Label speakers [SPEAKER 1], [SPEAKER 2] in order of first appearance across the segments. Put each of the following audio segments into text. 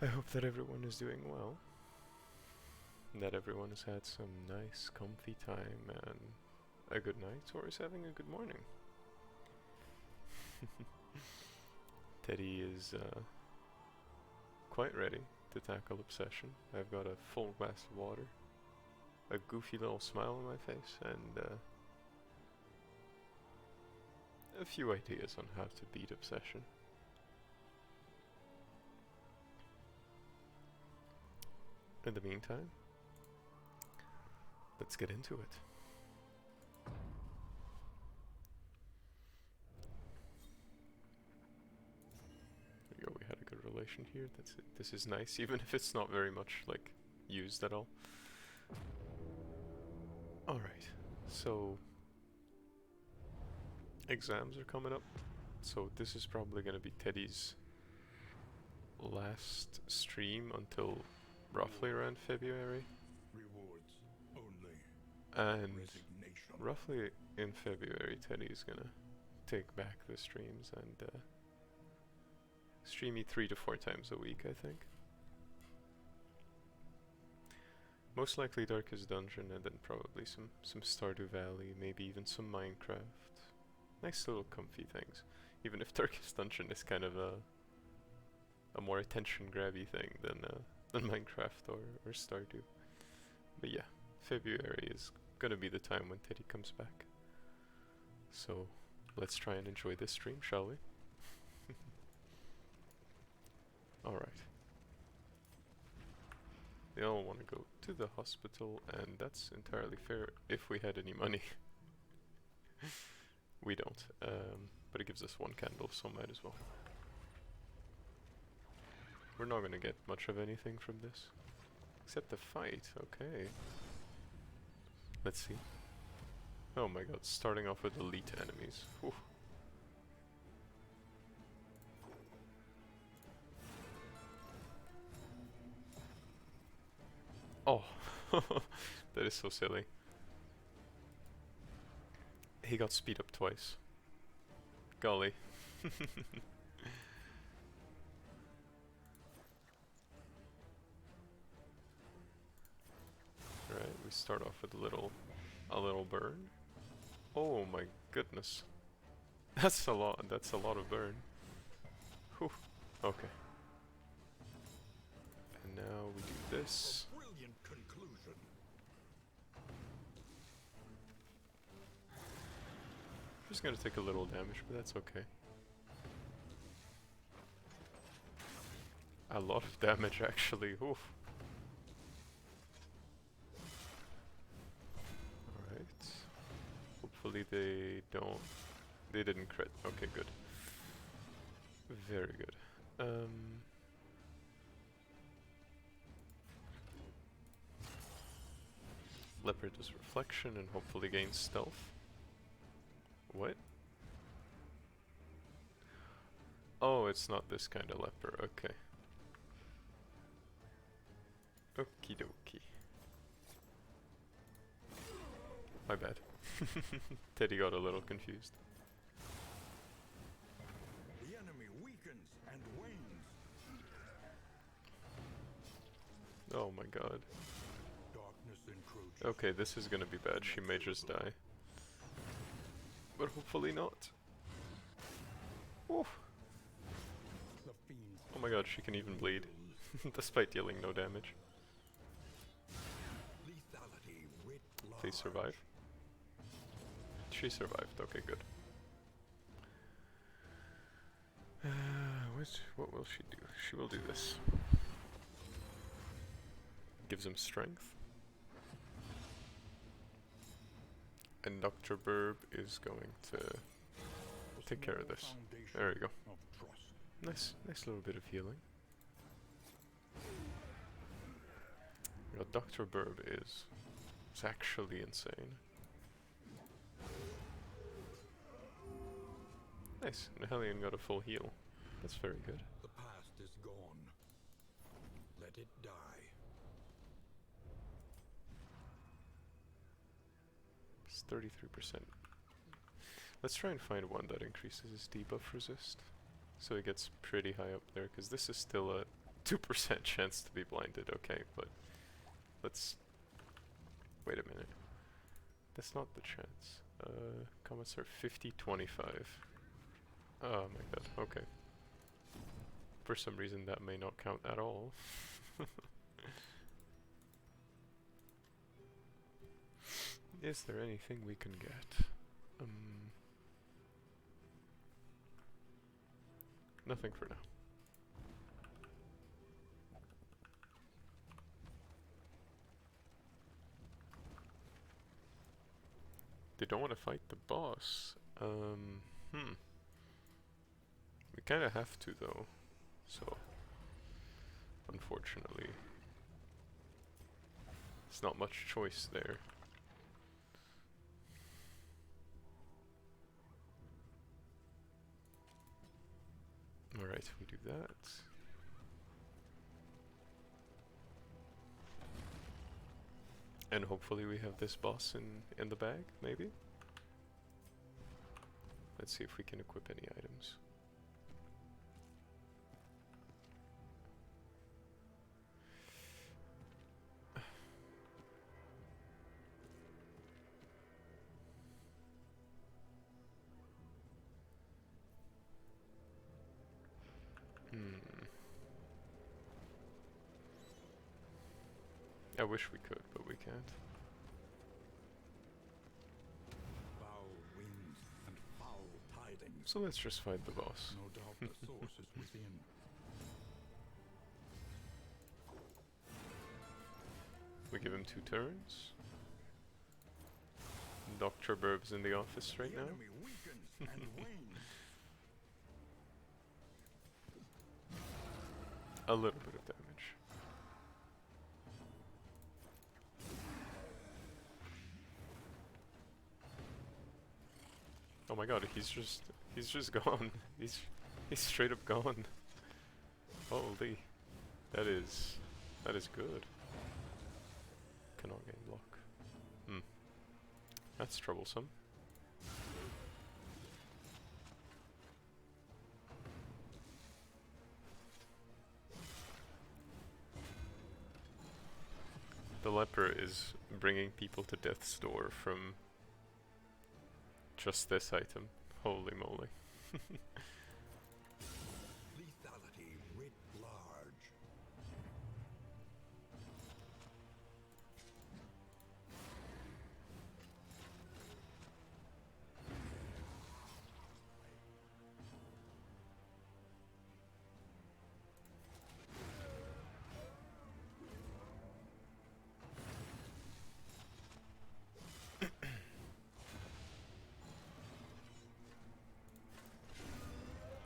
[SPEAKER 1] I hope that everyone is doing well, and that everyone has had some nice, comfy time and a good night, or is having a good morning. Teddy is quite ready to tackle obsession. I've got a full glass of water, a goofy little smile on my face, and a few ideas on how to beat obsession. In the meantime, let's get into it. There we go, we had a good relation here. That's it. This is nice, even if it's not very much, like, used at all. Alright, so exams are coming up, so this is probably gonna be Teddy's last stream until roughly around February.
[SPEAKER 2] Rewards only.
[SPEAKER 1] And
[SPEAKER 2] Resignation.
[SPEAKER 1] roughly in February, Teddy's gonna take back the streams and stream me 3 to 4 times a week, I think. Most likely Darkest Dungeon, and then probably some Stardew Valley, maybe even some Minecraft. Nice little comfy things. Even if Darkest Dungeon is kind of a more attention grabby thing than Minecraft or Stardew. But yeah, February is gonna be the time when Teddy comes back. So let's try and enjoy this stream, shall we? Alright. They all want to go to the hospital, and that's entirely fair if we had any money. We don't, but it gives us 1 candle, so might as well. We're not gonna get much of anything from this. Except the fight, okay. Let's see. Oh my god, starting off with elite enemies. Whew. Oh, that is so silly. He got speed up twice. Golly. Right, we start off with a little burn. Oh my goodness. That's a lot of burn. Whew. Okay. And now we do this.
[SPEAKER 2] A brilliant conclusion.
[SPEAKER 1] Just gonna take a little damage, but that's okay. A lot of damage actually. Oof. Alright. Hopefully they didn't crit. Okay, good. Very good. Leopard does reflection and hopefully gains stealth. What? Oh, it's not this kind of leper. Okay. Okie dokie. My bad. Teddy got a little confused.
[SPEAKER 2] The enemy weakens and wanes.
[SPEAKER 1] Oh my god.
[SPEAKER 2] Darkness encroaches.
[SPEAKER 1] Okay, this is gonna be bad. She may just die. But hopefully not. Oof.
[SPEAKER 2] The fiend's
[SPEAKER 1] Oh my god, she can even bleed. Despite dealing no damage.
[SPEAKER 2] lethality writ large.
[SPEAKER 1] Please survive. She survived. Okay, good. What will she do? She will do this. Gives him strength. And Dr. Burb is going to take care of this. There we go.
[SPEAKER 2] Of trust.
[SPEAKER 1] Nice little bit of healing. What Dr. Burb is actually insane. Nice, and Hellion got a full heal. That's very good.
[SPEAKER 2] The past is gone. Let it die.
[SPEAKER 1] It's 33%. Let's try and find one that increases his debuff resist. So it gets pretty high up there, because this is still 2% chance to be blinded, okay, but let's wait a minute. That's not the chance. Comments are 50-25. Oh my god, okay. For some reason that may not count at all. Is there anything we can get? Nothing for now. They don't want to fight the boss. We kind of have to though, so unfortunately, there's not much choice there. Alright, we do that. And hopefully we have this boss in the bag, maybe? Let's see if we can equip any items. I wish we could, but we can't.
[SPEAKER 2] Foul winds and foul tidings.
[SPEAKER 1] So let's just fight the boss.
[SPEAKER 2] No doubt the source is within.
[SPEAKER 1] We give him 2 turns. Dr. Burb's in the office right
[SPEAKER 2] The
[SPEAKER 1] now.
[SPEAKER 2] enemy weakens and wanes.
[SPEAKER 1] A little bit of damage. Oh my god, he's just gone. He's straight up gone. Holy. That is good. Cannot gain block. That's troublesome. The leper is bringing people to death's door from just this item. Holy moly.
[SPEAKER 2] Lethality writ large.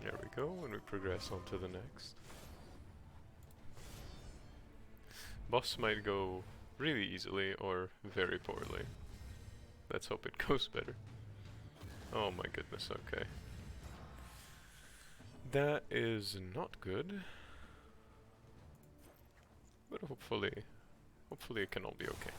[SPEAKER 1] There we go, and we progress on to the next. Boss might go really easily or very poorly. Let's hope it goes better. Oh my goodness, okay. That is not good. But hopefully it can all be okay.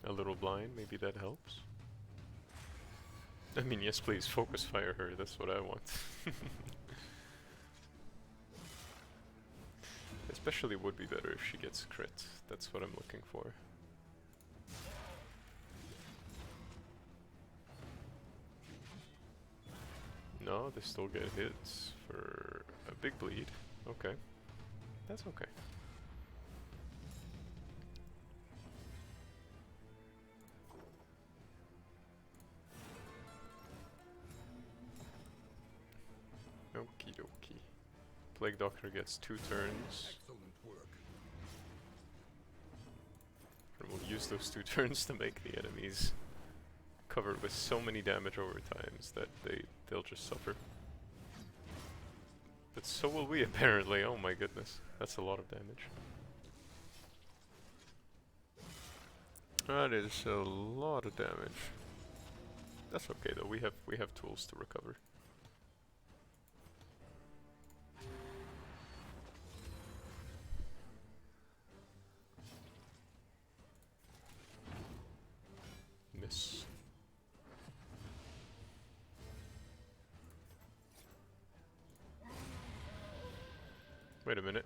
[SPEAKER 1] A little blind, maybe that helps. I mean, yes please, focus fire her, that's what I want. Especially would be better if she gets crit, that's what I'm looking for. No, they still get hits for a big bleed. Okay. That's okay. Okie dokie. Plague Doctor gets 2 turns.
[SPEAKER 2] Excellent work.
[SPEAKER 1] And we'll use those 2 turns to make the enemies covered with so many damage over times that they'll just suffer. But so will we apparently, oh my goodness. That's a lot of damage. That is a lot of damage. That's okay though, we have tools to recover. Wait a minute.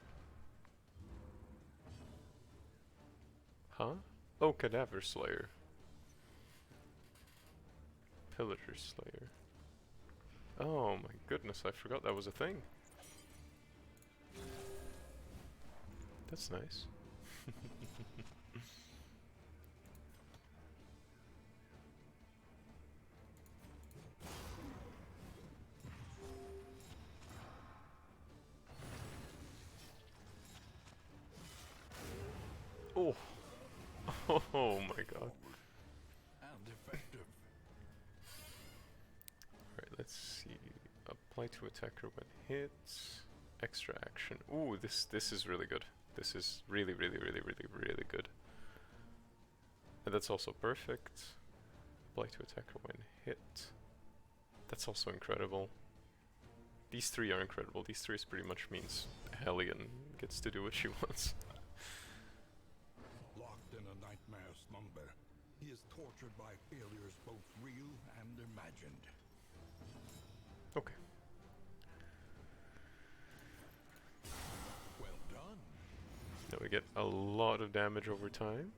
[SPEAKER 1] Huh? Oh, Cadaver Slayer. Pillager Slayer. Oh my goodness, I forgot that was a thing. That's nice. Oh. Oh my god.
[SPEAKER 2] And effective.
[SPEAKER 1] Alright, let's see. Apply to attacker when hit. Extra action. Ooh, this is really good. This is really good. And that's also perfect. Apply to attacker when hit. That's also incredible. These three are incredible. These three pretty much means Hellion gets to do what she wants.
[SPEAKER 2] Locked in a nightmare slumber, he is tortured by failures both real and imagined.
[SPEAKER 1] Okay.
[SPEAKER 2] Well done.
[SPEAKER 1] Now we get a lot of damage over time.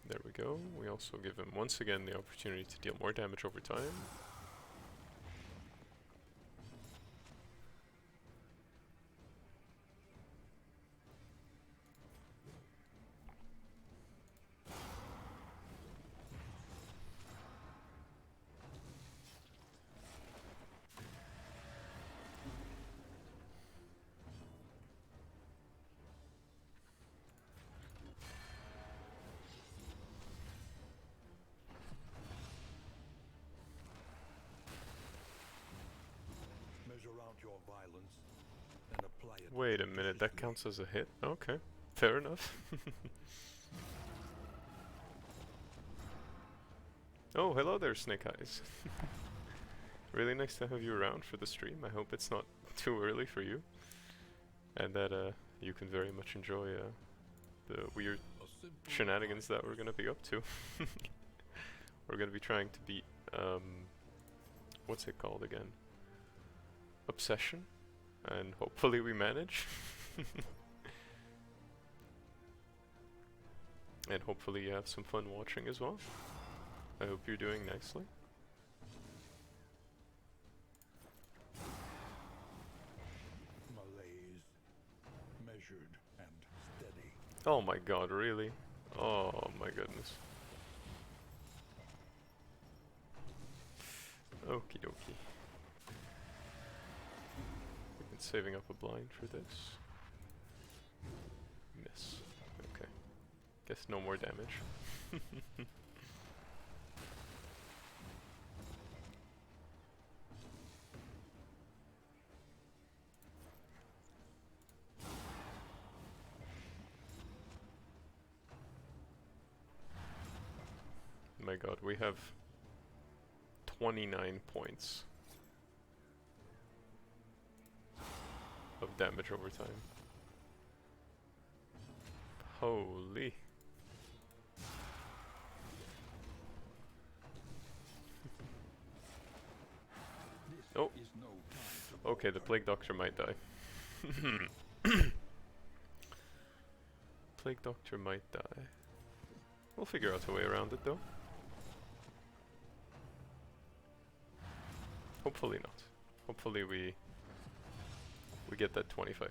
[SPEAKER 1] There we go. We also give him once again the opportunity to deal more damage over time.
[SPEAKER 2] Measure out your violence and apply it.
[SPEAKER 1] Wait a minute, that counts as a hit? Okay, fair enough. Oh, hello there, Snake Eyes. Really nice to have you around for the stream. I hope it's not too early for you. And that you can very much enjoy the weird shenanigans that we're gonna be up to. We're gonna be trying to beat, what's it called again? Obsession, and hopefully we manage. And hopefully you have some fun watching as well. I hope you're doing nicely.
[SPEAKER 2] Malaise, measured and steady.
[SPEAKER 1] Oh my god, really? Oh my goodness. Okie dokie. We've been saving up a blind for this. Miss. Okay. Guess no more damage. My god, we have 29 points of damage over time. Holy. Oh, okay, the Plague Doctor might die. Plague Doctor might die. We'll figure out a way around it though. Hopefully not. Hopefully we get that 25%.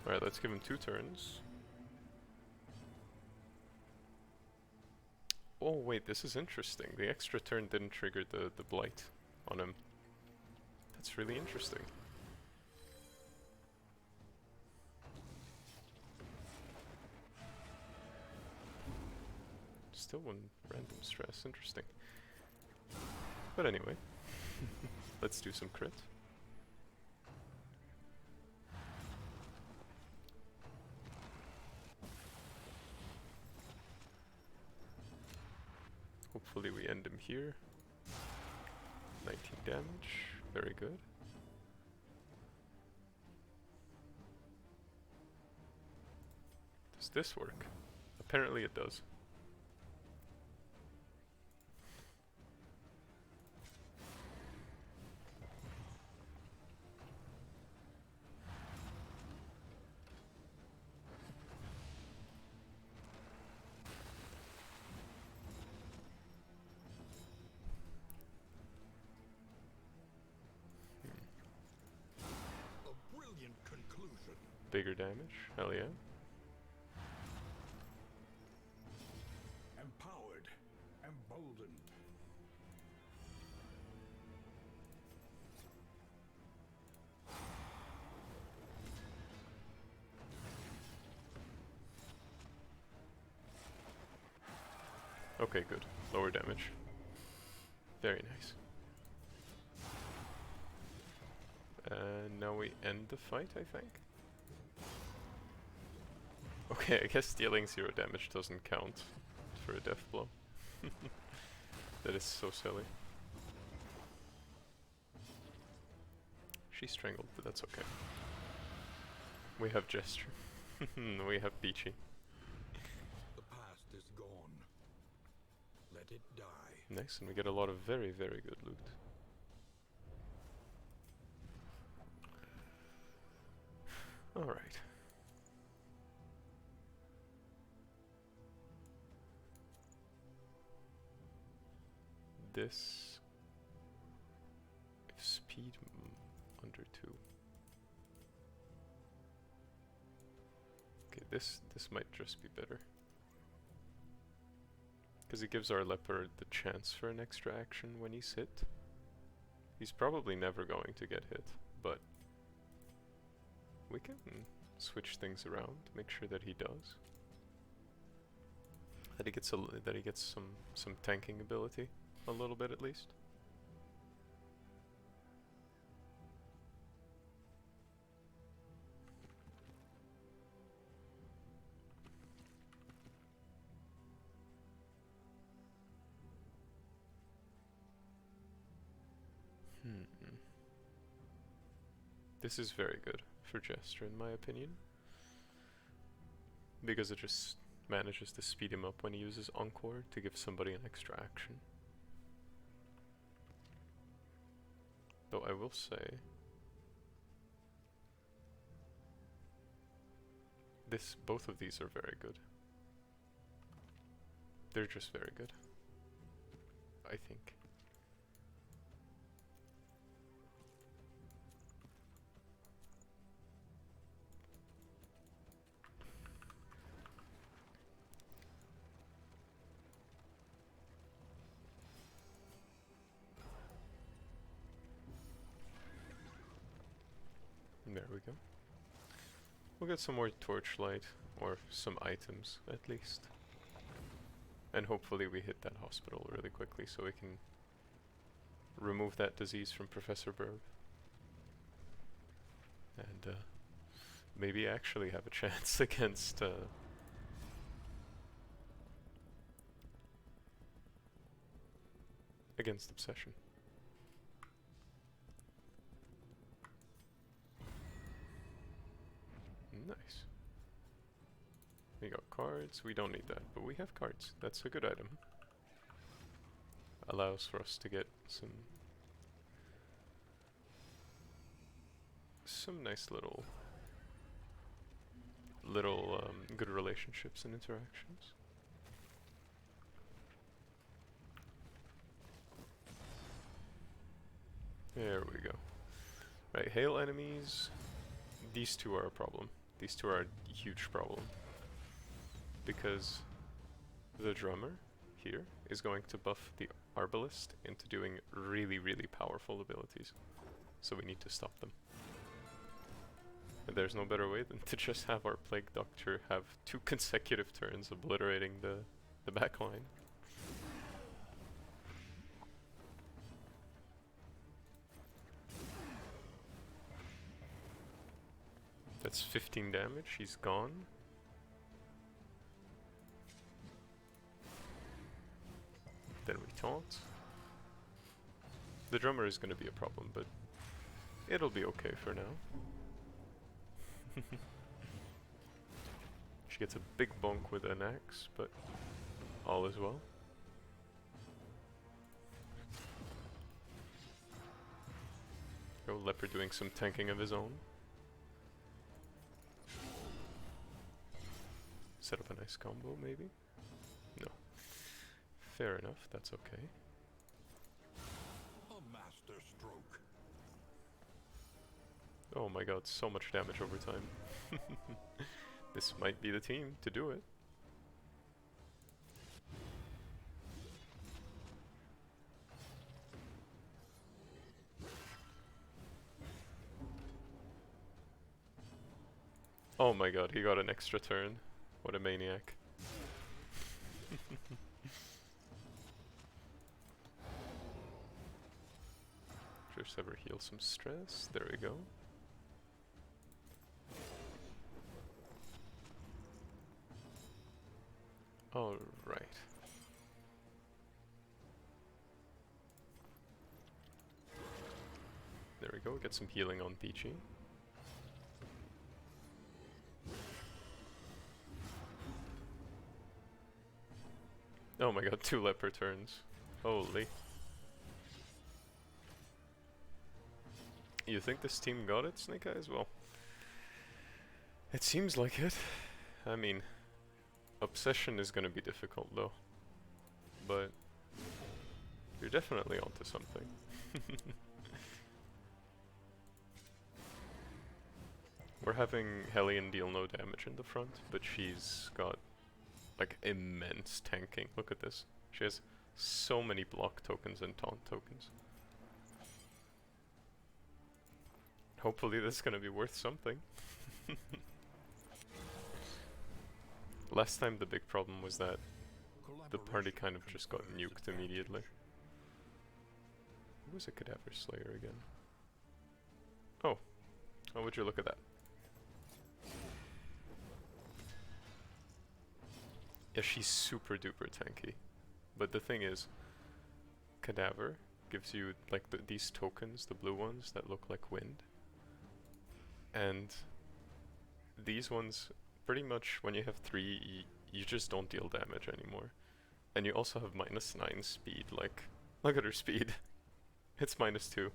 [SPEAKER 1] Alright, let's give him 2 turns. Oh wait, this is interesting. The extra turn didn't trigger the blight on him. That's really interesting. Still 1 random stress, interesting. But anyway, let's do some crit. Hopefully we end him here. 19 damage, very good. Does this work? Apparently it does.
[SPEAKER 2] A brilliant conclusion.
[SPEAKER 1] Bigger damage? Hell yeah.
[SPEAKER 2] Empowered. Emboldened.
[SPEAKER 1] Okay, good. Lower damage. Very nice. And now we end the fight, I think. Okay, I guess dealing 0 damage doesn't count for a death blow. That is so silly. She's strangled, but that's okay. We have gesture. We have Peachy.
[SPEAKER 2] The past is gone. Let it die.
[SPEAKER 1] Nice, and we get a lot of very, very good loot. Alright. This... speed under 2. Okay, this might just be better. Because it gives our leopard the chance for an extra action when he's hit. He's probably never going to get hit, but we can switch things around, make sure that he does. That he gets some tanking ability, a little bit at least. This is very good for Jester in my opinion, because it just manages to speed him up when he uses Encore to give somebody an extra action. Though I will say, both of these are very good. They're just very good, I think. There we go. We'll get some more torchlight, or some items at least. And hopefully we hit that hospital really quickly so we can remove that disease from Professor Berg. And maybe actually have a chance against Obsession. Nice. We got cards. We don't need that, but we have cards. That's a good item. Allows for us to get some nice little good relationships and interactions. There we go. Right, hail enemies. These two are a problem. These two are a huge problem. Because the drummer here is going to buff the arbalist into doing really, really powerful abilities. So we need to stop them. And there's no better way than to just have our Plague Doctor have 2 consecutive turns obliterating the back line. That's 15 damage, he's gone. Then we taunt. The drummer is gonna be a problem, but it'll be okay for now. gets a big bonk with an axe, but all is well. Oh, Leopard doing some tanking of his own. Set up a nice combo, maybe? No. Fair enough, that's okay.
[SPEAKER 2] A master stroke.
[SPEAKER 1] Oh my god, so much damage over time. This might be the team to do it. Oh my god, he got an extra turn. What a maniac. Just ever heal some stress. There we go. Alright. There we go, get some healing on Peachy. Oh my god, 2 leopard turns. Holy. You think this team got it, Snake Eyes? Well, it seems like it. I mean, Obsession is gonna be difficult though. But you're definitely onto something. We're having Hellion deal no damage in the front, but she's got like immense tanking. Look at this. She has so many block tokens and taunt tokens. Hopefully this is gonna be worth something. Last time the big problem was that the party kind of just got nuked immediately. Who was a Cadaver Slayer again? Oh. Oh, would you look at that? Yeah, she's super duper tanky. But the thing is, Cadaver gives you like these tokens, the blue ones that look like wind. And these ones, pretty much when you have 3, you just don't deal damage anymore. And you also have -9 speed, like, look at her speed. It's -2.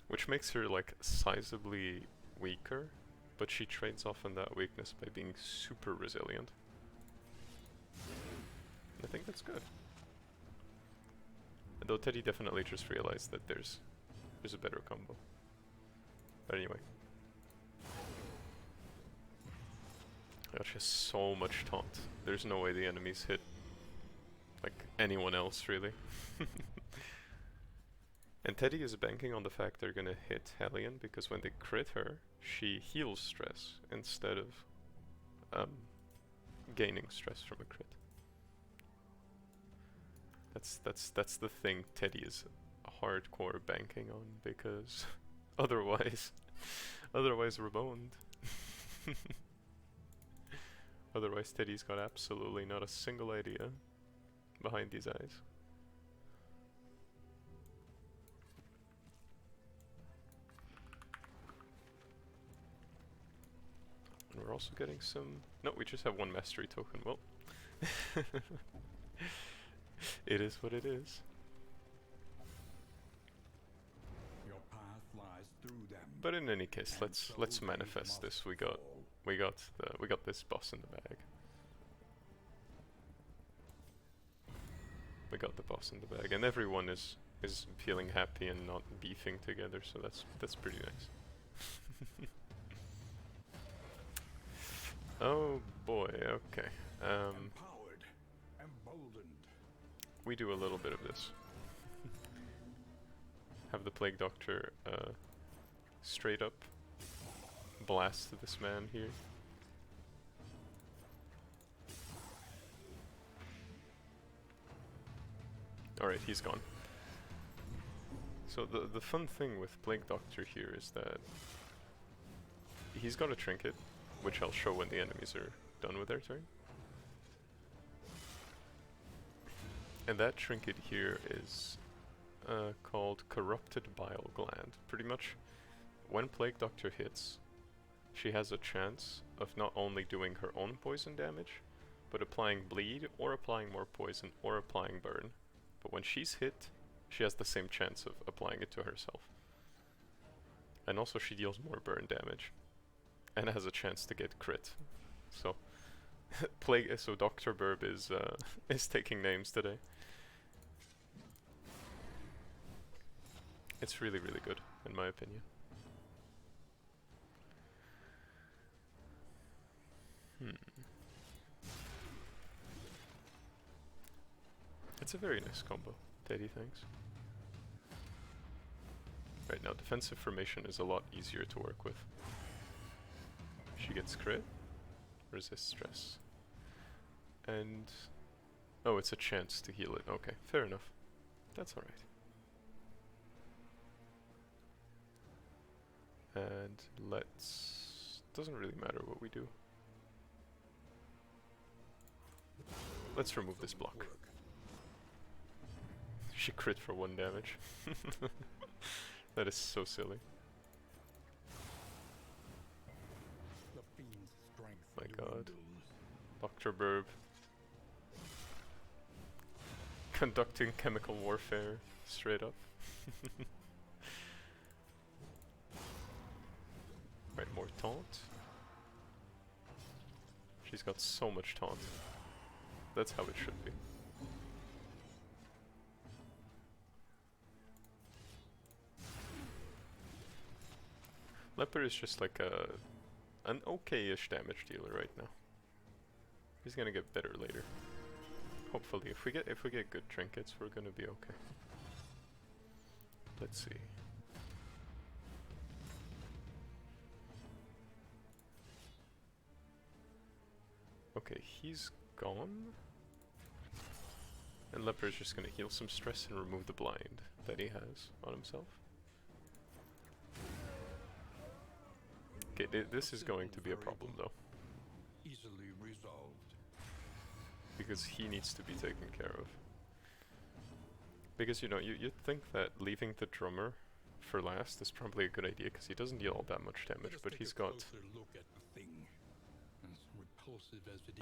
[SPEAKER 1] Which makes her like sizably weaker, but she trades off on that weakness by being super resilient. I think that's good. Though Teddy definitely just realized that there's a better combo. But anyway. God, she has so much taunt. There's no way the enemies hit like anyone else really. And Teddy is banking on the fact they're gonna hit Hellion because when they crit her, she heals stress instead of gaining stress from a crit. That's the thing Teddy is hardcore banking on, because otherwise we're boned. Otherwise Teddy's got absolutely not a single idea behind these eyes. And we're also getting some... No, we just have 1 mastery token. Well, it is what it is.
[SPEAKER 2] Your path lies through them.
[SPEAKER 1] But in any case,
[SPEAKER 2] And
[SPEAKER 1] let's
[SPEAKER 2] so
[SPEAKER 1] manifest
[SPEAKER 2] they
[SPEAKER 1] this.
[SPEAKER 2] must fall.
[SPEAKER 1] We got this boss in the bag. We got the boss in the bag, and everyone is feeling happy and not beefing together, so that's pretty nice. Oh boy, okay.
[SPEAKER 2] Empowered, emboldened.
[SPEAKER 1] We do a little bit of this. Have the Plague Doctor straight up blast this man here. Alright, he's gone. So the fun thing with Plague Doctor here is that he's got a trinket, which I'll show when the enemies are done with their turn. And that trinket here is called Corrupted Bile Gland. Pretty much, when Plague Doctor hits, she has a chance of not only doing her own poison damage, but applying bleed, or applying more poison, or applying burn. But when she's hit, she has the same chance of applying it to herself. And also she deals more burn damage. And has a chance to get crit. So, so Dr. Burb is taking names today. It's really, really good, in my opinion. It's a very nice combo, Teddy thinks. Right now, defensive formation is a lot easier to work with. She gets crit, resist stress, and oh, it's a chance to heal it. Okay, fair enough. That's alright. And doesn't really matter what we do. Let's remove this block. She crit for 1 damage. That is so silly. My god. Dr. Burb. Conducting chemical warfare, straight up. Right, more taunt. She's got so much taunt. That's how it should be. Leper is just like an okay-ish damage dealer right now. He's gonna get better later. Hopefully, if we get good trinkets, we're gonna be okay. Let's see. Okay, he's gone. And Leper is just gonna heal some stress and remove the blind that he has on himself. Okay, this is going to be a problem though.
[SPEAKER 2] Easily resolved.
[SPEAKER 1] Because he needs to be taken care of. Because, you know, you'd think that leaving the drummer for last is probably a good idea, because he doesn't deal all that much damage, but he's got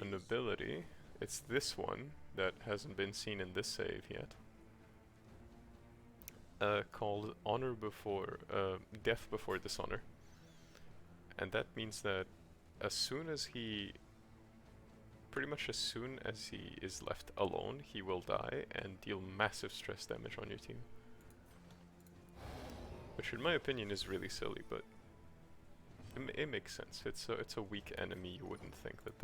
[SPEAKER 1] an ability. It's this one that hasn't been seen in this save yet. Called Death Before Dishonor. And that means that pretty much as soon as he is left alone, he will die and deal massive stress damage on your team. Which in my opinion is really silly, but it makes sense. It's a weak enemy. You wouldn't think that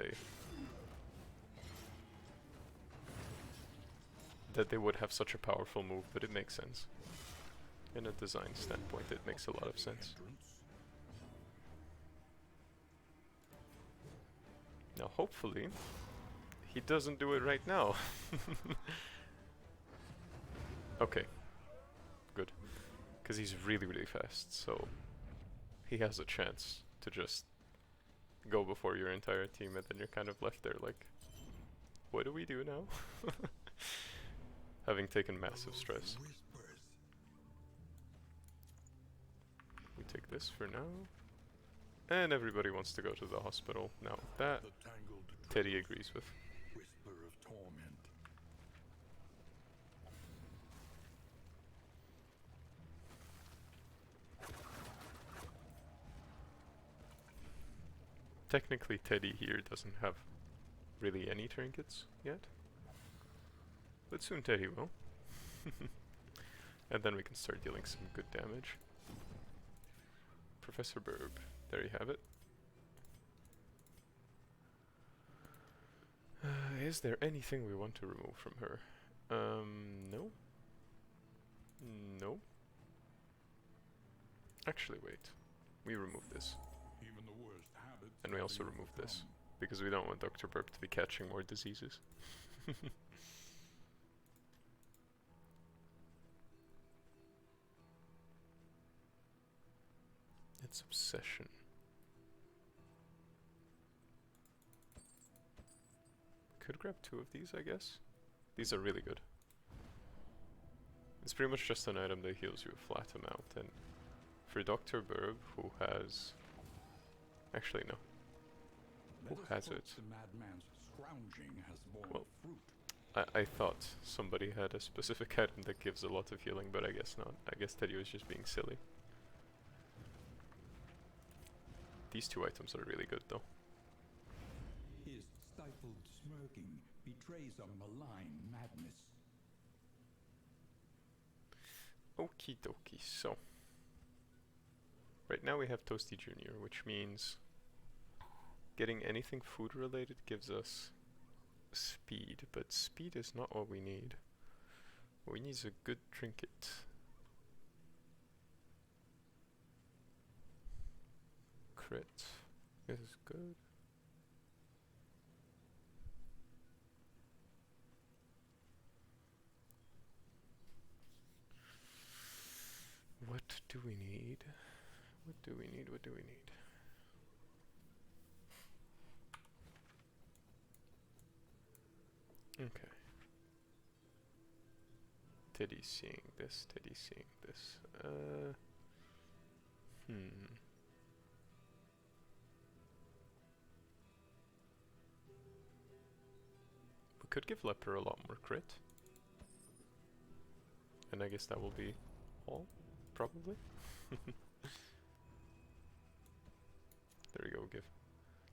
[SPEAKER 1] they would have such a powerful move, but it makes sense. In a design standpoint, it makes a lot of sense. Now hopefully, he doesn't do it right now. Okay, good. Because he's really, really fast, so he has a chance to just go before your entire team, and then you're kind of left there like, what do we do now? Having taken massive stress. We take this for now. And everybody wants to go to the hospital. Now that Teddy agrees with.
[SPEAKER 2] Whisper of torment.
[SPEAKER 1] Technically Teddy here doesn't have really any trinkets yet. But soon Teddy will. And then we can start dealing some good damage. Professor Burb. There you have it. Is there anything we want to remove from her? No. No. Actually, wait. We remove this.
[SPEAKER 2] Even the worst habits
[SPEAKER 1] And we also remove this. Because we don't want Dr. Burp to be catching more diseases. It's obsession. Could grab 2 of these, I guess. These are really good. It's pretty much just an item that heals you a flat amount, and for Dr. Burb, who has Actually, no. Who
[SPEAKER 2] Let us
[SPEAKER 1] has
[SPEAKER 2] hope
[SPEAKER 1] it?
[SPEAKER 2] the madman's scrounging has borne
[SPEAKER 1] Well,
[SPEAKER 2] fruit.
[SPEAKER 1] I thought somebody had a specific item that gives a lot of healing, but I guess not. I guess Teddy was just being silly. These two items are really good though.
[SPEAKER 2] His stifled smirking betrays a malign madness.
[SPEAKER 1] Okie dokie, so. Right now we have Toasty Jr., which means getting anything food related gives us speed, but speed is not what we need. What we need is a good trinket. Crit. This is good. What do we need? What do we need? What do we need? Okay. Teddy's seeing this, Teddy's seeing this. We could give Leper a lot more crit. And I guess that will be all, probably. There we go, give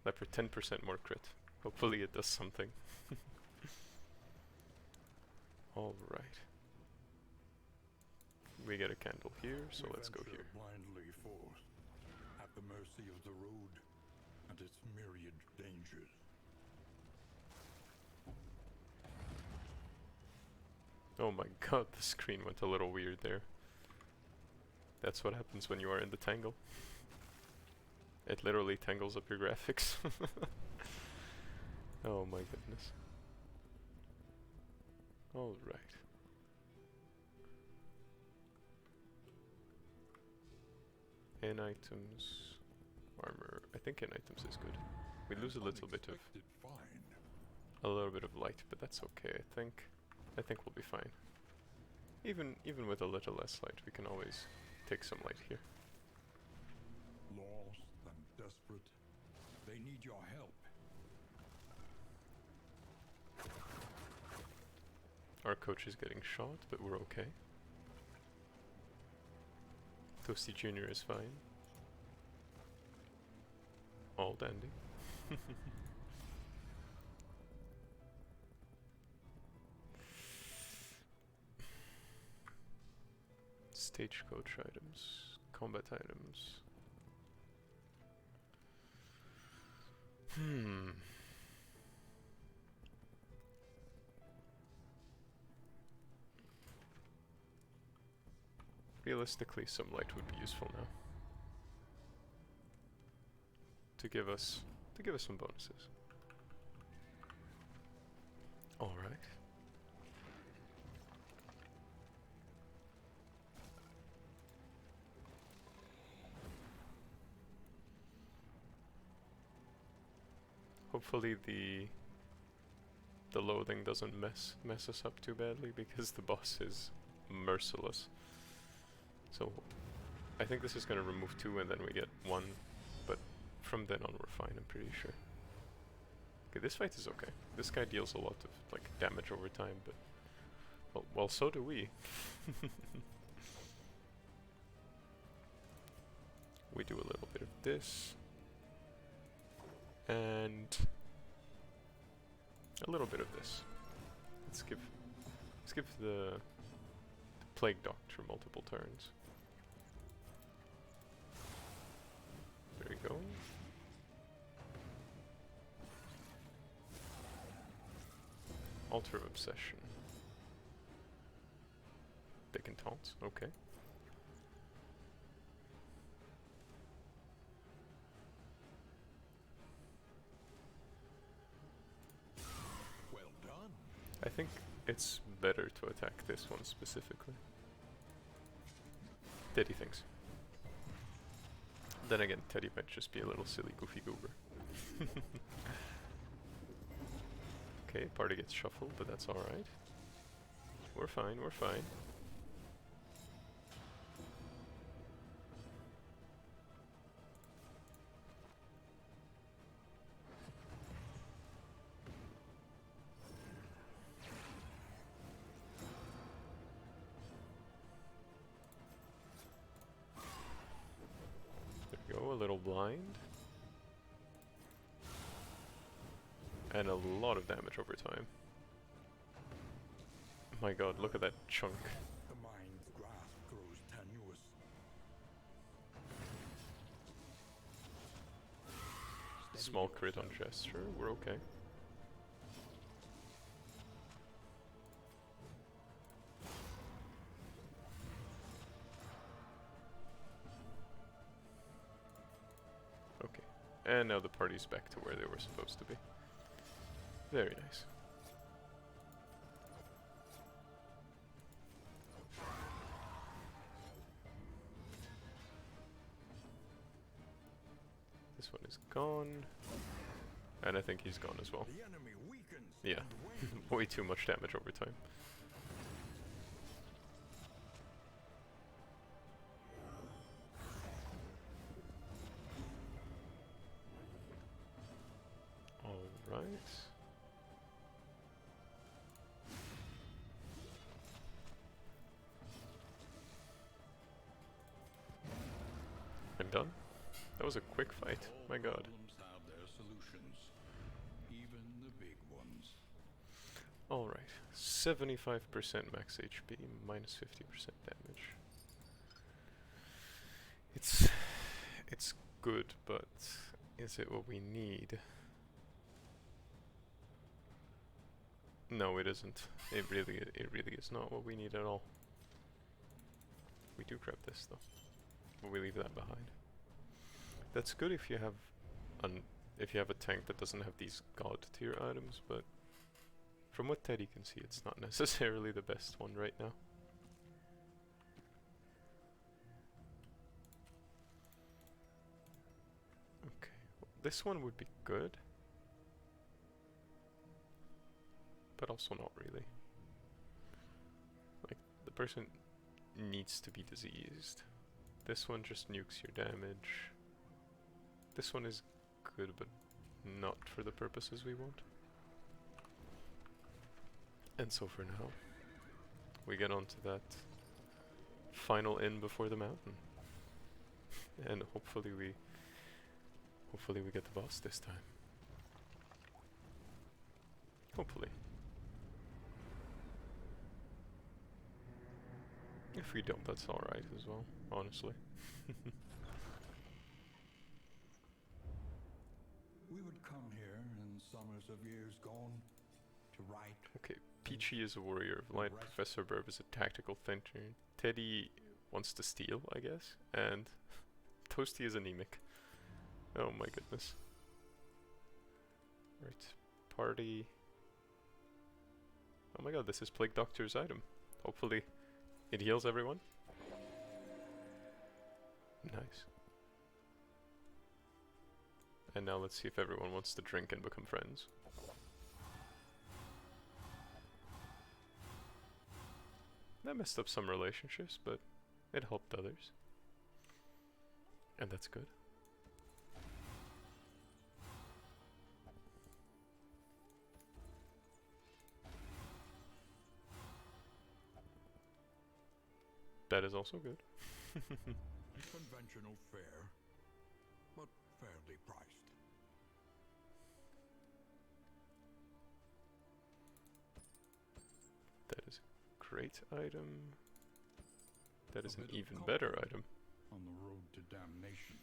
[SPEAKER 1] Leper 10% more crit. Hopefully it does something. Alright. We get a candle here, so let's go here.
[SPEAKER 2] Blindly forth, at the mercy of the road and its myriad dangers.
[SPEAKER 1] Oh my god, the screen went a little weird there. That's what happens when you are in the tangle. It literally tangles up your graphics. Oh my goodness. Alright. In items, armor. I think in items is good. We lose a little bit of light, but that's okay. I think we'll be fine. Even with a little less light, we can always take some light here.
[SPEAKER 2] Lost and desperate, they need your help.
[SPEAKER 1] Our coach is getting shot, but we're okay. Toasty Jr. is fine. All dandy. Stagecoach items, combat items. Realistically, some light would be useful now. To give us some bonuses. All right. Hopefully the loading doesn't mess us up too badly, because the boss is merciless. So I think this is gonna remove 2 and then we get 1, but from then on we're fine, I'm pretty sure. Okay, this fight is okay. This guy deals a lot of like damage over time, but well so do we. We do a little bit of this. And a little bit of this. Let's give the Plague Doctor multiple turns. There we go. Altar of Obsession. They can taunt, okay.
[SPEAKER 2] Well done.
[SPEAKER 1] I think it's better to attack this one specifically. Teddy thinks. Then again, Teddy might just be a little silly goofy goober. Okay, party gets shuffled, but that's alright. We're fine, we're fine. mind. And a lot of damage over time. My god, look at that chunk.
[SPEAKER 2] The mind's grasp grows tenuous.
[SPEAKER 1] Small crit on gesture, we're okay. Okay, and now the party's back to where they were supposed to be. Very nice. This one is gone. And I think he's gone as well.
[SPEAKER 2] The enemy weakens.
[SPEAKER 1] Yeah, way too much damage over time. Alright. I'm done. That was a quick fight. My god.
[SPEAKER 2] Problems have their solutions, even the big ones.
[SPEAKER 1] Alright. 75% max HP, minus 50% damage. It's good, but is it what we need? No, it isn't. It really is not what we need at all. We do grab this though, but we leave that behind. That's good if you have a tank that doesn't have these god tier items, but from what Teddy can see, it's not necessarily the best one right now. Okay, well, this one would be good, but also not really. Like, the person needs to be diseased. This one just nukes your damage. This one is good, but not for the purposes we want. And so for now, we get onto that final inn before the mountain. And hopefully we get the boss this time. Hopefully. If we don't, that's alright as well, honestly.
[SPEAKER 2] We would come here in summers of years gone to write.
[SPEAKER 1] Okay, Peachy is a warrior of light, Professor Burb is a tactical thinker, Teddy wants to steal, I guess, and Toasty is anemic. Oh my goodness. Right, party. Oh my god, this is Plague Doctor's item. Hopefully it heals everyone. Nice. And now let's see if everyone wants to drink and become friends. That messed up some relationships, but it helped others. And that's good. That is also good.
[SPEAKER 2] Conventional fare, but fairly priced.
[SPEAKER 1] That is a great item. That is
[SPEAKER 2] A
[SPEAKER 1] an
[SPEAKER 2] bit of
[SPEAKER 1] even better
[SPEAKER 2] comfort
[SPEAKER 1] item.
[SPEAKER 2] On the road to damnation.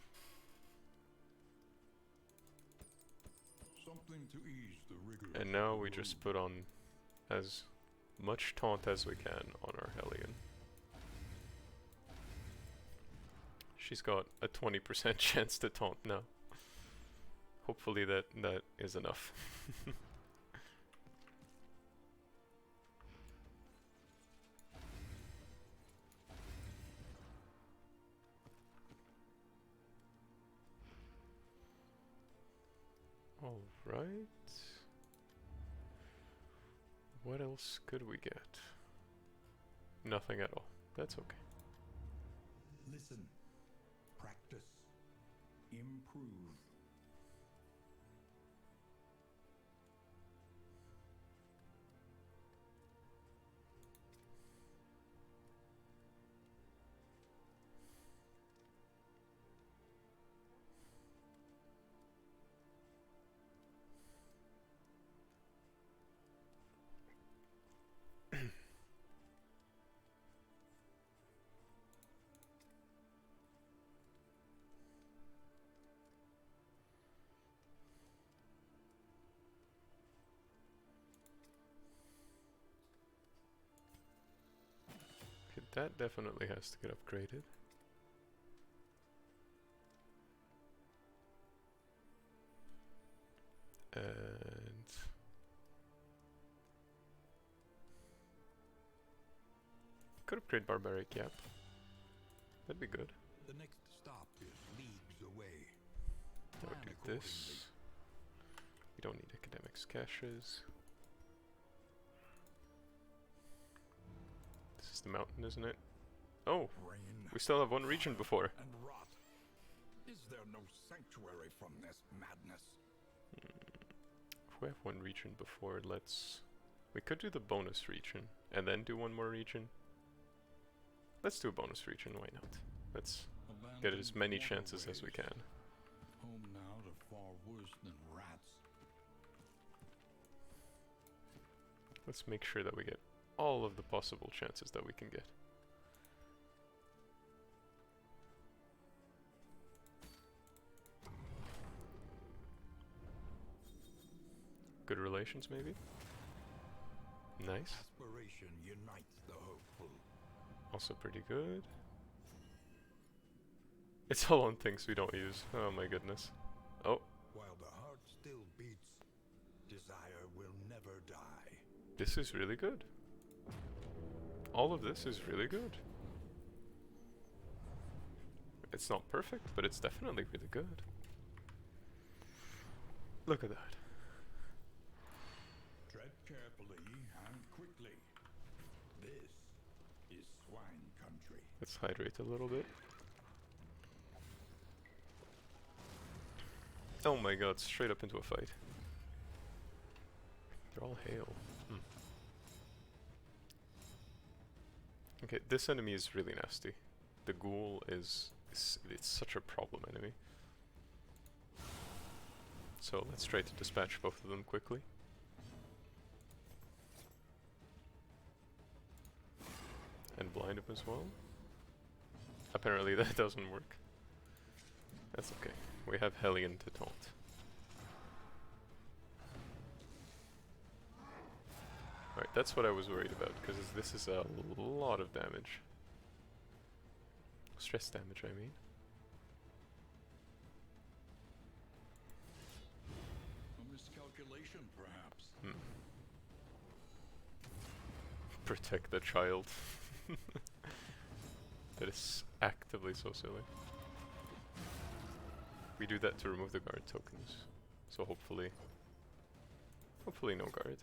[SPEAKER 2] Something to ease the rigor.
[SPEAKER 1] And now we just put on as much taunt as we can on our Hellion. She's got a 20% chance to taunt now. Hopefully that is enough. Alright. What else could we get? Nothing at all. That's okay.
[SPEAKER 2] Listen, practice, improve.
[SPEAKER 1] That definitely has to get upgraded. And could upgrade barbaric, yep. That'd be good.
[SPEAKER 2] The next stop is leagues away.
[SPEAKER 1] I would
[SPEAKER 2] Plan
[SPEAKER 1] do
[SPEAKER 2] accordingly.
[SPEAKER 1] this. We don't need academics caches. This is the mountain, isn't it? Oh,
[SPEAKER 2] Rain
[SPEAKER 1] we still have one region before.
[SPEAKER 2] and rot. Is there no sanctuary from this madness?
[SPEAKER 1] If we have one region before, let's... We could do the bonus region, and then do one more region. Let's do a bonus region, why not? Let's get as many chances as we can.
[SPEAKER 2] Home now to far worse than rats.
[SPEAKER 1] Let's make sure that we get all of the possible chances that we can get. Good relations, maybe? Nice.
[SPEAKER 2] Aspiration unites the hopeful.
[SPEAKER 1] Also pretty good. It's all on things we don't use. Oh my goodness. Oh,
[SPEAKER 2] While the heart still beats, desire will never die.
[SPEAKER 1] this is really good. All of this is really good. It's not perfect, but it's definitely really good. Look at that.
[SPEAKER 2] Tread carefully and quickly. This is swine country.
[SPEAKER 1] Let's hydrate a little bit. Oh my god, straight up into a fight. They're all Heyo. Okay, this enemy is really nasty. The ghoul is it's such a problem enemy. So let's try to dispatch both of them quickly. And blind him as well. Apparently that doesn't work. That's okay. We have Hellion to taunt. Alright, that's what I was worried about, because this is a lot of damage. Stress damage, I mean.
[SPEAKER 2] A miscalculation, perhaps.
[SPEAKER 1] Protect the child. That is actively so silly. We do that to remove the guard tokens. So hopefully no guard.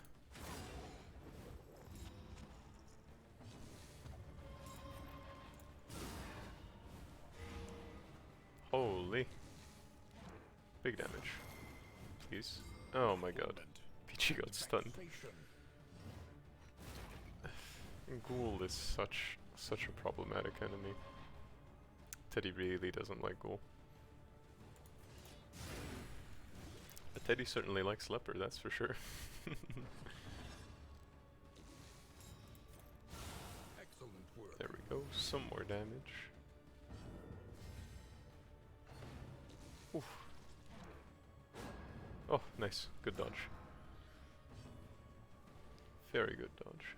[SPEAKER 1] Holy. Big damage. Please. Oh my god. PG got stunned. Ghoul is such a problematic enemy. Teddy really doesn't like Ghoul. But Teddy certainly likes Leper, that's for sure.
[SPEAKER 2] Excellent work.
[SPEAKER 1] There we go, some more damage. Oof. Oh, nice, good dodge. Very good dodge.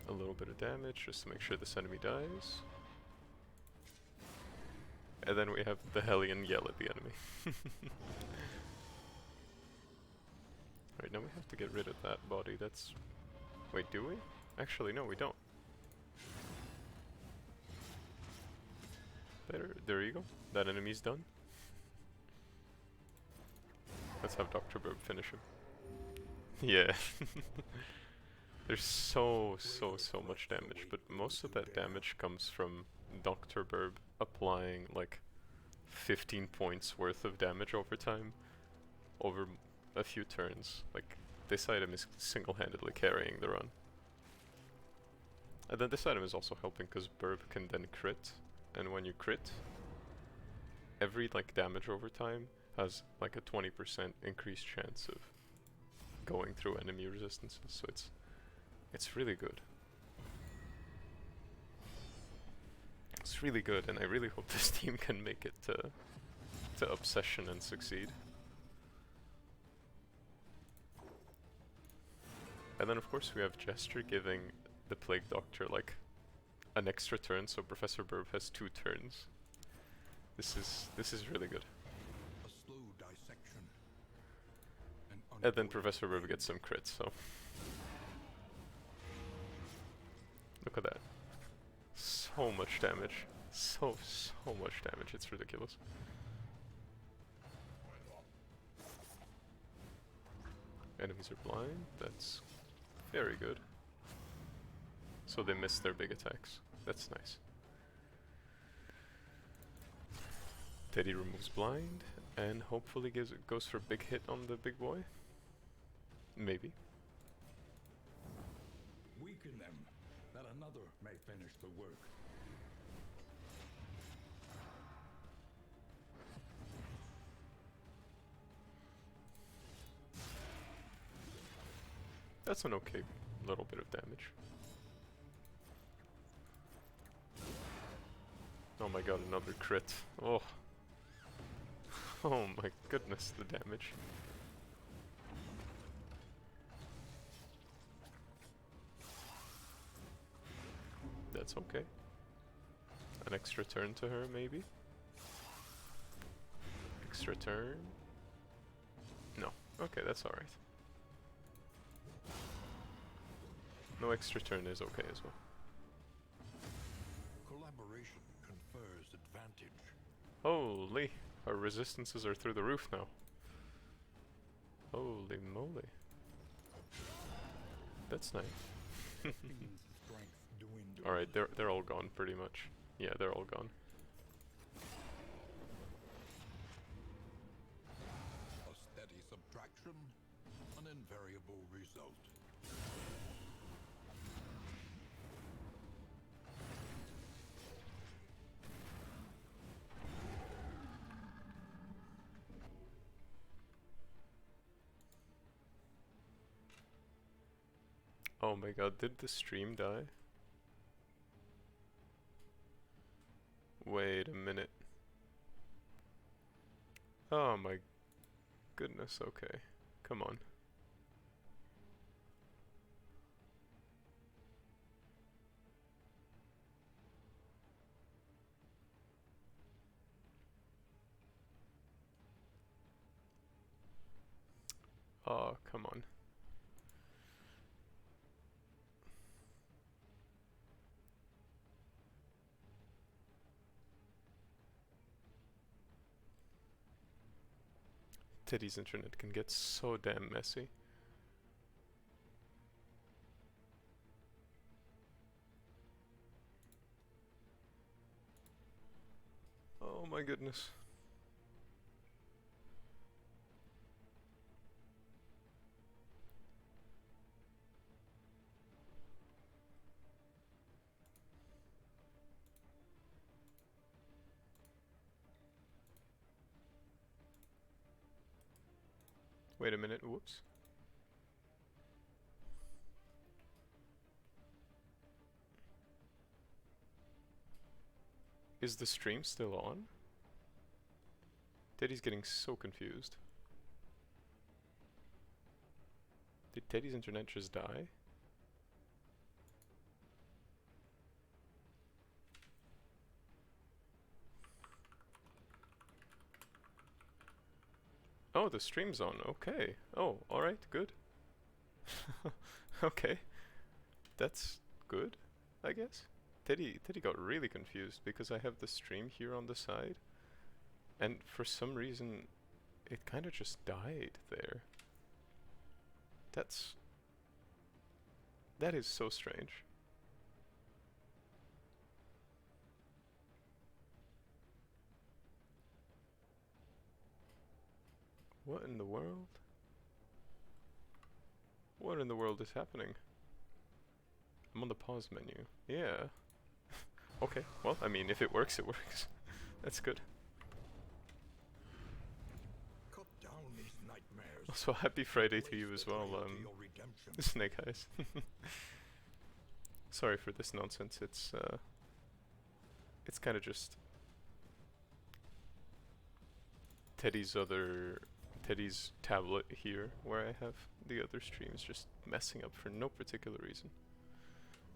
[SPEAKER 1] A little bit of damage just to make sure this enemy dies. And then we have the Hellion yell at the enemy. Right, now we have to get rid of that body. That's... Wait, do we? Actually, no, we don't. There you go. That enemy's done. Let's have Dr. Burb finish him. Yeah. There's so much damage, but most of that damage comes from Dr. Burb applying like 15 points worth of damage over time, over a few turns. Like, this item is single-handedly carrying the run. And then this item is also helping because Burb can then crit, and when you crit, every like damage over time has like a 20% increased chance of going through enemy resistances, so it's really good. It's really good, and I really hope this team can make it to Obsession and succeed. And then of course we have Gesture giving the Plague Doctor like an extra turn, so Professor Burb has 2 turns. This is really good.
[SPEAKER 2] A slow dissection.
[SPEAKER 1] And then Professor Burb gets some crits, so look at that. So much damage. So much damage, it's ridiculous. Enemies are blind, that's very good. So they miss their big attacks. That's nice. Teddy removes blind, and hopefully goes for big hit on the big boy. Maybe.
[SPEAKER 2] Weaken them, that another may finish the work.
[SPEAKER 1] That's an okay little bit of damage. Oh my god, another crit. Oh. Oh my goodness, the damage. That's okay. An extra turn to her, maybe? Extra turn? No. Okay, that's alright. No extra turn is okay as well.
[SPEAKER 2] Collaboration confers advantage.
[SPEAKER 1] Holy! Our resistances are through the roof now. Holy moly. That's nice. Alright, they're all gone pretty much. Yeah, they're all gone.
[SPEAKER 2] A steady subtraction, an invariable result.
[SPEAKER 1] Oh my god, did the stream die? Wait a minute. Oh my goodness, okay. Come on. Oh, come on. Teddy's internet can get so damn messy. Oh my goodness. Wait a minute, whoops. Is the stream still on? Teddy's getting so confused. Did Teddy's internet just die? Oh, the stream's on, okay. Oh, alright, good. Okay. That's good, I guess. Teddy got really confused because I have the stream here on the side. And for some reason, it kind of just died there. That is so strange. What in the world? What in the world is happening? I'm on the pause menu. Yeah. Okay, well, I mean, if it works, it works. That's good.
[SPEAKER 2] Cut down these nightmares.
[SPEAKER 1] Also, happy Friday to you as well, Snake Eyes. Sorry for this nonsense, it's kind of just Teddy's Teddy's tablet here, where I have the other streams, just messing up for no particular reason.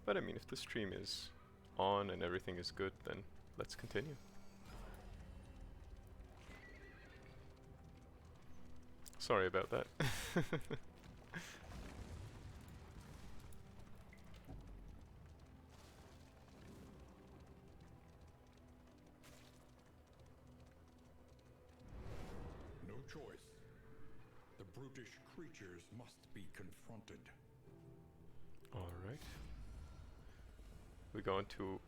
[SPEAKER 1] But I mean, if the stream is on and everything is good, then let's continue. Sorry about that.
[SPEAKER 2] No choice. The brutish creatures must be confronted.
[SPEAKER 1] Alright. We go into...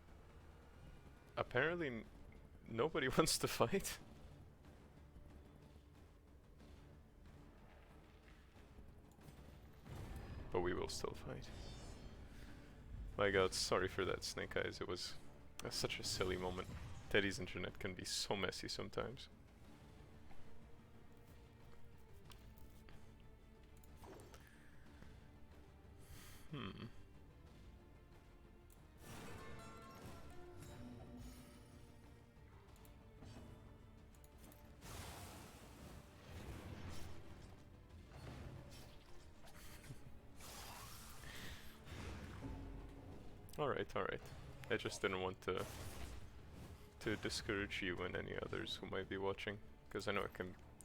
[SPEAKER 1] Apparently nobody wants to fight. But we will still fight. My god, sorry for that, Snake Eyes. It was such a silly moment. Teddy's internet can be so messy sometimes. Alright. I just didn't want to discourage you and any others who might be watching, because I know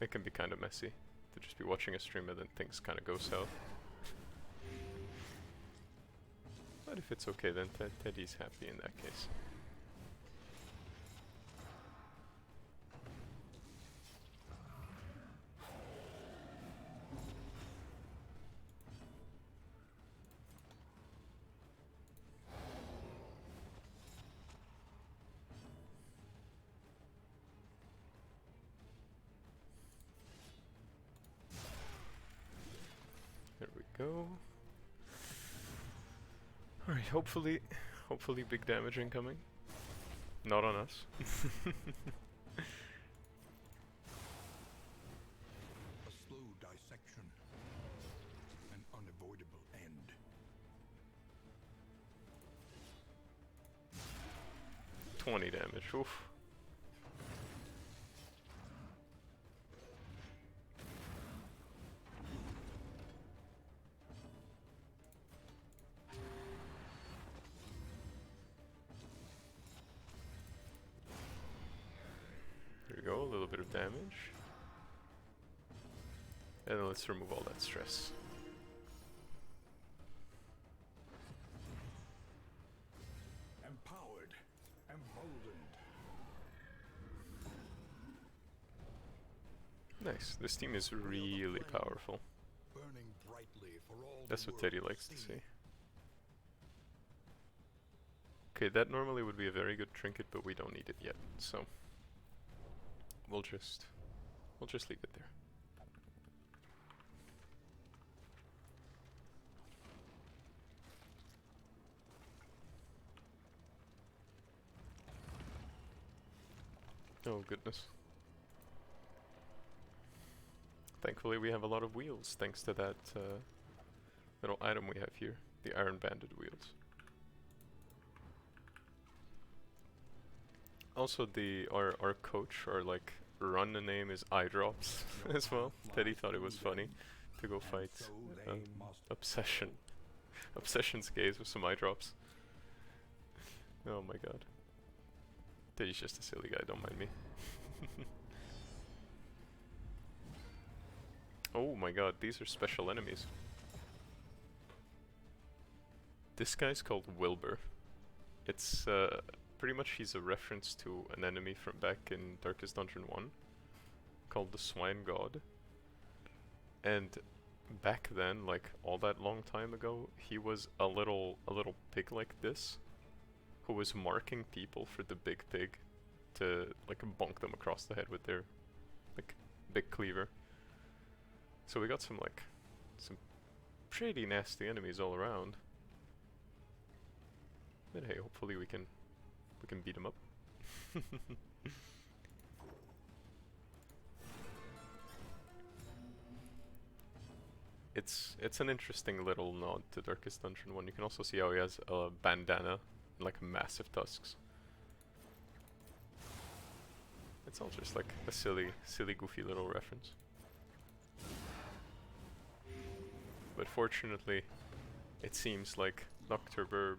[SPEAKER 1] it can be kind of messy to just be watching a stream and then things kind of go south. But if it's okay, then Teddy's happy in that case. There we go. Alright, hopefully big damage incoming. Not on us.
[SPEAKER 2] A slow dissection. An unavoidable end.
[SPEAKER 1] $20 damage, oof. Go, a little bit of damage. And then let's remove all that stress.
[SPEAKER 2] Empowered, emboldened.
[SPEAKER 1] Nice, this team is really powerful.
[SPEAKER 2] Burning brightly for all
[SPEAKER 1] That's
[SPEAKER 2] the
[SPEAKER 1] what Teddy
[SPEAKER 2] world
[SPEAKER 1] likes to see. Okay, that normally would be a very good trinket, but we don't need it yet, so we'll just leave it there. Oh goodness. Thankfully we have a lot of wheels thanks to that little item we have here, the iron banded wheels. Also our coach, our like run name is Eye Drops as well. Teddy thought it was funny to go fight Obsession. Obsession's gaze with some eye drops. Oh my god. Teddy's just a silly guy, don't mind me. Oh my god, these are special enemies. This guy's called Wilbur. It's pretty much he's a reference to an enemy from back in Darkest Dungeon 1 called the Swine God. And back then, like all that long time ago, he was a little pig like this who was marking people for the big pig to like bonk them across the head with their like big cleaver. So we got some pretty nasty enemies all around. But hey, hopefully we can beat him up. It's an interesting little nod to Darkest Dungeon 1. You can also see how he has a bandana and like massive tusks. It's all just like a silly goofy little reference. But fortunately, it seems like Dr. Burb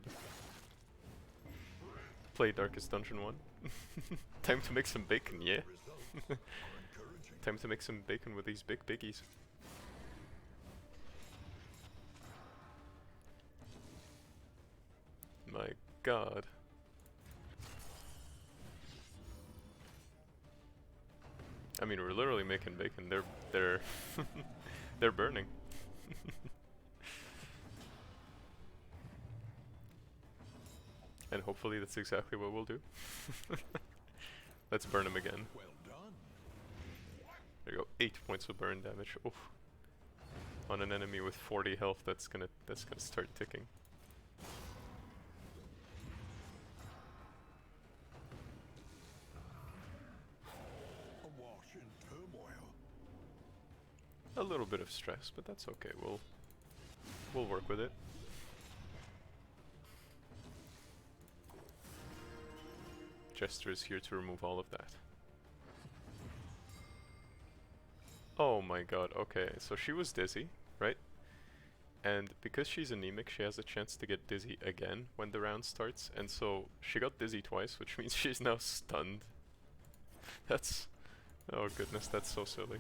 [SPEAKER 1] played Darkest Dungeon 1. Time to make some bacon, yeah? Time to make some bacon with these big biggies. My god. I mean, we're literally making bacon. They're they're burning. And hopefully that's exactly what we'll do. Let's burn them again.
[SPEAKER 2] Well done.
[SPEAKER 1] There you go, 8 points of burn damage. Oof. On an enemy with 40 health, that's gonna start ticking.
[SPEAKER 2] Awash in turmoil.
[SPEAKER 1] A little bit of stress, but that's okay. We'll work with it. Jester is here to remove all of that. Oh my god, okay, so she was dizzy, right? And because she's anemic, she has a chance to get dizzy again when the round starts, and so she got dizzy twice, which means she's now stunned. That's... oh goodness, that's so silly.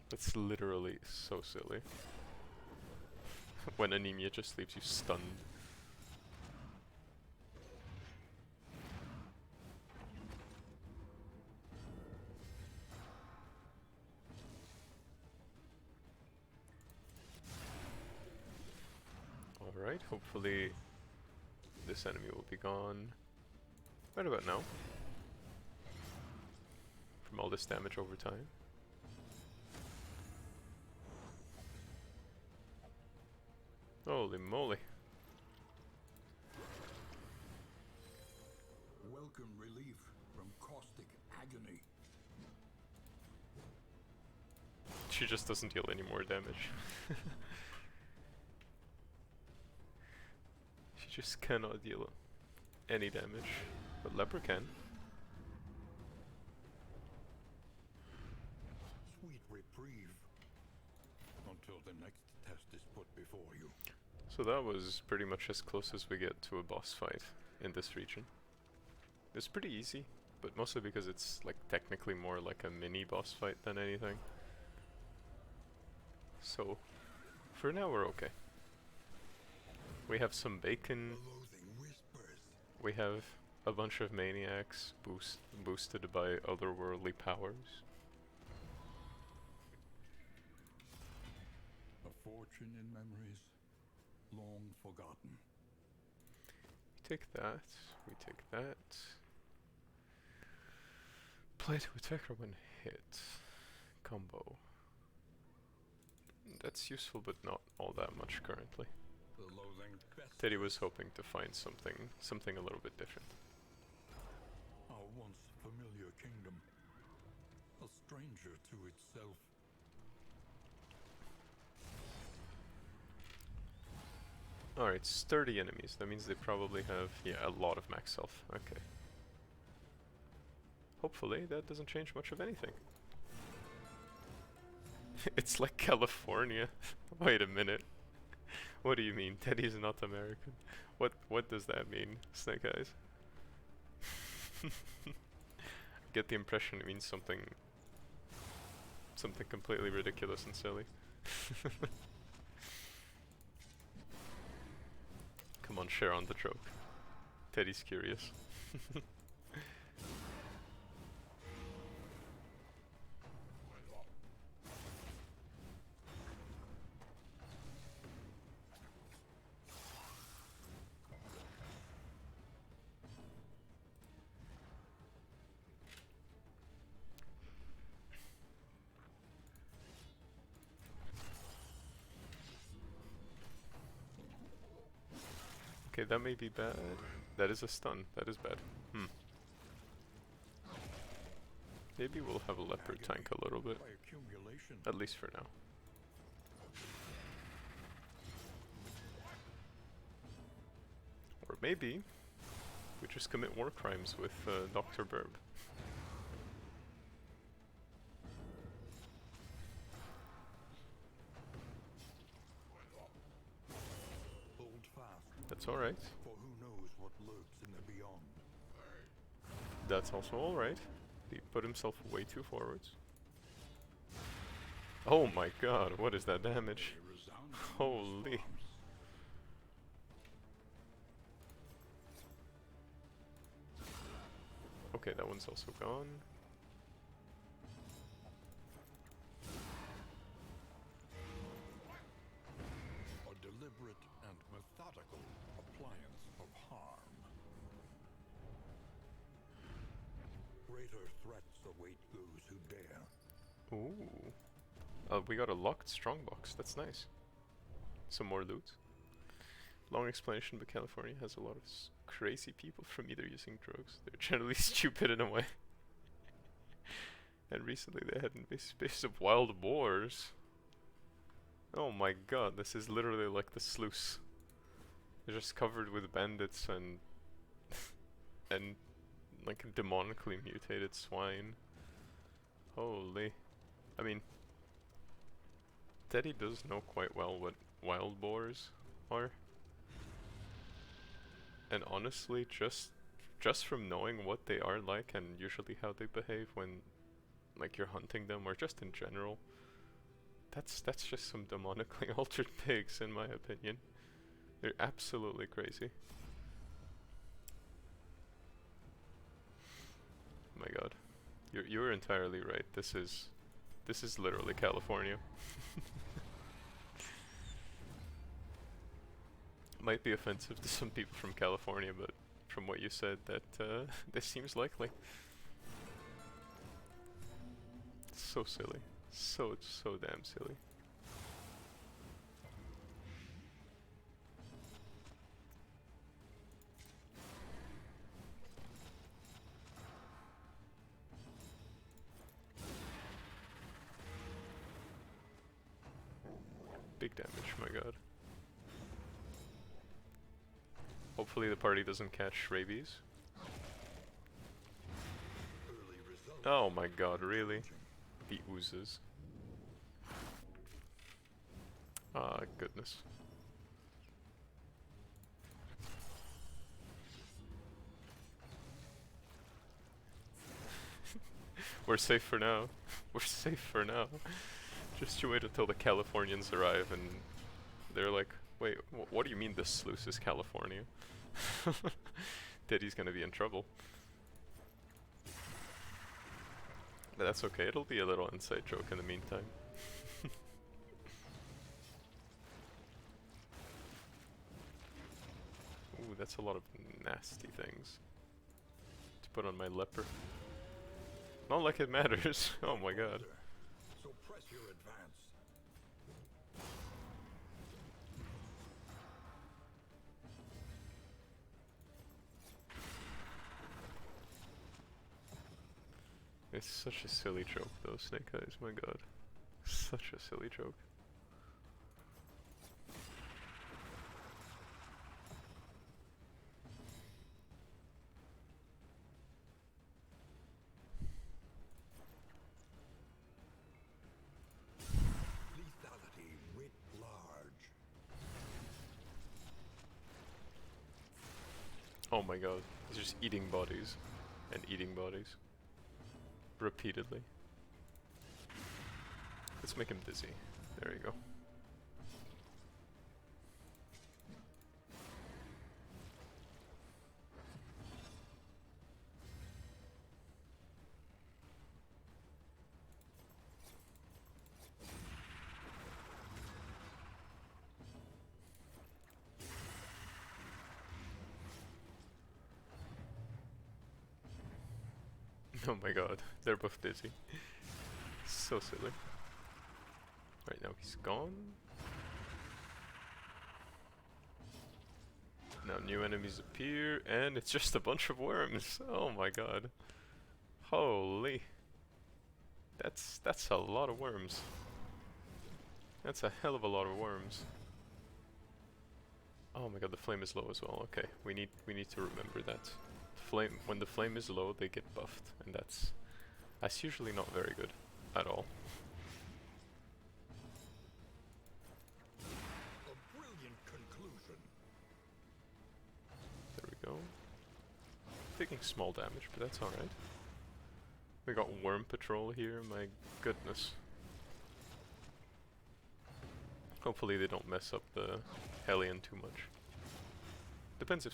[SPEAKER 1] That's literally so silly. When anemia just leaves you stunned. Alright, hopefully this enemy will be gone right about now. From all this damage over time. Holy moly.
[SPEAKER 2] Welcome relief from caustic agony.
[SPEAKER 1] She just doesn't deal any more damage. She just cannot deal any damage. But Leper can.
[SPEAKER 2] Sweet reprieve. Until the next test is put before you.
[SPEAKER 1] So that was pretty much as close as we get to a boss fight in this region. It's pretty easy, but mostly because it's like technically more like a mini boss fight than anything. So for now we're okay. We have some bacon.
[SPEAKER 2] Loathing whispers.
[SPEAKER 1] We have a bunch of maniacs boosted by otherworldly powers.
[SPEAKER 2] A fortune in memories long forgotten.
[SPEAKER 1] We take that. We take that. Play to attacker when hit. Combo. That's useful, but not all that much currently.
[SPEAKER 2] The loathing best.
[SPEAKER 1] Teddy was hoping to find something a little bit different.
[SPEAKER 2] Our once familiar kingdom. A stranger to itself.
[SPEAKER 1] Alright, sturdy enemies. That means they probably have, yeah, a lot of max health. Okay. Hopefully that doesn't change much of anything. It's like California. Wait a minute. What do you mean? Teddy's not American. What does that mean, Snake Eyes? Get the impression it means something completely ridiculous and silly. Come on, share on the joke. Teddy's curious. Okay, that may be bad. That is a stun. That is bad. Maybe we'll have a leopard tank a little bit.
[SPEAKER 2] By accumulation.
[SPEAKER 1] At least for now. Or maybe we just commit war crimes with Dr. Burb. That's alright.
[SPEAKER 2] For who knows what lurks in the beyond.
[SPEAKER 1] That's also alright. He put himself way too forwards. Oh my god, what is that damage?
[SPEAKER 2] A resounding
[SPEAKER 1] Holy.
[SPEAKER 2] response.
[SPEAKER 1] Okay, that one's also gone.
[SPEAKER 2] A deliberate and methodical appliance of harm. Greater threats await those who dare.
[SPEAKER 1] Ooh. We got a locked strongbox, that's nice. Some more loot. Long explanation, but California has a lot of crazy people from either using drugs. They're generally stupid in a way. And recently they had a space of wild boars. Oh my god, this is literally like the sluice. They're just covered with bandits and and like demonically mutated swine. Holy. I mean, Teddy does know quite well what wild boars are. And honestly, just from knowing what they are like and usually how they behave when like you're hunting them or just in general, that's just some demonically altered pigs in my opinion. They're absolutely crazy. Oh my god. You're entirely right. This is literally California. Might be offensive to some people from California, but from what you said, that this seems likely. So silly. So damn silly. Big damage, my god. Hopefully the party doesn't catch rabies. Oh my god, really? The oozes. Ah, goodness. We're safe for now. We're safe for now. Just you wait until the Californians arrive and they're like, wait, what do you mean this sluice is California? Diddy's gonna be in trouble. But that's okay, it'll be a little inside joke in the meantime. Ooh, that's a lot of nasty things to put on my leper. Not like it matters. Oh my god.
[SPEAKER 2] So press your advance.
[SPEAKER 1] It's such a silly joke though, Snake Eyes, my god. Such a silly joke.
[SPEAKER 2] Lethality writ large.
[SPEAKER 1] Oh my god. He's just eating bodies. And eating bodies. Repeatedly. Let's make him dizzy. There you go. Oh my god, they're both dizzy. So silly. Right now he's gone. Now new enemies appear, and it's just a bunch of worms. Oh my god. Holy. That's a lot of worms. That's a hell of a lot of worms. Oh my god, the flame is low as well. Okay, we need to remember that. Flame, when the flame is low, they get buffed, and that's usually not very good at all.
[SPEAKER 2] A brilliant conclusion.
[SPEAKER 1] Taking small damage, but that's alright. We got Worm Patrol here, my goodness. Hopefully they don't mess up the Hellion too much. Depends if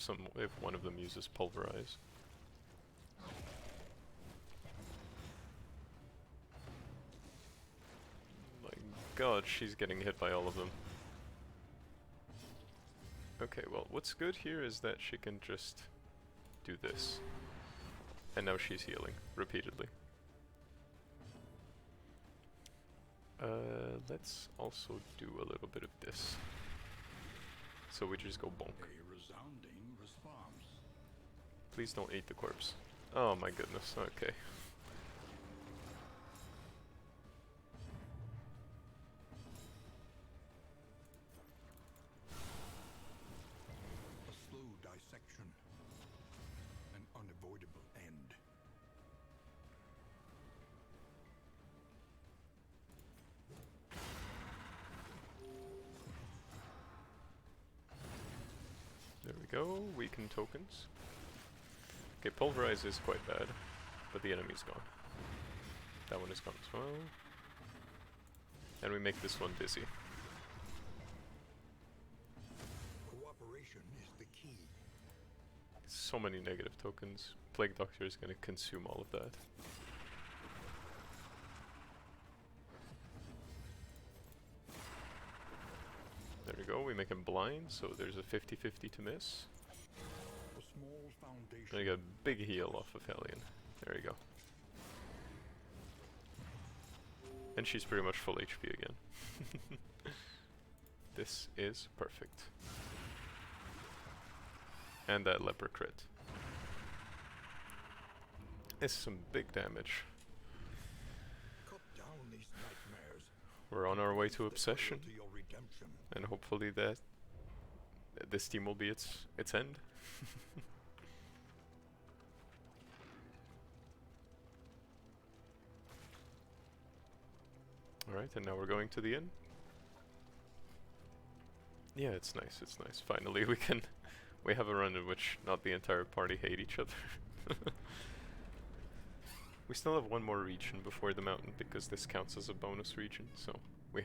[SPEAKER 1] one of them uses Pulverize. My god, she's getting hit by all of them. Okay, well, what's good here is that she can just do this. And now she's healing repeatedly. Let's also do a little bit of this. So we just go bonk.
[SPEAKER 2] A resounding response.
[SPEAKER 1] Please don't eat the corpse. Oh my goodness, okay.
[SPEAKER 2] A slow dissection. An unavoidable end.
[SPEAKER 1] There we go, weaken tokens. Okay, Pulverize is quite bad, but the enemy's gone. That one is gone as well. And we make this one dizzy.
[SPEAKER 2] Cooperation is the key.
[SPEAKER 1] So many negative tokens. Plague Doctor is going to consume all of that. There we go, we make him blind, so there's a 50-50 to miss.
[SPEAKER 2] A small foundation.
[SPEAKER 1] I got a big heal off of Hellion. There you go. And she's pretty much full HP again. This is perfect. And that leper crit. It's some big damage.
[SPEAKER 2] Cut down these nightmares.
[SPEAKER 1] We're on our way to
[SPEAKER 2] The
[SPEAKER 1] Obsession.
[SPEAKER 2] trail to your redemption.
[SPEAKER 1] And hopefully that this team will be its end. Alright, and now we're going to the inn. Yeah, it's nice, it's nice. Finally we have a run in which not the entire party hate each other. We still have one more region before the mountain because this counts as a bonus region, so we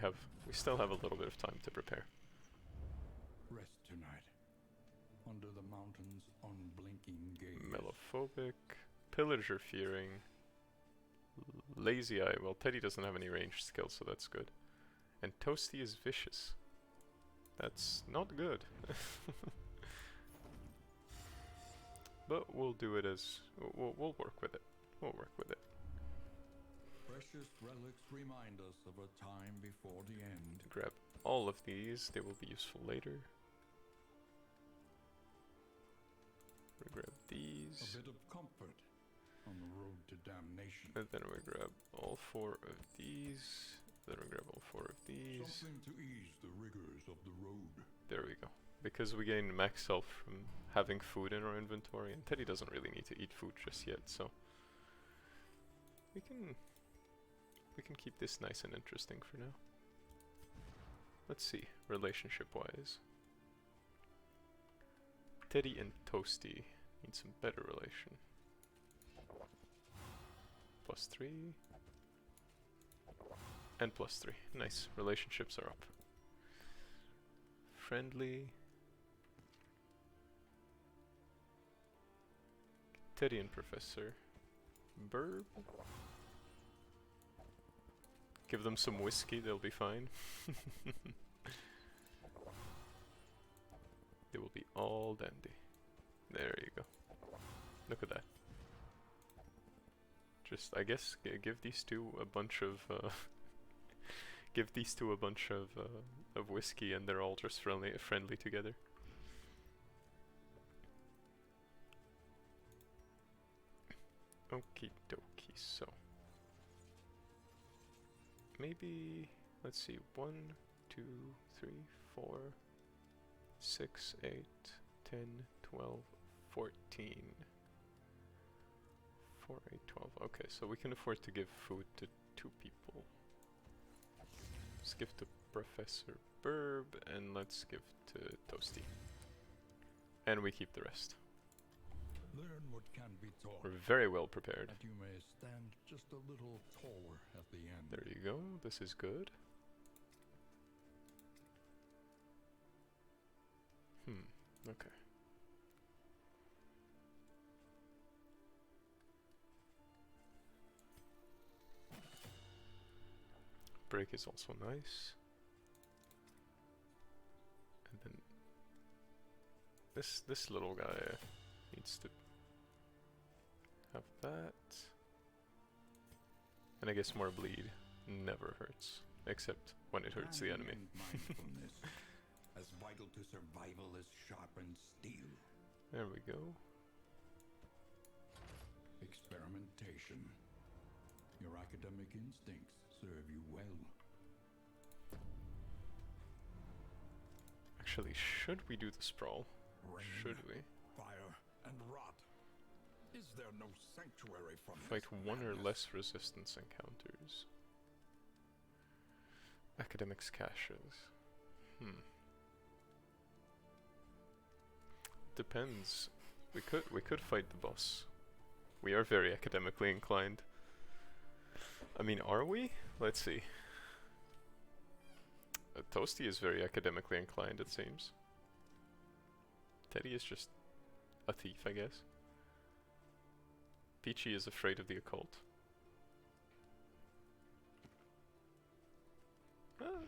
[SPEAKER 1] still have a little bit of time to prepare.
[SPEAKER 2] Rest tonight. Under the mountain's unblinking gaze.
[SPEAKER 1] Mellophobic, Pillager Fearing, Lazy Eye. Well, Teddy doesn't have any ranged skills, so that's good. And Toasty is vicious. That's not good. But we'll do it as we'll work with it. We'll work with it.
[SPEAKER 2] Precious relics remind us of a time before the end.
[SPEAKER 1] Grab all of these. They will be useful later. We grab these.
[SPEAKER 2] A bit of comfort on the road to damnation.
[SPEAKER 1] And then we grab all 4 of these. Then we grab all 4 of these.
[SPEAKER 2] Something to ease the rigors of the road.
[SPEAKER 1] There we go. Because we gain max health from having food in our inventory, and Teddy doesn't really need to eat food just yet, so we can keep this nice and interesting for now. Let's see, relationship-wise. Teddy and Toasty need some better relation. +3 and +3. Nice, relationships are up. Friendly. Teddy and Professor Burb. Give them some whiskey, they'll be fine. They will be all dandy. There you go. Look at that. Just, I guess, give these two a bunch of give these two a bunch of whiskey, and they're all just friendly together. Okie dokie, so maybe let's see, 1, 2, 3, 4, 6, 8, 10, 12, 14. 4, 8, 12. Okay, so we can afford to give food to 2 people. Let's give to Professor Burb, and let's give to Toasty. And we keep the rest.
[SPEAKER 2] Learn what can be taught,
[SPEAKER 1] We're very well prepared.
[SPEAKER 2] that you may stand just a little taller at the end.
[SPEAKER 1] There you go. This is good. Okay. Break is also nice. And then this little guy needs to have that. And I guess more bleed never hurts, except when it hurts the enemy.
[SPEAKER 2] Planning and mindfulness, as vital to survival as sharpened steel.
[SPEAKER 1] There we go.
[SPEAKER 2] Experimentation. Your academic instincts serve you well.
[SPEAKER 1] Actually, should we do the sprawl?
[SPEAKER 2] Rain,
[SPEAKER 1] Should we?
[SPEAKER 2] fire, and rot. Is there no sanctuary from
[SPEAKER 1] Fight
[SPEAKER 2] this
[SPEAKER 1] one or
[SPEAKER 2] madness?
[SPEAKER 1] less resistance encounters. Academics caches. Depends. We could fight the boss. We are very academically inclined. I mean, are we? Let's see. Toasty is very academically inclined, it seems. Teddy is just a thief, I guess. Peachy is afraid of the occult.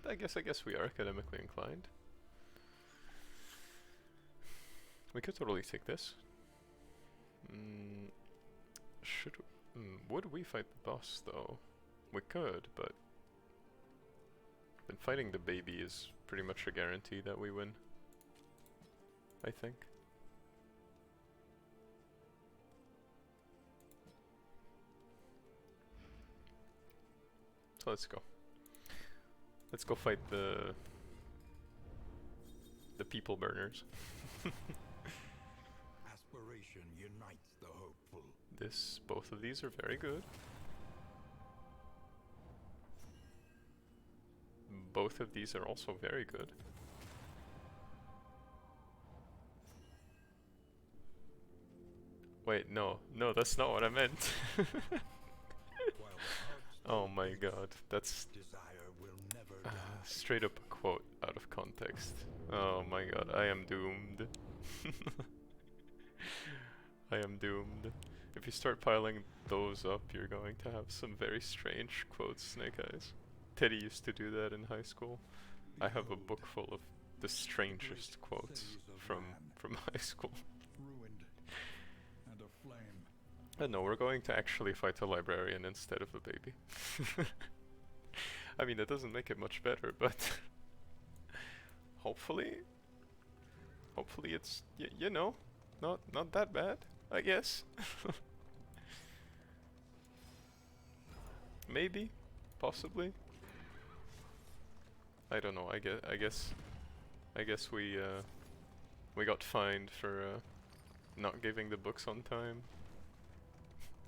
[SPEAKER 1] I guess we are academically inclined. We could totally take this. Would we fight the boss though? We could, but then fighting the baby is pretty much a guarantee that we win, I think. So let's go. Let's go fight the people burners.
[SPEAKER 2] Aspiration unites the hopeful.
[SPEAKER 1] Both of these are very good. Both of these are also very good. Wait, no, that's not what I meant.
[SPEAKER 2] While the heart
[SPEAKER 1] Oh my god, that's
[SPEAKER 2] desire will never die.
[SPEAKER 1] straight up a quote out of context. Oh my god, I am doomed. I am doomed. If you start piling those up, you're going to have some very strange quotes, Snake Eyes. Teddy used to do that in high school. I have a book full of the strangest quotes from high school.
[SPEAKER 2] Ruined and aflame.
[SPEAKER 1] And no, we're going to actually fight a librarian instead of a baby. I mean, that doesn't make it much better, but hopefully it's you know, not that bad, I guess. Maybe, possibly. I don't know. I guess we got fined for not giving the books on time,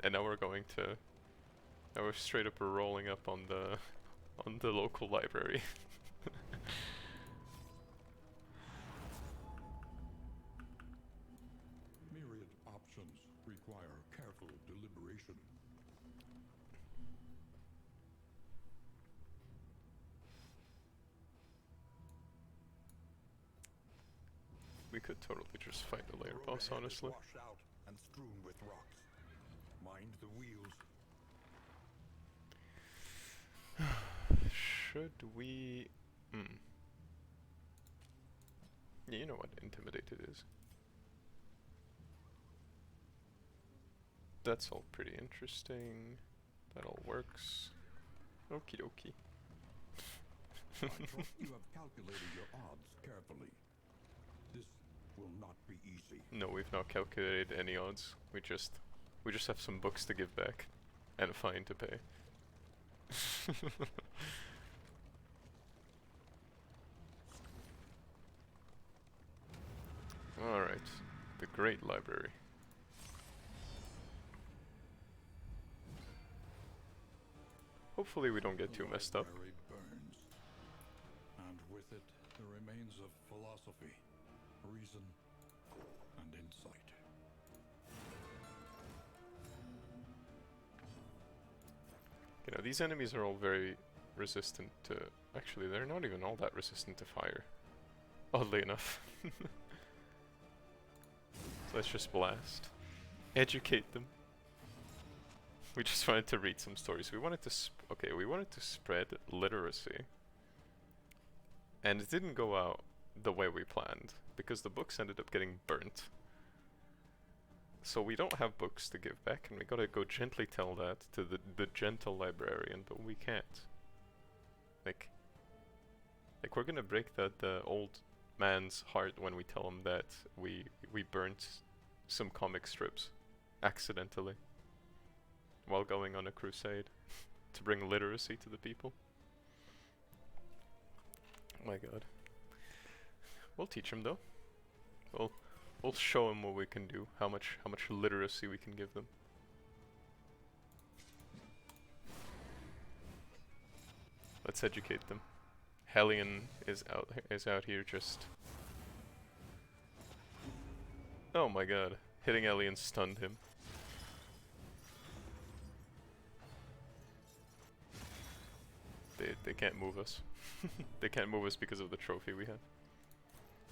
[SPEAKER 1] and now we're straight up rolling up on the local library.
[SPEAKER 2] Myriad options require careful deliberation.
[SPEAKER 1] We could totally just fight the layer
[SPEAKER 2] The road
[SPEAKER 1] boss,
[SPEAKER 2] ahead is
[SPEAKER 1] honestly.
[SPEAKER 2] washed out and strewn with rocks. Mind the wheels.
[SPEAKER 1] Should we? Yeah, you know what intimidated is. That's all pretty interesting. That all works. Okie dokie.
[SPEAKER 2] I trust you have calculated your odds carefully. This will not be easy.
[SPEAKER 1] No, we've not calculated any odds. We just have some books to give back and a fine to pay. Alright, the Great Library. Hopefully we don't get too messed up.
[SPEAKER 2] The library burns, and with it the remains of philosophy, reason, and insight.
[SPEAKER 1] You know, these enemies are all very resistant to... Actually, they're not even all that resistant to fire. Oddly enough. So let's just blast. Educate them. We just wanted to read some stories. We wanted to we wanted to spread literacy. And it didn't go out the way we planned, because the books ended up getting burnt. So we don't have books to give back, and we gotta go gently tell that to the gentle librarian, but we can't. Like we're gonna break the old man's heart when we tell him that we burnt some comic strips accidentally while going on a crusade to bring literacy to the people. Oh my god. We'll teach him though. We'll show him what we can do, how much literacy we can give them. Let's educate them. Hellion is out here just... Oh my god. Hitting Hellion stunned him. They can't move us. They can't move us because of the trophy we have.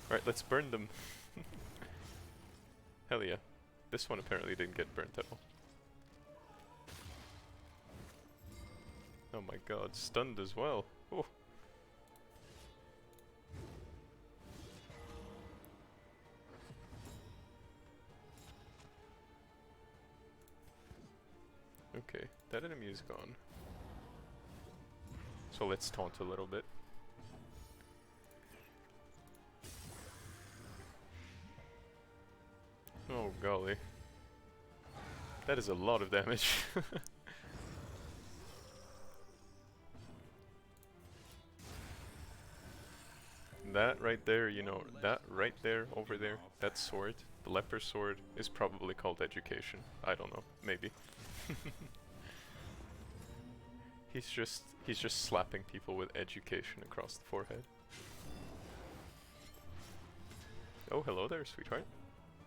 [SPEAKER 1] Alright, let's burn them. Hell yeah. This one apparently didn't get burnt at all. Oh my god, stunned as well. Oh. Okay, that enemy is gone. So let's taunt a little bit. Oh golly. That is a lot of damage. That right there, you know, that right there, over there, that sword, the leper sword, is probably called education. I don't know, maybe. He's just slapping people with education across the forehead. Oh, hello there, sweetheart.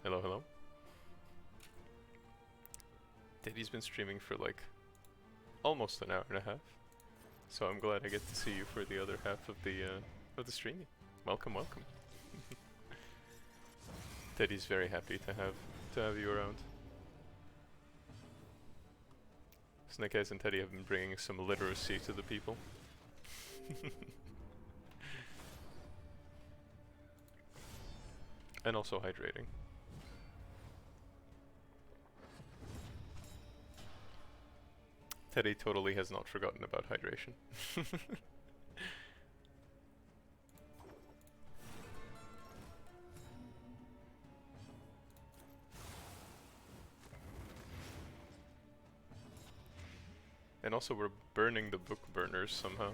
[SPEAKER 1] Hello, hello. Diddy's been streaming for like almost an hour and a half, so I'm glad I get to see you for the other half of the streaming. Welcome, welcome. Teddy's very happy to have you around. Snake Eyes and Teddy have been bringing some literacy to the people. And also hydrating. Teddy totally has not forgotten about hydration. And also we're burning the book burners somehow.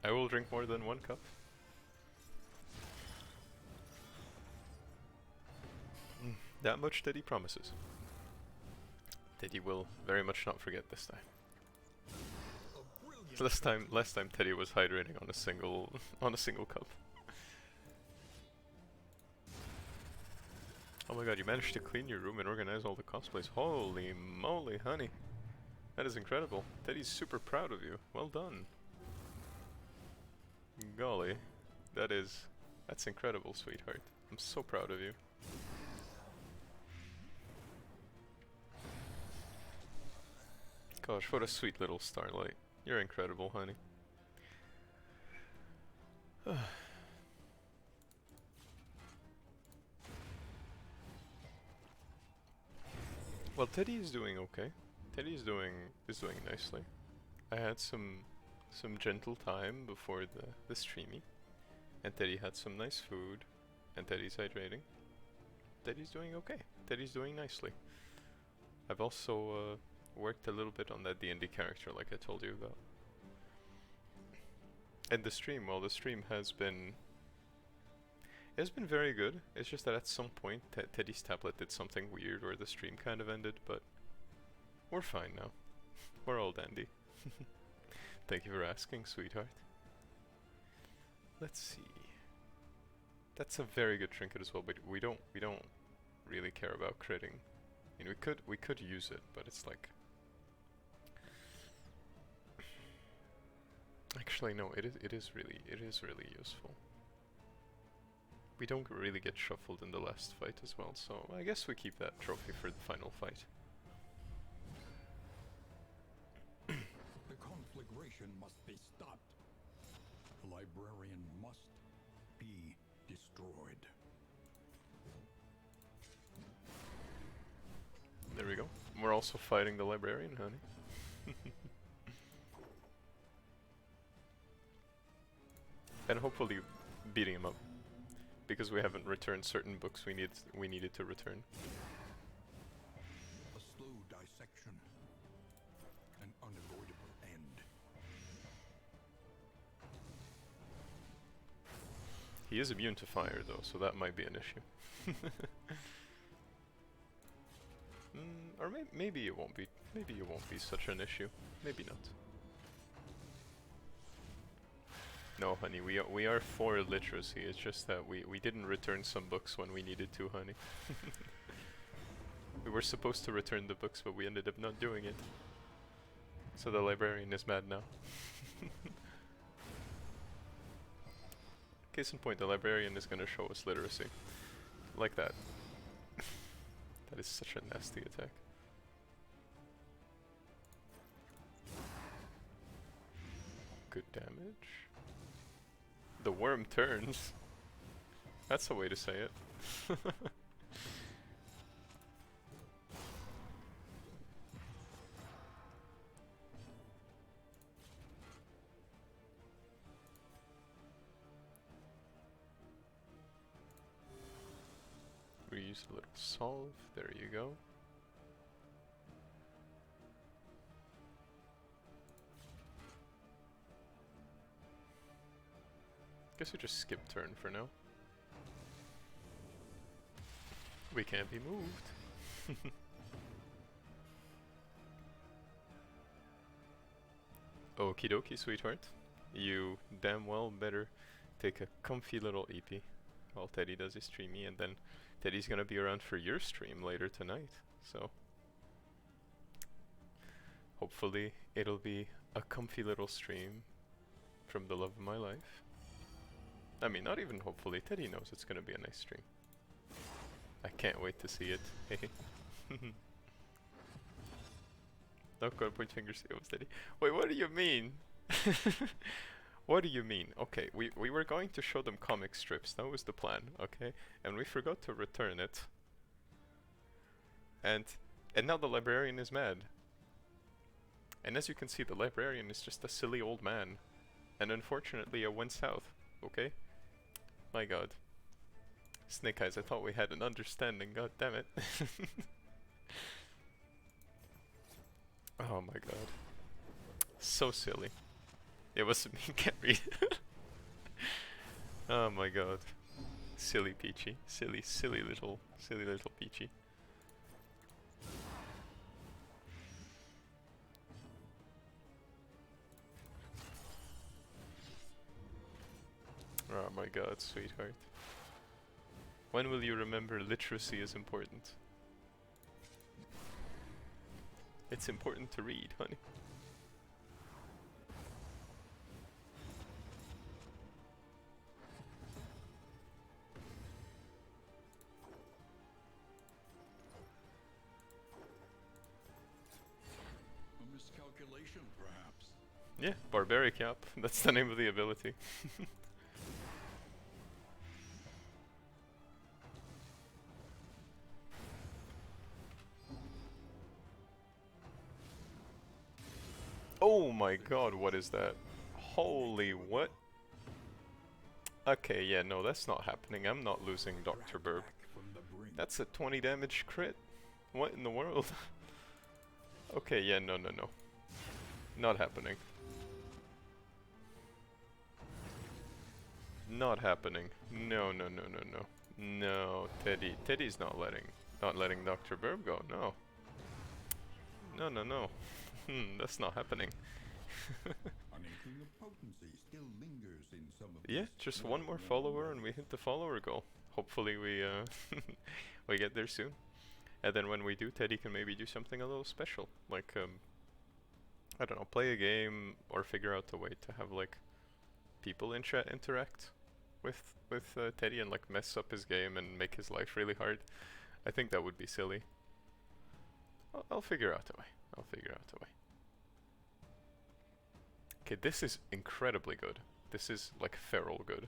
[SPEAKER 1] I will drink more than one cup. That much Teddy promises. Teddy will very much not forget this time. Last time Teddy was hydrating on a single cup. Oh my god, you managed to clean your room and organize all the cosplays. Holy moly, honey. That is incredible. Teddy's super proud of you. Well done. Golly. That's incredible, sweetheart. I'm so proud of you. Gosh, what a sweet little starlight. You're incredible, honey. Well, Teddy is doing okay. Teddy is doing nicely. I had some gentle time before the streamy, and Teddy had some nice food, and Teddy's hydrating. Teddy's doing okay. Teddy's doing nicely. I've also worked a little bit on that D&D character, like I told you about. And the stream, well, the stream has been very good. It's just that at some point Teddy's tablet did something weird where the stream kind of ended, but we're fine now. We're all dandy. Thank you for asking, sweetheart. Let's see. That's a very good trinket as well, but we don't really care about critting. I mean, we could use it, but it's like. Actually, no. It is really useful. We don't really get shuffled in the last fight as well, so I guess we keep that trophy for the final fight.
[SPEAKER 2] The conflagration must be stopped. The librarian must be destroyed.
[SPEAKER 1] There we go. We're also fighting the librarian, honey. And hopefully beating him up. Because we haven't returned certain books we needed to return.
[SPEAKER 2] A slow dissection. An unavoidable end.
[SPEAKER 1] He is immune to fire though, so that might be an issue. Or maybe it won't be. Maybe it won't be such an issue. Maybe not. No, honey, we are for literacy. It's just that we didn't return some books when we needed to, honey. We were supposed to return the books, but we ended up not doing it. So the librarian is mad now. Case in point, the librarian is gonna show us literacy. Like that. That is such a nasty attack. Good damage. The worm turns. That's a way to say it. Reuse a little solve. There you go. Guess we just skip turn for now. We can't be moved. Okie dokie, sweetheart. You damn well better take a comfy little EP while Teddy does his streamy, and then Teddy's gonna be around for your stream later tonight, so hopefully it'll be a comfy little stream from the love of my life. I mean, not even hopefully, Teddy knows it's gonna be a nice stream. I can't wait to see it. Don't go point fingers, it was Teddy. Wait, what do you mean? What do you mean? Okay, we were going to show them comic strips, that was the plan, okay? And we forgot to return it. And now the librarian is mad. And as you can see, the librarian is just a silly old man. And unfortunately, it went south, okay? My god. Snake Eyes, I thought we had an understanding, god damn it. Oh my god. So silly. It wasn't me, can't read. Oh my god. Silly Peachy. Silly little Peachy. Oh my god, sweetheart. When will you remember literacy is important? It's important to read, honey.
[SPEAKER 2] A miscalculation, perhaps.
[SPEAKER 1] Yeah, barbaric yap. That's the name of the ability. Oh my god, what is that? Holy what? Okay, yeah, no, that's not happening. I'm not losing Dr. Burb. That's a 20 damage crit. What in the world? Okay, yeah, no. Not happening. Not happening. No. No, Teddy's not letting Dr. Burb go, no. No. That's not happening.
[SPEAKER 2] inkling of potency still lingers in some of
[SPEAKER 1] Yeah,
[SPEAKER 2] these
[SPEAKER 1] just one more
[SPEAKER 2] well-worn
[SPEAKER 1] follower and we
[SPEAKER 2] relics.
[SPEAKER 1] hit the follower goal. Hopefully we we get there soon. And then when we do, Teddy can maybe do something a little special, like I don't know, play a game or figure out a way to have like people in chat interact with Teddy and like mess up his game and make his life really hard. I think that would be silly. I'll figure out a way. I'll figure out a way. Okay, this is incredibly good. This is like feral good.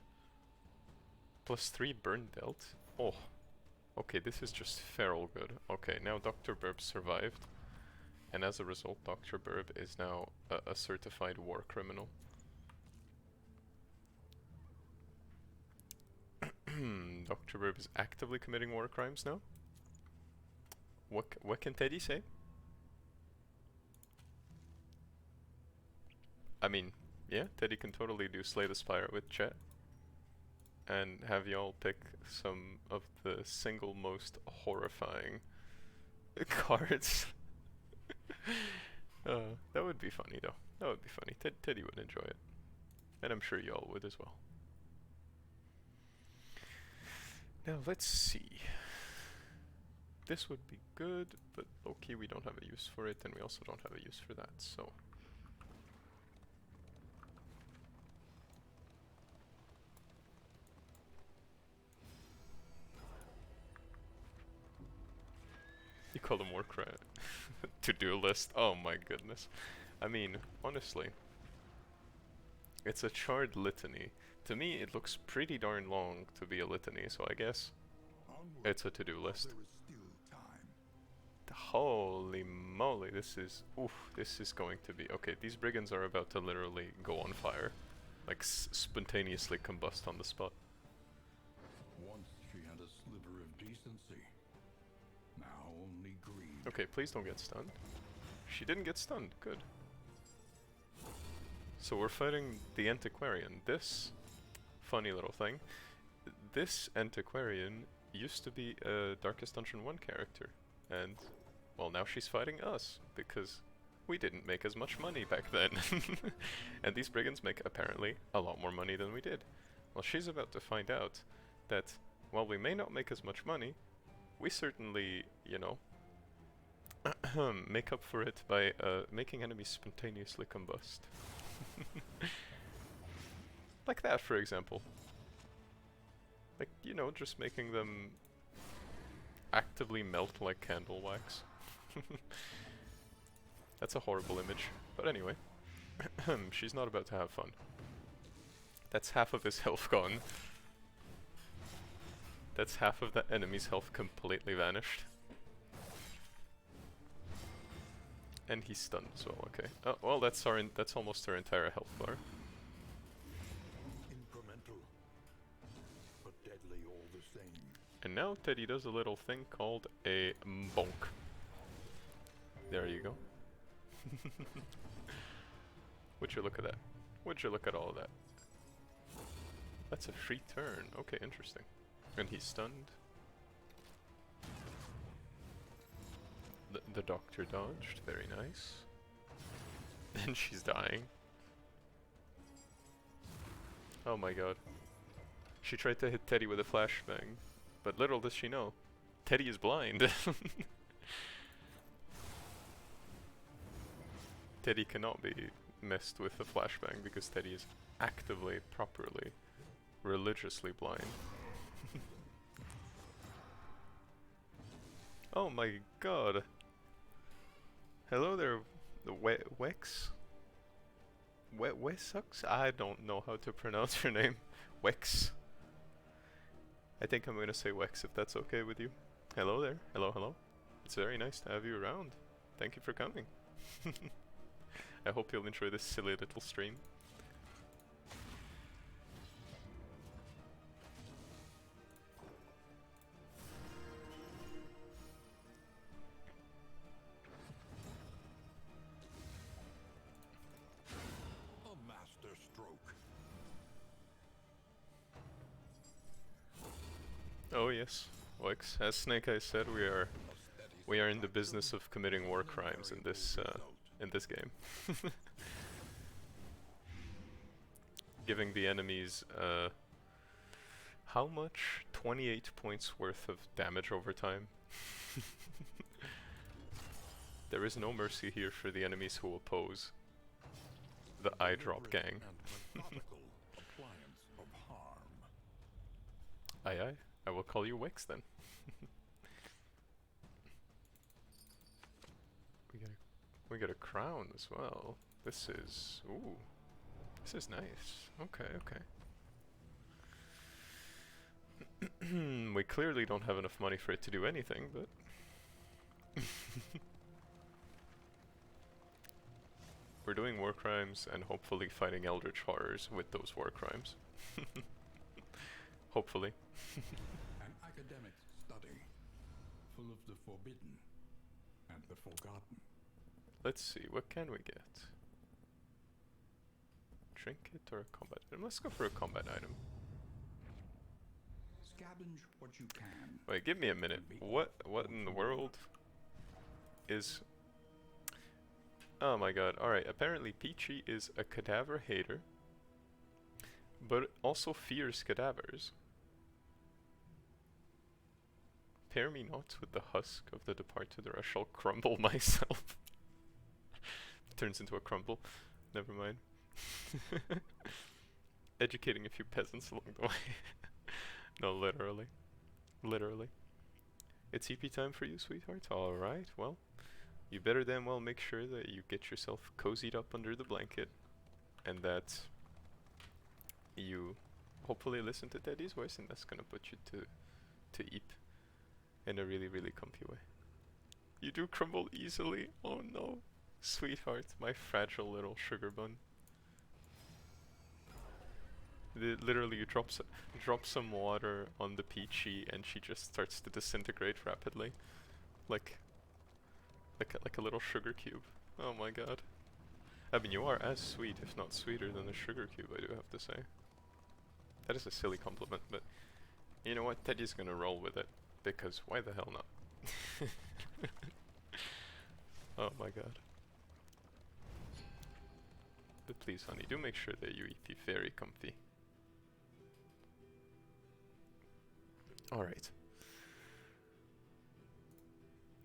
[SPEAKER 1] +3 burn dealt. Oh. Okay, this is just feral good. Okay, now Dr. Burb survived. And as a result, Dr. Burb is now a certified war criminal. Dr. Burb is actively committing war crimes now. What can Teddy say? I mean, yeah, Teddy can totally do Slay the Spire with chat. And have y'all pick some of the single most horrifying cards. That would be funny though. That would be funny. Teddy would enjoy it. And I'm sure y'all would as well. Now let's see. This would be good, but low-key we don't have a use for it, and we also don't have a use for that, so... You call them Warcry to-do list? Oh my goodness. I mean, honestly, it's a charred litany. To me, it looks pretty darn long to be a litany, so I guess
[SPEAKER 2] Onward,
[SPEAKER 1] it's a to-do
[SPEAKER 2] while
[SPEAKER 1] list.
[SPEAKER 2] there is still time.
[SPEAKER 1] Holy moly, this is... Oof, this is going to be... Okay, these brigands are about to literally go on fire. Like, spontaneously combust on the spot.
[SPEAKER 2] Once she had a sliver of decency. Now only greed.
[SPEAKER 1] Okay, please don't get stunned. She didn't get stunned, good. So we're fighting the Antiquarian. This funny little thing. This Antiquarian used to be a Darkest Dungeon 1 character. And, well, now she's fighting us, because we didn't make as much money back then. And these brigands make, apparently, a lot more money than we did. Well, she's about to find out that, while we may not make as much money, we certainly, you know, make up for it by making enemies spontaneously combust. Like that, for example. Like, you know, just making them actively melt like candle wax. That's a horrible image. But anyway, she's not about to have fun. That's half of his health gone. That's half of the enemy's health completely vanished. And he's stunned as well, okay. Oh, well, that's almost our entire health bar.
[SPEAKER 2] Incremental, but deadly all the same.
[SPEAKER 1] And now Teddy does a little thing called a bonk. There you go. Would you look at that? Would you look at all of that? That's a free turn. Okay, interesting. And he's stunned. The doctor dodged. Very nice. And she's dying. Oh my god. She tried to hit Teddy with a flashbang. But little does she know, Teddy is blind. Teddy cannot be messed with a flashbang because Teddy is actively, properly, religiously blind. Oh my god. Hello there, Wex? Wesucks? I don't know how to pronounce your name. Wex. I think I'm gonna say Wex if that's okay with you. Hello there. Hello, hello. It's very nice to have you around. Thank you for coming. I hope you'll enjoy this silly little stream.
[SPEAKER 2] A master stroke.
[SPEAKER 1] Oh yes, Wex. As Snake Eyes said, we are in the business of committing war crimes in this game. giving the enemies how much? 28 points worth of damage over time. There is no mercy here for the enemies who oppose the eye drop gang.
[SPEAKER 2] Appliance of harm.
[SPEAKER 1] Aye aye, I will call you Wix then. we get a crown as well. This is this is nice. Okay, okay. We clearly don't have enough money for it to do anything, but we're doing war crimes and hopefully fighting eldritch horrors with those war crimes. Hopefully.
[SPEAKER 2] An academic study, full of the forbidden and the forgotten.
[SPEAKER 1] Let's see, what can we get? Trinket or a combat item? Let's go for a combat item.
[SPEAKER 2] Scavenge what you can.
[SPEAKER 1] Wait, give me a minute. What in the world is... Oh my god, alright, apparently Peachy is a cadaver hater, but also fears cadavers. Pair me not with the husk of the departed, or I shall crumble myself. Turns into a crumble. Never mind. Educating a few peasants along the way. No, literally. Literally. It's EP time for you, sweetheart? Alright, well, you better damn well make sure that you get yourself cozied up under the blanket, and that you hopefully listen to Teddy's voice, and that's gonna put you to eep in a really, really comfy way. You do crumble easily? Oh no. Sweetheart, my fragile little sugar bun. Literally, you drop some water on the Peachy and she just starts to disintegrate rapidly. Like a little sugar cube. Oh my god. I mean, you are as sweet, if not sweeter, than a sugar cube, I do have to say. That is a silly compliment, but you know what? Teddy's gonna roll with it, because why the hell not? Oh my god. But please, honey, do make sure that you EP very comfy. Alright.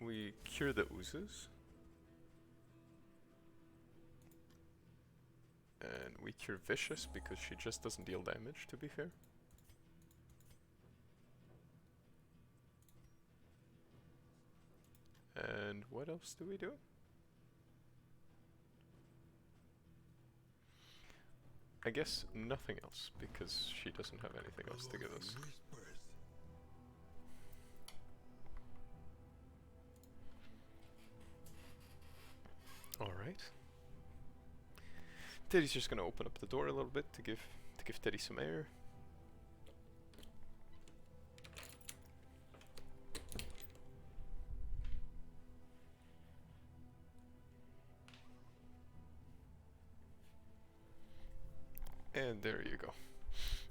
[SPEAKER 1] We cure the oozes. And we cure Vicious because she just doesn't deal damage, to be fair. And what else do we do? I guess nothing else, because she doesn't have anything else to give us. Alright. Teddy's just gonna open up the door a little bit to give Teddy some air. And there you go.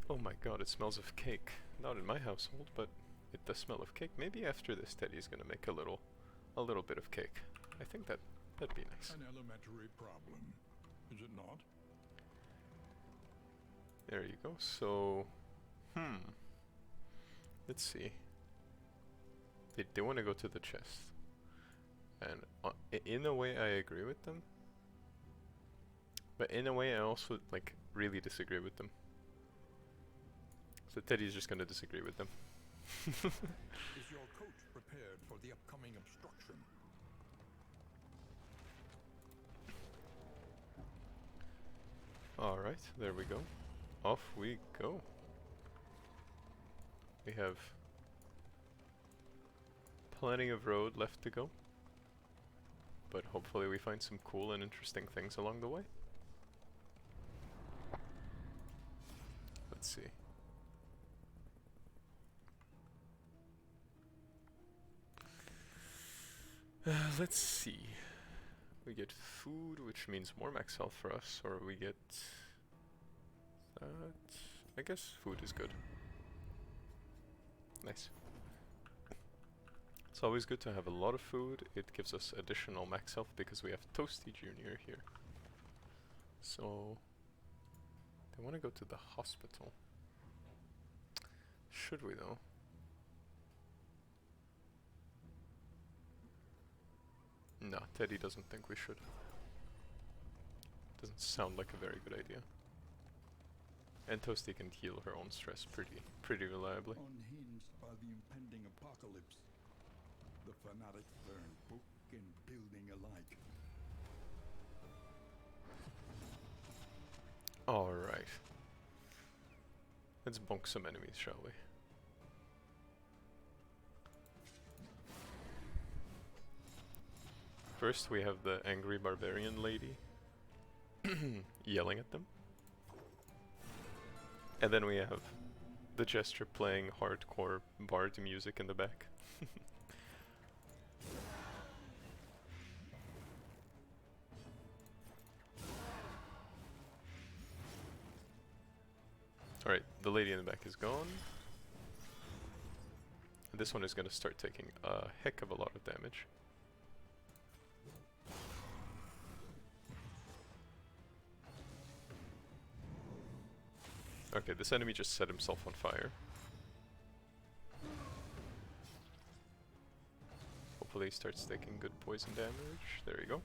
[SPEAKER 1] Oh my god, it smells of cake. Not in my household, but it does smell of cake. Maybe after this Teddy's gonna make a little bit of cake. I think that'd be nice.
[SPEAKER 2] An elementary problem, is it not?
[SPEAKER 1] There you go. So, let's see. They want to go to the chest, and in a way I agree with them, but in a way I also like really disagree with them. So Teddy's just gonna disagree with them.
[SPEAKER 2] Is your coach prepared for the upcoming obstruction?
[SPEAKER 1] Alright, there we go. Off we go. We have plenty of road left to go, but hopefully we find some cool and interesting things along the way. Let's see. Let's see. We get food, which means more max health for us, or we get that. I guess food is good. Nice. It's always good to have a lot of food. It gives us additional max health because we have Toasty Jr. here. So I want to go to the hospital. Should we though? No, Teddy doesn't think we should. Doesn't sound like a very good idea. And Toasty can heal her own stress pretty reliably.
[SPEAKER 2] Unhinged by the impending apocalypse, the fanatics learn book and building alike.
[SPEAKER 1] Alright. Let's bonk some enemies, shall we? First we have the angry barbarian lady yelling at them. And then we have the Jester playing hardcore bard music in the back. Alright, the lady in the back is gone. And this one is gonna start taking a heck of a lot of damage. Okay, this enemy just set himself on fire. Hopefully he starts taking good poison damage. There you go.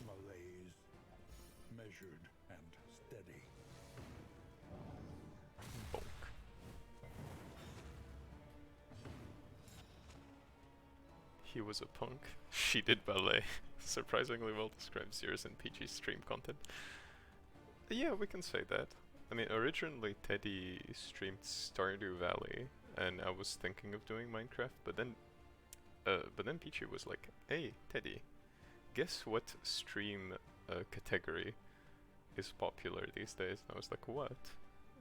[SPEAKER 2] Malaise, measured and steady.
[SPEAKER 1] Bonk. He was a punk. She did ballet. Surprisingly well describes yours and PG's stream content. Yeah, we can say that. I mean, originally Teddy streamed Stardew Valley, and I was thinking of doing Minecraft, but then PG was like, "Hey, Teddy, guess what stream category is popular these days?" And I was like, "What?"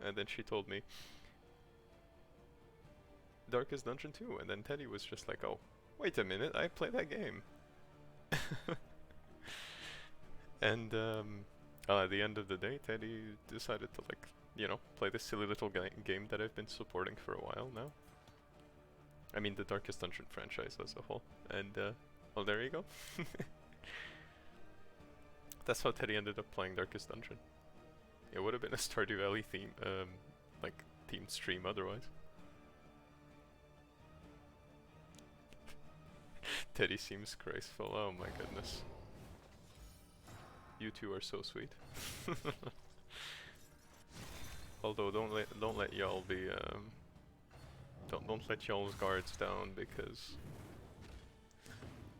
[SPEAKER 1] And then she told me, Darkest Dungeon 2, and then Teddy was just like, "Oh, wait a minute, I play that game." And at the end of the day, Teddy decided to, like, you know, play this silly little game that I've been supporting for a while now. I mean, the Darkest Dungeon franchise as a whole. And, well, there you go. That's how Teddy ended up playing Darkest Dungeon. It would have been a Stardew Valley theme, like, themed stream otherwise. Teddy seems graceful, oh my goodness. You two are so sweet. Although don't let y'all be don't let y'all's guards down, because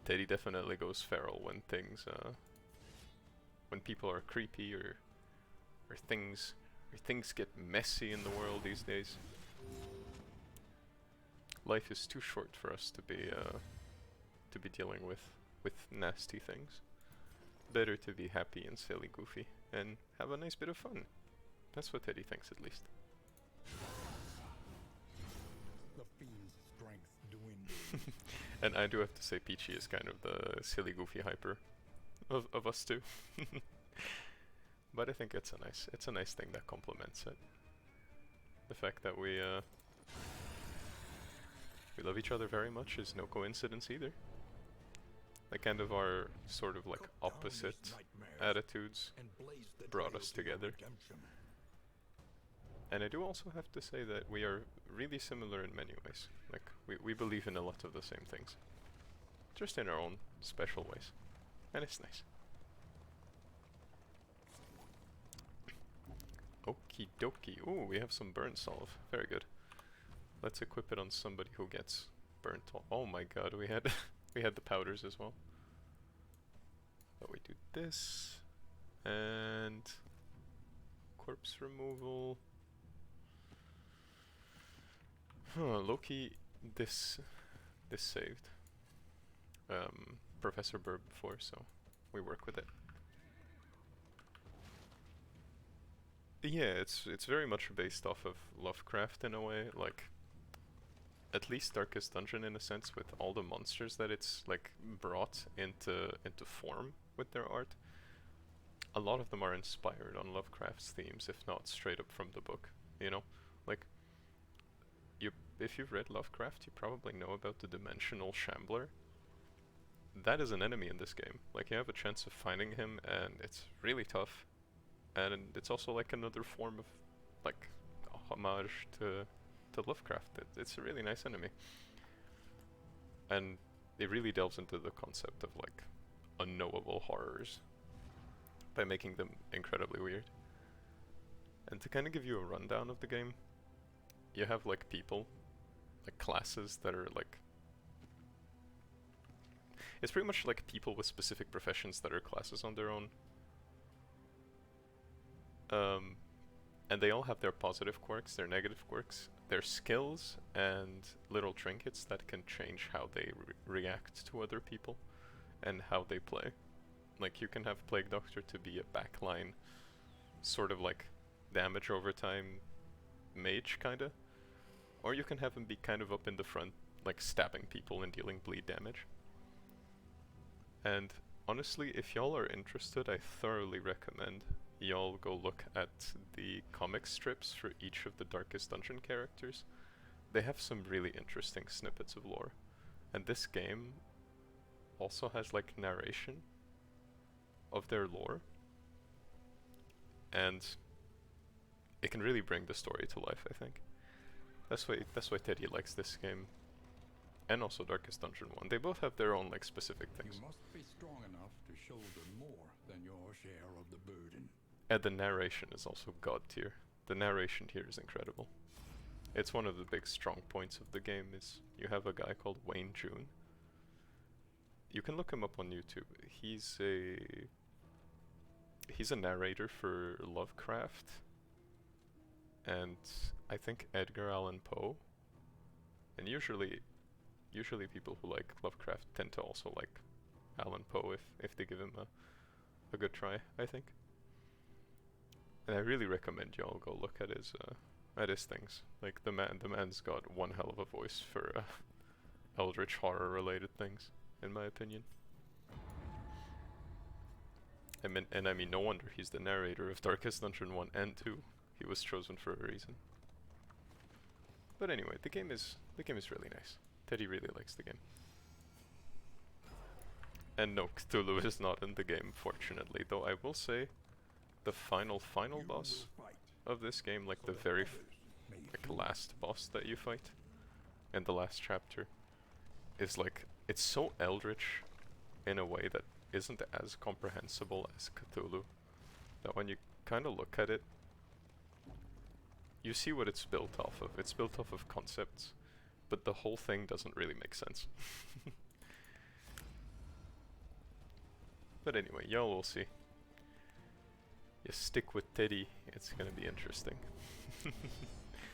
[SPEAKER 1] Teddy definitely goes feral when things when people are creepy or things get messy in the world these days. Life is too short for us to be dealing with nasty things. Better to be happy and silly goofy and have a nice bit of fun. That's what Teddy thinks, at least.
[SPEAKER 2] The fiend's strength dwindles.
[SPEAKER 1] And I do have to say Peachy is kind of the silly goofy hyper of us two. But I think it's a nice thing that complements it. The fact that we love each other very much is no coincidence either. Like, kind of our sort of like opposite attitudes brought us together. And I do also have to say that we are really similar in many ways. Like, we believe in a lot of the same things. Just in our own special ways. And it's nice. Okie dokie. Ooh, we have some burn salve. Very good. Let's equip it on somebody who gets burnt. Oh my god, we had we had the powders as well. But we do this and corpse removal. Huh, Loki, this saved Professor Burb before, so we work with it. Yeah, it's very much based off of Lovecraft in a way, like at least Darkest Dungeon in a sense, with all the monsters that it's like brought into form with their art. a lot of them are inspired on Lovecraft's themes, if not straight up from the book. You know, like if you've read Lovecraft, you probably know about the dimensional shambler. That is an enemy in this game. Like, you have a chance of finding him, and it's really tough. And it's also like another form of like a homage to Lovecraft. It's a really nice enemy, and it really delves into the concept of like unknowable horrors by making them incredibly weird. And to kind of give you a rundown of the game, you have like people, like classes that are like, it's pretty much like people with specific professions that are classes on their own. And they all have their positive quirks, their negative quirks, their skills, and little trinkets that can change how they react to other people and how they play. Like, you can have Plague Doctor to be a backline, sort of like damage over time mage, kinda. Or you can have him be kind of up in the front, like stabbing people and dealing bleed damage. And honestly, if y'all are interested, I thoroughly recommend y'all go look at the comic strips for each of the Darkest Dungeon characters. They have some really interesting snippets of lore. And this game also has like narration of their lore. And it can really bring the story to life, I think. That's why Teddy likes this game. And also Darkest Dungeon 1. They both have their own like specific things.
[SPEAKER 2] You must be strong enough to shoulder more than your share of the burden.
[SPEAKER 1] And the narration is also god tier. The narration here is incredible. It's one of the big strong points of the game is you have a guy called Wayne June. You can look him up on YouTube. He's a narrator for Lovecraft and I think Edgar Allan Poe. And usually people who like Lovecraft tend to also like Allan Poe if they give him a good try, I think. And I really recommend y'all go look at his things. Like the man's got one hell of a voice for eldritch horror related things, in my opinion. I mean, no wonder he's the narrator of Darkest Dungeon 1 and 2. He was chosen for a reason. But anyway, the game is really nice. Teddy really likes the game. And no, Cthulhu is not in the game, fortunately. Though I will say, the final boss of this game, like the very last boss that you fight in the last chapter, is like, it's so eldritch in a way that isn't as comprehensible as Cthulhu, that when you kind of look at it, you see what it's built off of. It's built off of concepts, but the whole thing doesn't really make sense. But anyway, y'all will see. You stick with Teddy, it's gonna be interesting.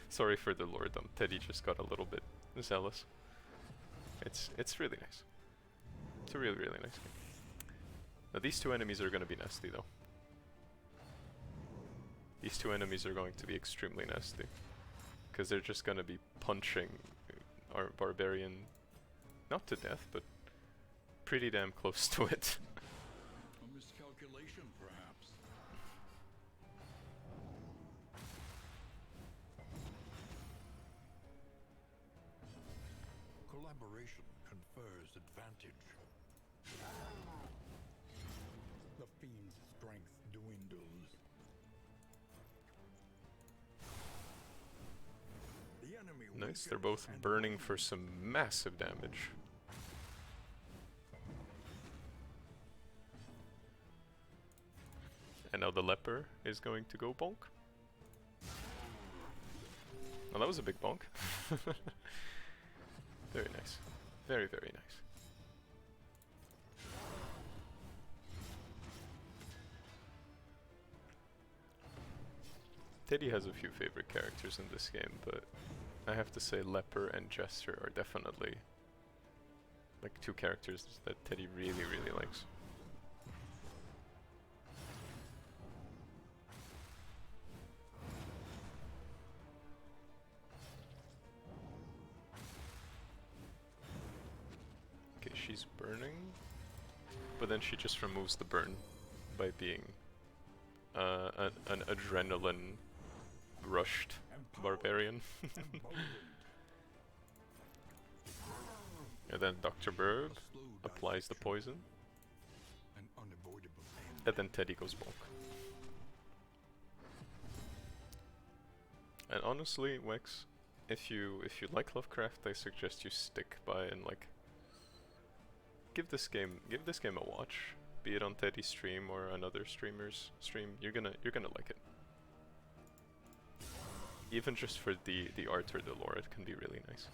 [SPEAKER 1] Sorry for the lore dump, Teddy just got a little bit zealous. It's really nice. It's a really nice game. Now these two enemies are gonna be nasty though. These two enemies are going to be extremely nasty. Because they're just gonna be punching our barbarian, not to death, but pretty damn close to it.
[SPEAKER 2] A miscalculation, perhaps. Collaboration confers advantage. The fiend's strength dwindles. The enemy
[SPEAKER 1] Nice, they're
[SPEAKER 2] weakens
[SPEAKER 1] both
[SPEAKER 2] and
[SPEAKER 1] burning for some massive damage. And now the leper is going to go bonk. Well, that was a big bonk. Very nice. Very nice. Teddy has a few favorite characters in this game, but I have to say Leper and Jester are definitely like two characters that Teddy really likes. Okay, she's burning, but then she just removes the burn by being an adrenaline rushed barbarian. And then Dr. Burb applies the poison, and then Teddy goes bonk. And honestly, Wex, if you like Lovecraft, I suggest you stick by and like give this game a watch, be it on Teddy's stream or another streamer's stream. You're gonna like it. Even just for the art or the lore, it can be really nice.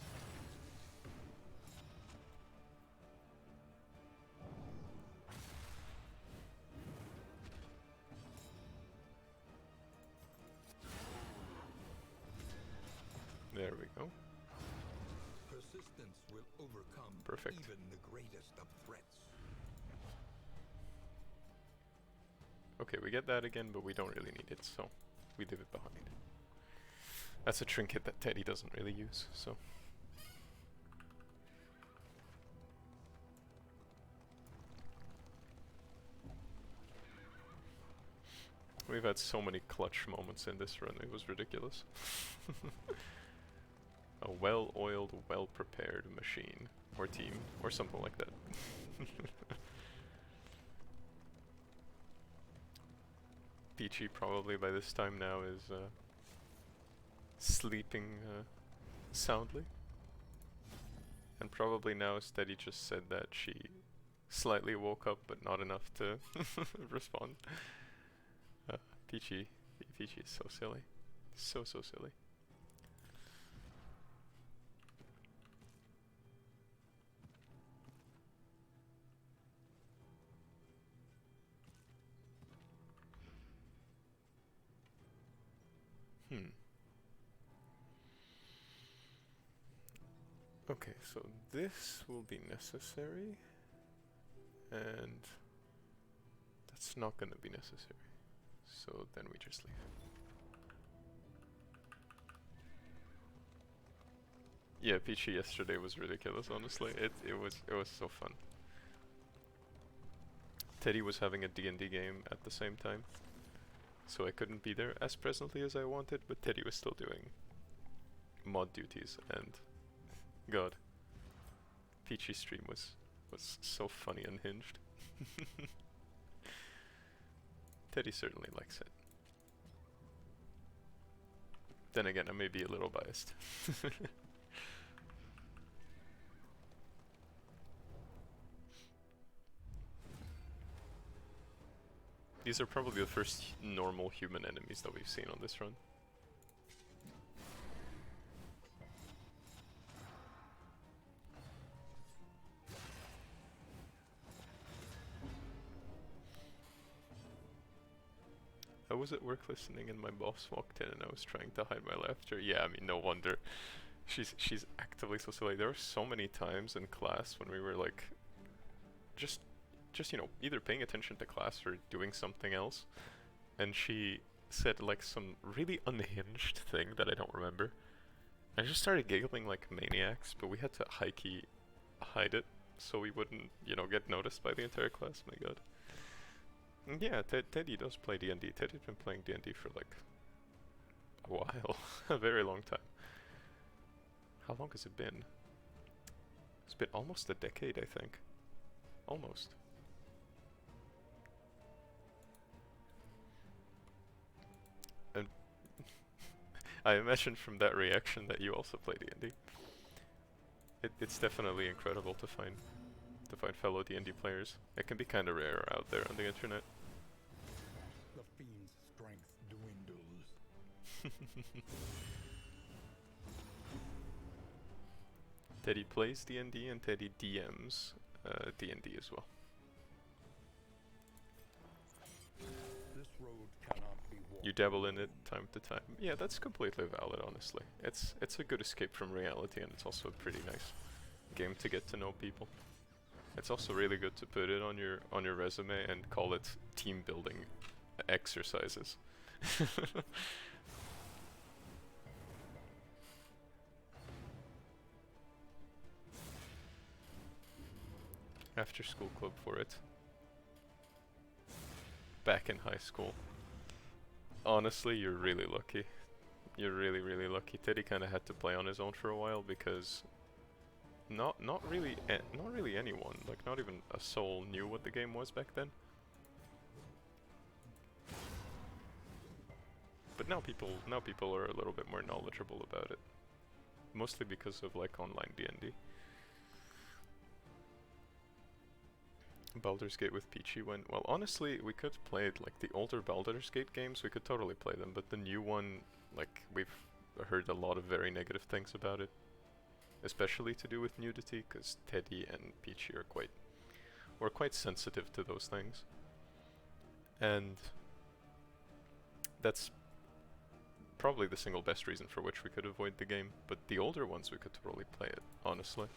[SPEAKER 1] There we go.
[SPEAKER 2] Persistence will overcome
[SPEAKER 1] Perfect.
[SPEAKER 2] even the greatest of threats.
[SPEAKER 1] Okay, we get that again, but we don't really need it, so we leave it behind. That's a trinket that Teddy doesn't really use, so. We've had so many clutch moments in this run, it was ridiculous. A well-oiled, well-prepared machine, or team, or something like that. Peachy probably by this time now is sleeping soundly. And probably now Steady just said that she slightly woke up but not enough to respond. Peachy is so silly. So silly. Okay, so this will be necessary, and that's not gonna be necessary. So then we just leave. Yeah, Peachy yesterday was ridiculous, honestly. It was so fun. Teddy was having a D&D game at the same time, so I couldn't be there as presently as I wanted, but Teddy was still doing mod duties, and God, Peachy's stream was so funny and hinged. Teddy certainly likes it. Then again, I may be a little biased. These are probably the first normal human enemies that we've seen on this run. I was at work listening and my boss walked in and I was trying to hide my laughter. Yeah, I mean, no wonder. She's actively so silly. There were so many times in class when we were like, just you know, either paying attention to class or doing something else, and she said like some really unhinged thing that I don't remember. I just started giggling like maniacs, but we had to high-key hide it so we wouldn't, you know, get noticed by the entire class. My God. And yeah, Teddy does play D&D. Teddy's been playing D&D for like a while, a very long time. How long has it been? It's been almost a decade, I think. Almost. And I imagine from that reaction that you also play D&D. It's definitely incredible to find fellow D&D players. It can be kind of rare out there on the internet.
[SPEAKER 2] The fiend's strength dwindles.
[SPEAKER 1] Teddy plays D&D and Teddy DMs D&D as well.
[SPEAKER 2] This road cannot be walked.
[SPEAKER 1] You dabble in it time to time. Yeah, that's completely valid, honestly. It's a good escape from reality, and it's also a pretty nice game to get to know people. It's also really good to put it on your resume and call it team building exercises. After school club for it. Back in high school. Honestly, you're really lucky. You're really, really lucky. Teddy kind of had to play on his own for a while because not really anyone, like not even a soul knew what the game was back then. But now people are a little bit more knowledgeable about it. Mostly because of like online D&D. Baldur's Gate with Peachy went well. Honestly, we could play it like the older Baldur's Gate games. We could totally play them, but the new one, like we've heard a lot of very negative things about it, especially to do with nudity, because Teddy and Peachy are quite sensitive to those things, and that's probably the single best reason for which we could avoid the game. But the older ones, we could totally play it, honestly.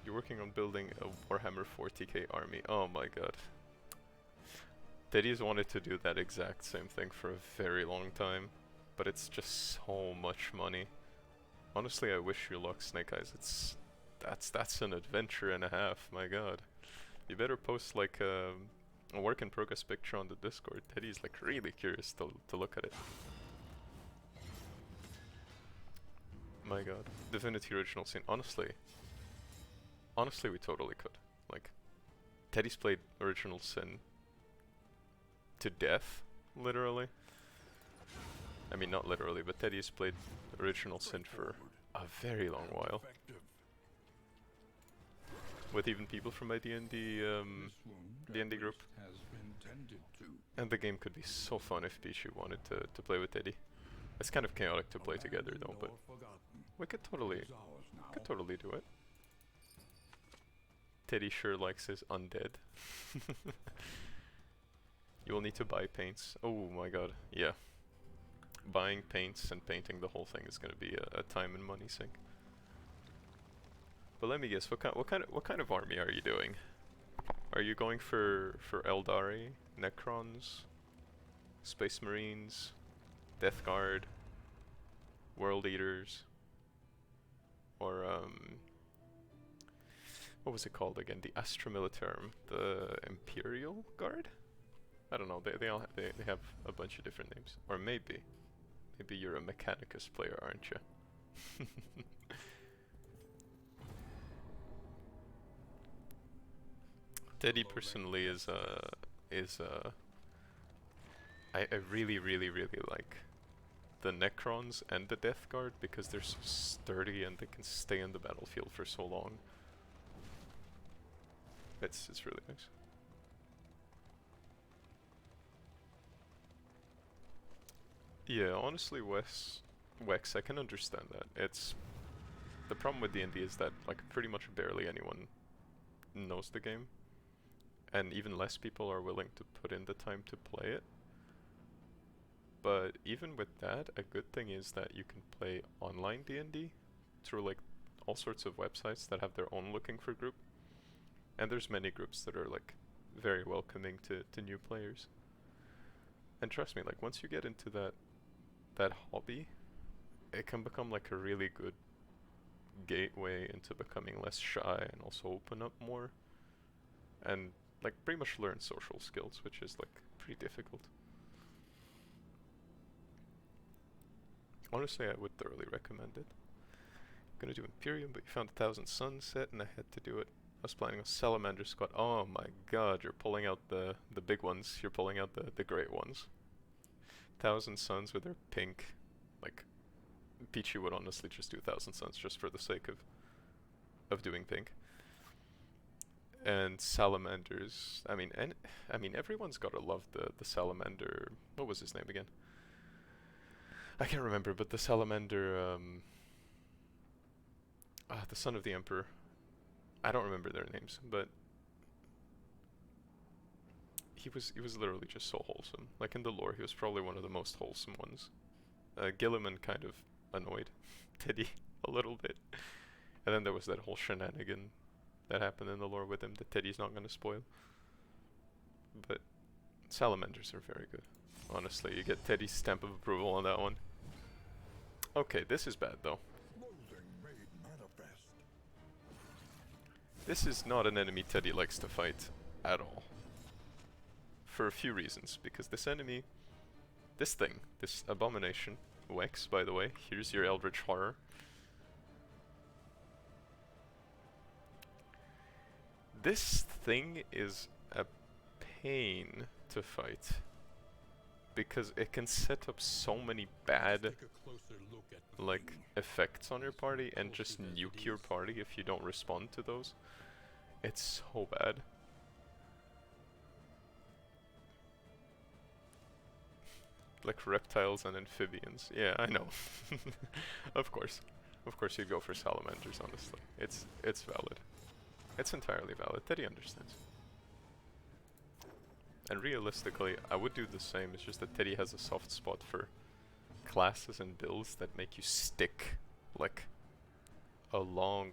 [SPEAKER 1] You're working on building a Warhammer 40k army. Oh my god. Teddy's wanted to do that exact same thing for a very long time, but it's just so much money. Honestly, I wish you luck, Snake Eyes. That's an adventure and a half, my god. You better post like a work in progress picture on the Discord. Teddy's like really curious to look at it. My god. Divinity Original Sin. Honestly, we totally could. Like, Teddy's played Original Sin to death, literally. I mean, not literally, but Teddy's played Original Sin for a very long while. With even people from my D&D group. And the game could be so fun if Pichu wanted to play with Teddy. It's kind of chaotic to play together though, but we could totally do it. Teddy sure likes his undead. You will need to buy paints. Oh my god, yeah. Buying paints and painting the whole thing is gonna be a time and money sink. But let me guess, what kind of army are you doing? Are you going for Eldari, Necrons, Space Marines, Death Guard, World Eaters, or what was it called again? The Astra Militarum, the Imperial Guard? I don't know. They have a bunch of different names. Or maybe you're a Mechanicus player, aren't you? Teddy personally is I really like the Necrons and the Death Guard because they're so sturdy and they can stay in the battlefield for so long. It's really nice. Yeah, honestly, Wex, I can understand that. It's the problem with D&D is that like pretty much barely anyone knows the game, and even less people are willing to put in the time to play it. But even with that, a good thing is that you can play online D&D through like all sorts of websites that have their own looking for group. And there's many groups that are like very welcoming to new players. And trust me, like once you get into that hobby, it can become like a really good gateway into becoming less shy and also open up more. And like pretty much learn social skills, which is like pretty difficult. Honestly, I would thoroughly recommend it. I'm gonna do Imperium, but you found 1,000 Suns set and I had to do it. I was planning a Salamander squad. Oh my god, you're pulling out the big ones. You're pulling out the great ones. 1,000 Suns with their pink. Like, Pichu would honestly just do 1,000 Suns just for the sake of doing pink. And Salamanders. I mean, everyone's gotta love the Salamander. What was his name again? I can't remember, but the Salamander, the son of the Emperor. I don't remember their names, but he was literally just so wholesome. Like in the lore, he was probably one of the most wholesome ones. Gilliman kind of annoyed Teddy a little bit, and then there was that whole shenanigan that happened in the lore with him that Teddy's not gonna spoil. But Salamanders are very good. Honestly, you get Teddy's stamp of approval on that one. Okay, this is bad though. This is not an enemy Teddy likes to fight at all. for a few reasons. Because this enemy, this thing, this abomination, Wex, by the way, here's your Eldritch Horror. This thing is a pain to fight. Because it can set up so many bad
[SPEAKER 2] Take a closer look at the
[SPEAKER 1] like
[SPEAKER 2] thing.
[SPEAKER 1] effects on your party and just nuke your party if you don't respond to those. It's so bad. Like reptiles and amphibians. Yeah, I know. Of course. Of course you'd go for salamanders, honestly. It's valid. It's entirely valid. Teddy understands. And realistically, I would do the same. It's just that Teddy has a soft spot for classes and builds that make you stick like a long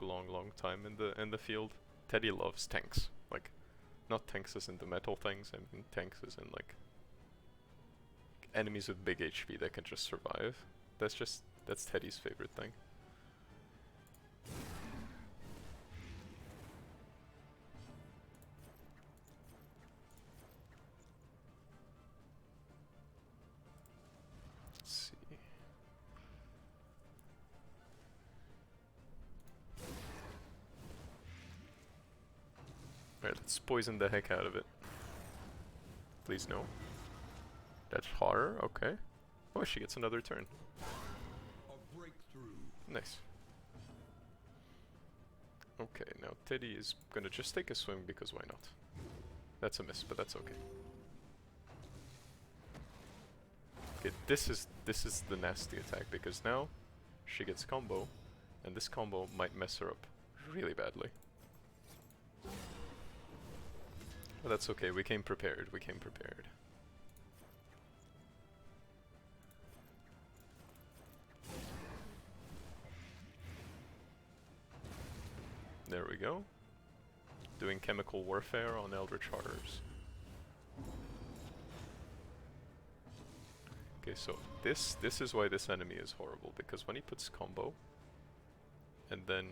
[SPEAKER 1] time in the field. Teddy loves tanks. Like, not tanks as in the metal things, I mean tanks as in like enemies with big HP that can just survive. That's Teddy's favorite thing. Let's see. Alright, let's poison the heck out of it. Please no. That's horror, okay. Oh, she gets another turn.
[SPEAKER 2] A breakthrough.
[SPEAKER 1] Nice. Okay, now Teddy is gonna just take a swing because why not? That's a miss, but that's okay. Okay, this is the nasty attack because now she gets combo, and this combo might mess her up really badly. But that's okay, we came prepared, we came prepared. There we go. Doing chemical warfare on Eldritch Horrors. Okay, so this is why this enemy is horrible, because when he puts combo and then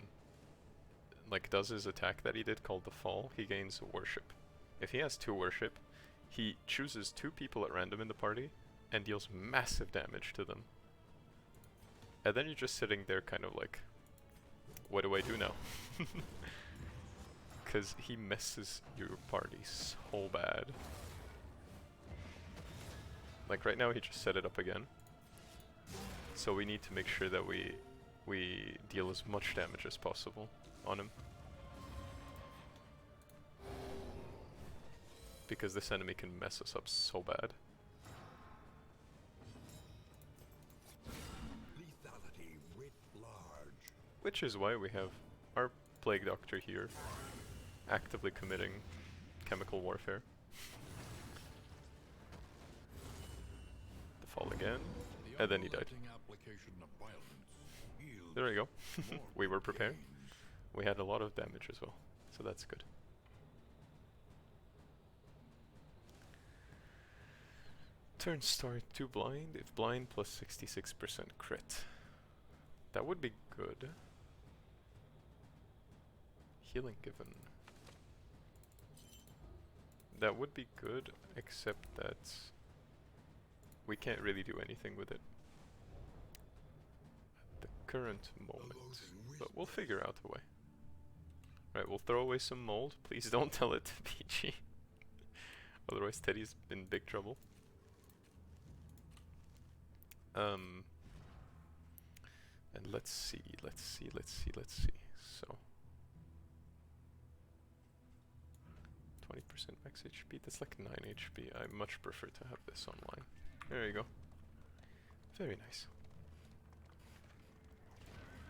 [SPEAKER 1] like does his attack that he did called the fall, he gains a worship. If he has 2 worship, he chooses 2 people at random in the party and deals massive damage to them. And then you're just sitting there kind of like, what do I do now? Because he messes your party so bad. Like right now he just set it up again. So we need to make sure that we deal as much damage as possible on him. Because this enemy can mess us up so bad.
[SPEAKER 2] Lethality writ large.
[SPEAKER 1] Which is why we have our Plague Doctor here, actively committing chemical warfare. The fall again, and then he died.
[SPEAKER 2] Application of violence yields
[SPEAKER 1] There we go.
[SPEAKER 2] more
[SPEAKER 1] We were prepared.
[SPEAKER 2] gains.
[SPEAKER 1] We had a lot of damage as well, so that's good. Turn start 2 blind, if blind plus 66% crit. That would be good. Healing given. That would be good, except that we can't really do anything with it at the current moment. But we'll figure out a way. Right, we'll throw away some mold. Please don't tell it to PG. Otherwise Teddy's in big trouble. And let's see. So 20% max HP, that's like 9 HP. I much prefer to have this online. There you go. Very nice.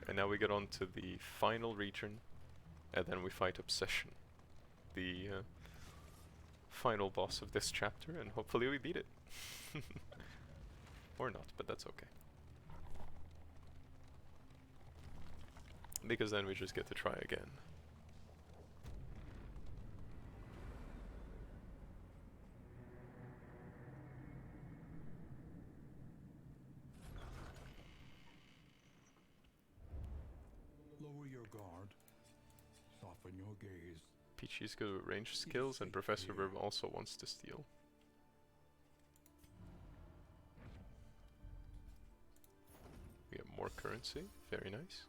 [SPEAKER 1] And now we get on to the final region, and then we fight Obsession, the final boss of this chapter, and hopefully we beat it. Or not, but that's okay. Because then we just get to try again.
[SPEAKER 2] Lower your guard. Soften your gaze.
[SPEAKER 1] Peachy's good with range skills, and Professor Verb also wants to steal. more currency. Very nice.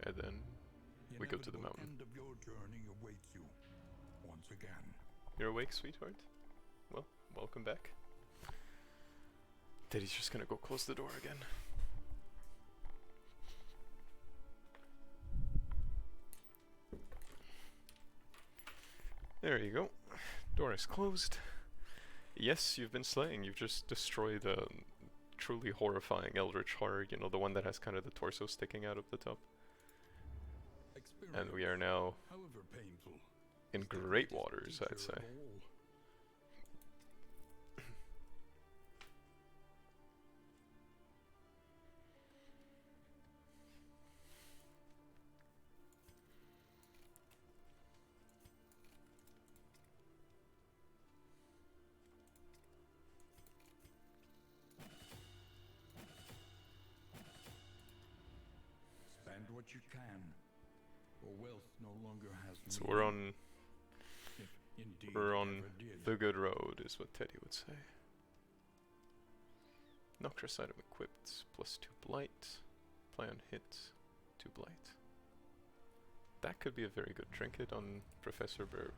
[SPEAKER 1] And then we go to the mountain.
[SPEAKER 2] End of your journey awaits you once again.
[SPEAKER 1] You're awake, sweetheart? Well, welcome back. Daddy's just gonna go close the door again. There you go. Door is closed. Yes, you've been slaying. You've just destroyed a truly horrifying eldritch horror. You know, the one that has kind of the torso sticking out of the top. And we are now
[SPEAKER 2] However painful,
[SPEAKER 1] in great waters, I'd say.
[SPEAKER 2] Spend what you can, for wealth no longer has
[SPEAKER 1] So
[SPEAKER 2] meaning,
[SPEAKER 1] we're on
[SPEAKER 2] if indeed
[SPEAKER 1] we're
[SPEAKER 2] it
[SPEAKER 1] on
[SPEAKER 2] ever did.
[SPEAKER 1] the good road, is what Teddy would say. Noxious item equipped, +2 blight. Play on hit, 2 blight. That could be a very good trinket on Professor Burb.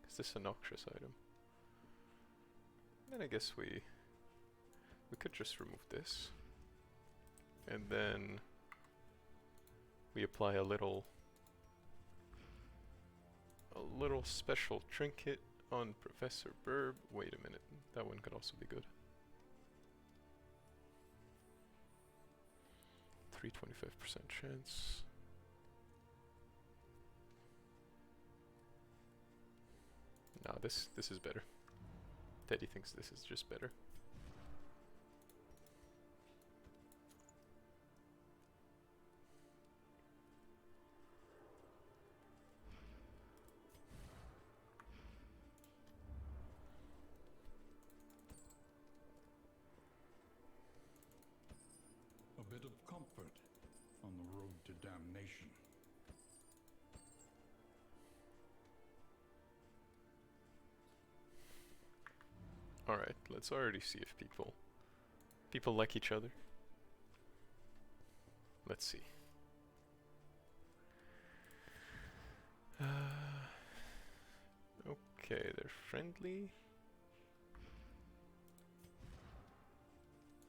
[SPEAKER 1] Is this a noxious item? Then I guess we could just remove this. And then we apply a little special trinket on Professor Burb. Wait a minute, that one could also be good. 325% chance. Nah, this is better. Teddy thinks this is just better.
[SPEAKER 2] A bit of comfort on the road to damnation.
[SPEAKER 1] Alright, let's already see if people like each other. Let's see. Okay, they're friendly.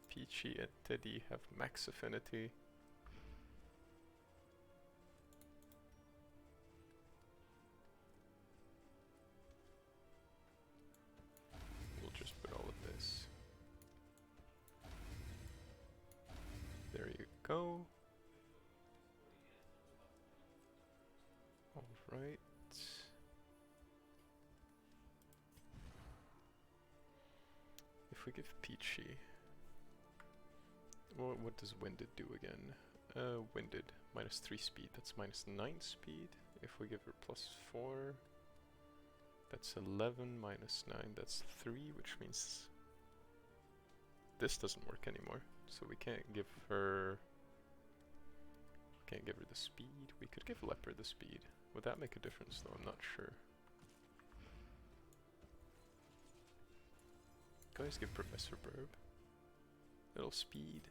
[SPEAKER 1] Peachy and Teddy have max affinity. We'll just put all of this. There you go. Alright. If we give Peachy... What does Winded do again? Winded, -3 speed, that's -9 speed. If we give her +4, that's 11, -9, that's 3, which means this doesn't work anymore. So we can't give her the speed. We could give Leper the speed. Would that make a difference though? I'm not sure. Guys, give Professor Burb little speed.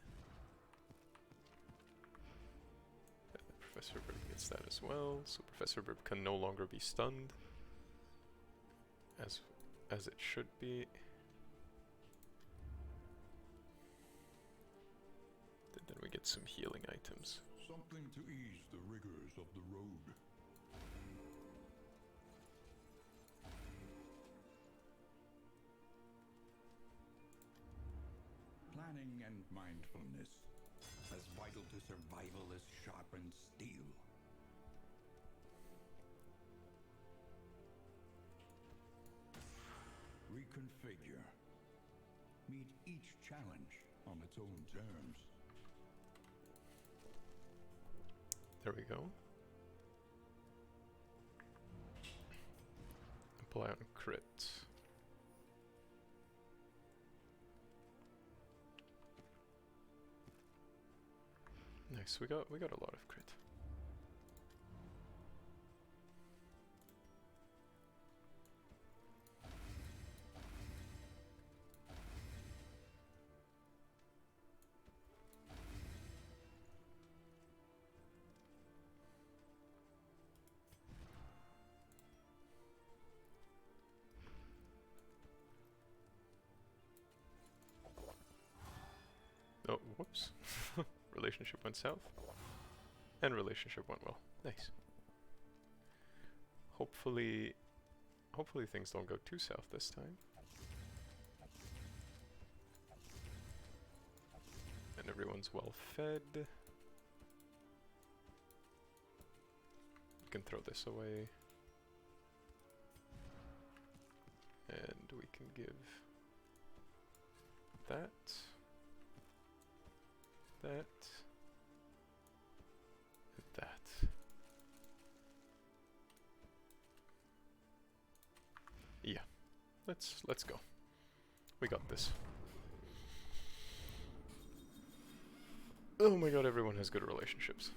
[SPEAKER 1] Professor Burb gets that as well, so Professor Burb can no longer be stunned, as it should be. Then we get some healing items.
[SPEAKER 2] Something to ease the rigors of the road. Planning and mindfulness, as vital to survival as sharpened steel. Reconfigure. Meet each challenge on its own terms.
[SPEAKER 1] There we go. Apply on crit. Nice, we got a lot of crit. relationship went south. And relationship went well. Nice. Hopefully things don't go too south this time. And everyone's well fed. We can throw this away. And we can give that, that, and that. Yeah, let's go. We got this. Oh my god, everyone has good relationships.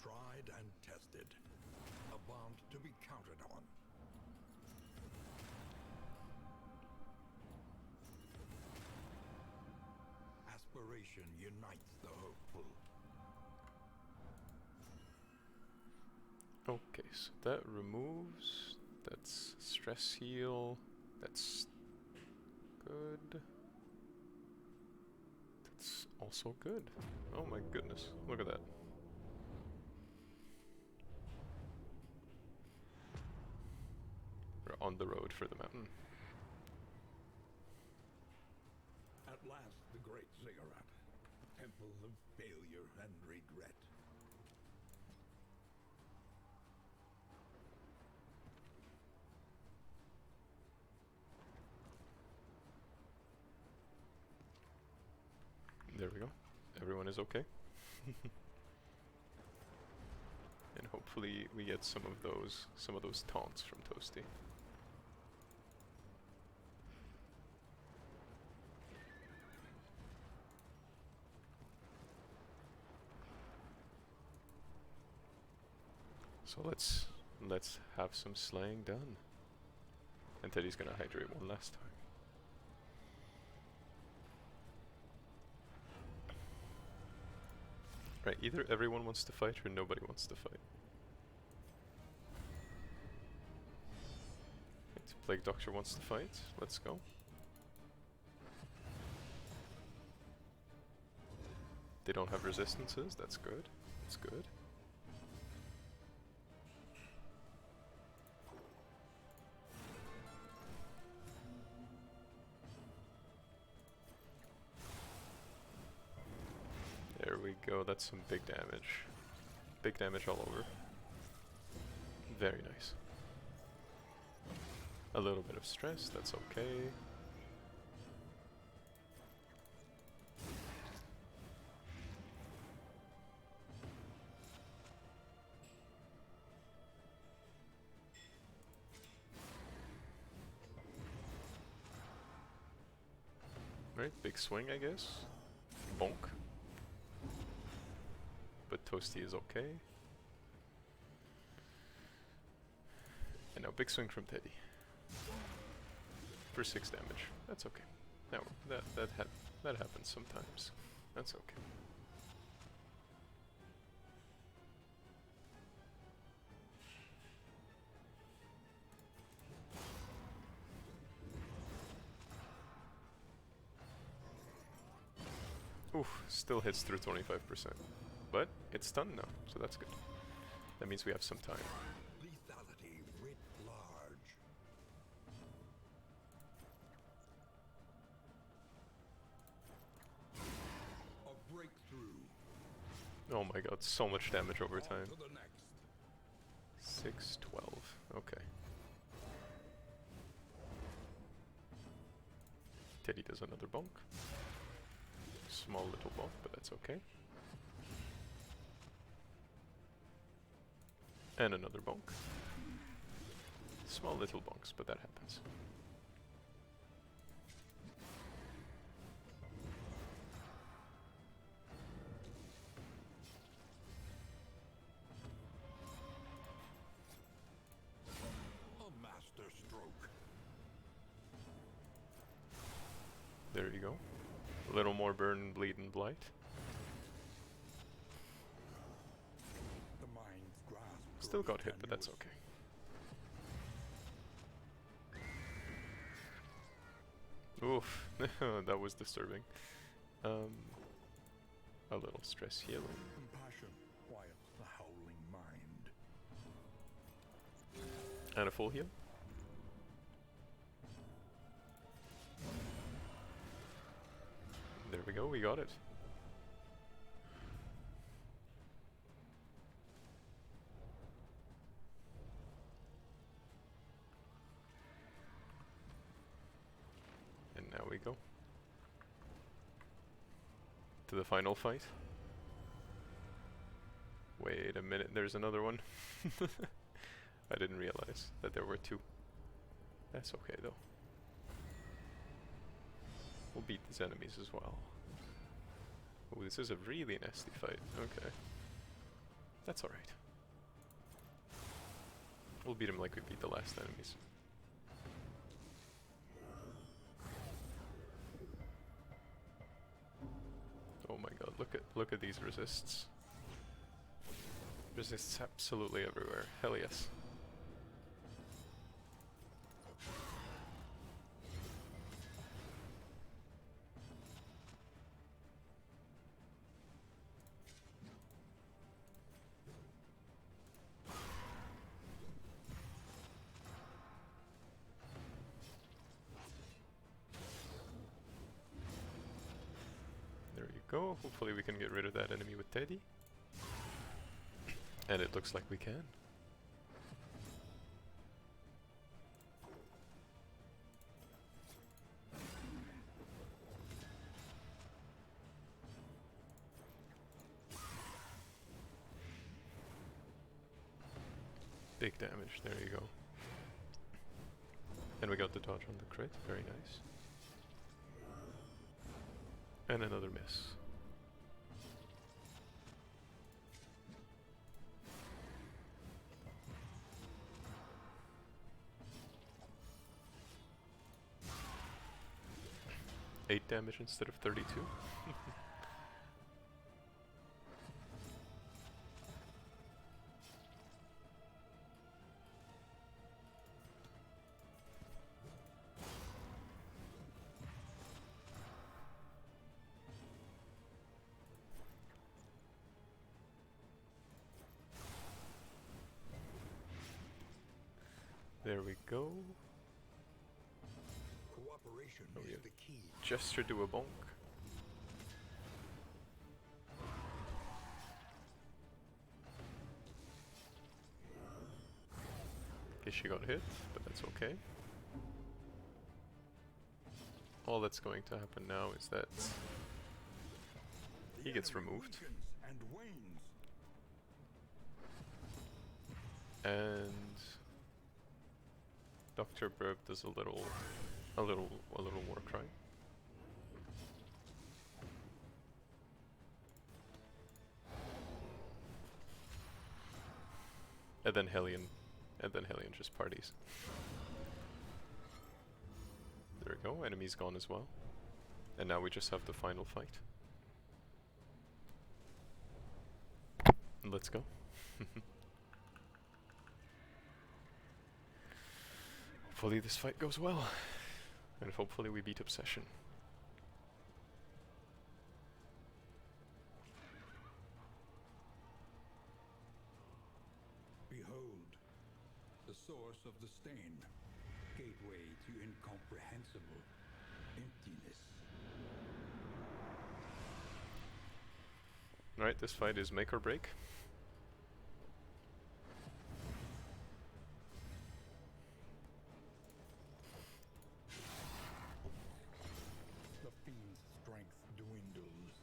[SPEAKER 2] Tried and tested. A bond to be counted on. Aspiration unites the hopeful.
[SPEAKER 1] Okay, so that removes, that's stress heal, that's good. That's also good. Oh my goodness, look at that. We're on the road for the mountain.
[SPEAKER 2] At last, the great ziggurat. Temple of failure and regret.
[SPEAKER 1] There we go. Everyone is okay. And hopefully we get some of those taunts from Toasty. So let's have some slaying done. And Teddy's gonna hydrate one last time. Right, either everyone wants to fight or nobody wants to fight. Right, Plague Doctor wants to fight. Let's go. They don't have resistances. That's good. That's good. There we go, that's some big damage. Big damage all over. Very nice. A little bit of stress, that's okay. Right, big swing I guess. Bonk. But Toasty is okay. And now big swing from Teddy. For 6 damage. That's okay. Now that happens sometimes. That's okay. Oof, still hits through 25%. But it's stunned now, so that's good. That means we have some time.
[SPEAKER 2] Lethality writ large. A breakthrough.
[SPEAKER 1] Oh my god, so much damage over time.
[SPEAKER 2] On to the next.
[SPEAKER 1] 6, 12. Okay. Teddy does another bonk. Small little bonk, but that's okay. And another bonk. Small little bonks, but that happens.
[SPEAKER 2] A master stroke.
[SPEAKER 1] There you go. A little more burn, bleed, and blight.
[SPEAKER 2] The mind's grasp.
[SPEAKER 1] Still
[SPEAKER 2] grows
[SPEAKER 1] got hit, but that's
[SPEAKER 2] tenuous.
[SPEAKER 1] okay. Oof, that was disturbing. a little stress healing.
[SPEAKER 2] Compassion quiets the howling mind.
[SPEAKER 1] And a full heal. There we go, we got it. And now we go to the final fight. Wait a minute, there's another one. I didn't realize that there were two. That's okay though. We'll beat these enemies as well. Oh, this is a really nasty fight. Okay. That's alright. We'll beat him like we beat the last enemies. Oh my god, look at these resists. Resists absolutely everywhere. Hell yes. There you go. Hopefully we can get rid of that enemy with Teddy. And it looks like we can. Big damage, there you go. And we got the dodge on the crit, very nice. And another miss. Eight damage instead of 32. There we go.
[SPEAKER 2] Cooperation
[SPEAKER 1] Oh,
[SPEAKER 2] is
[SPEAKER 1] yeah.
[SPEAKER 2] the key.
[SPEAKER 1] Gesture to a bonk. Guess she got hit, but that's okay. All that's going to happen now is that he
[SPEAKER 2] The
[SPEAKER 1] gets
[SPEAKER 2] enemy
[SPEAKER 1] removed.
[SPEAKER 2] weakens and wanes.
[SPEAKER 1] And Dr. Burb does a little war cry. And then Hellion just parties. There we go, enemy's gone as well. And now we just have the final fight. Let's go. Hopefully this fight goes well. And hopefully we beat Obsession.
[SPEAKER 2] Behold, the source of the stain, gateway to incomprehensible emptiness.
[SPEAKER 1] Alright, this fight is make or break.
[SPEAKER 2] The fiend's strength dwindles.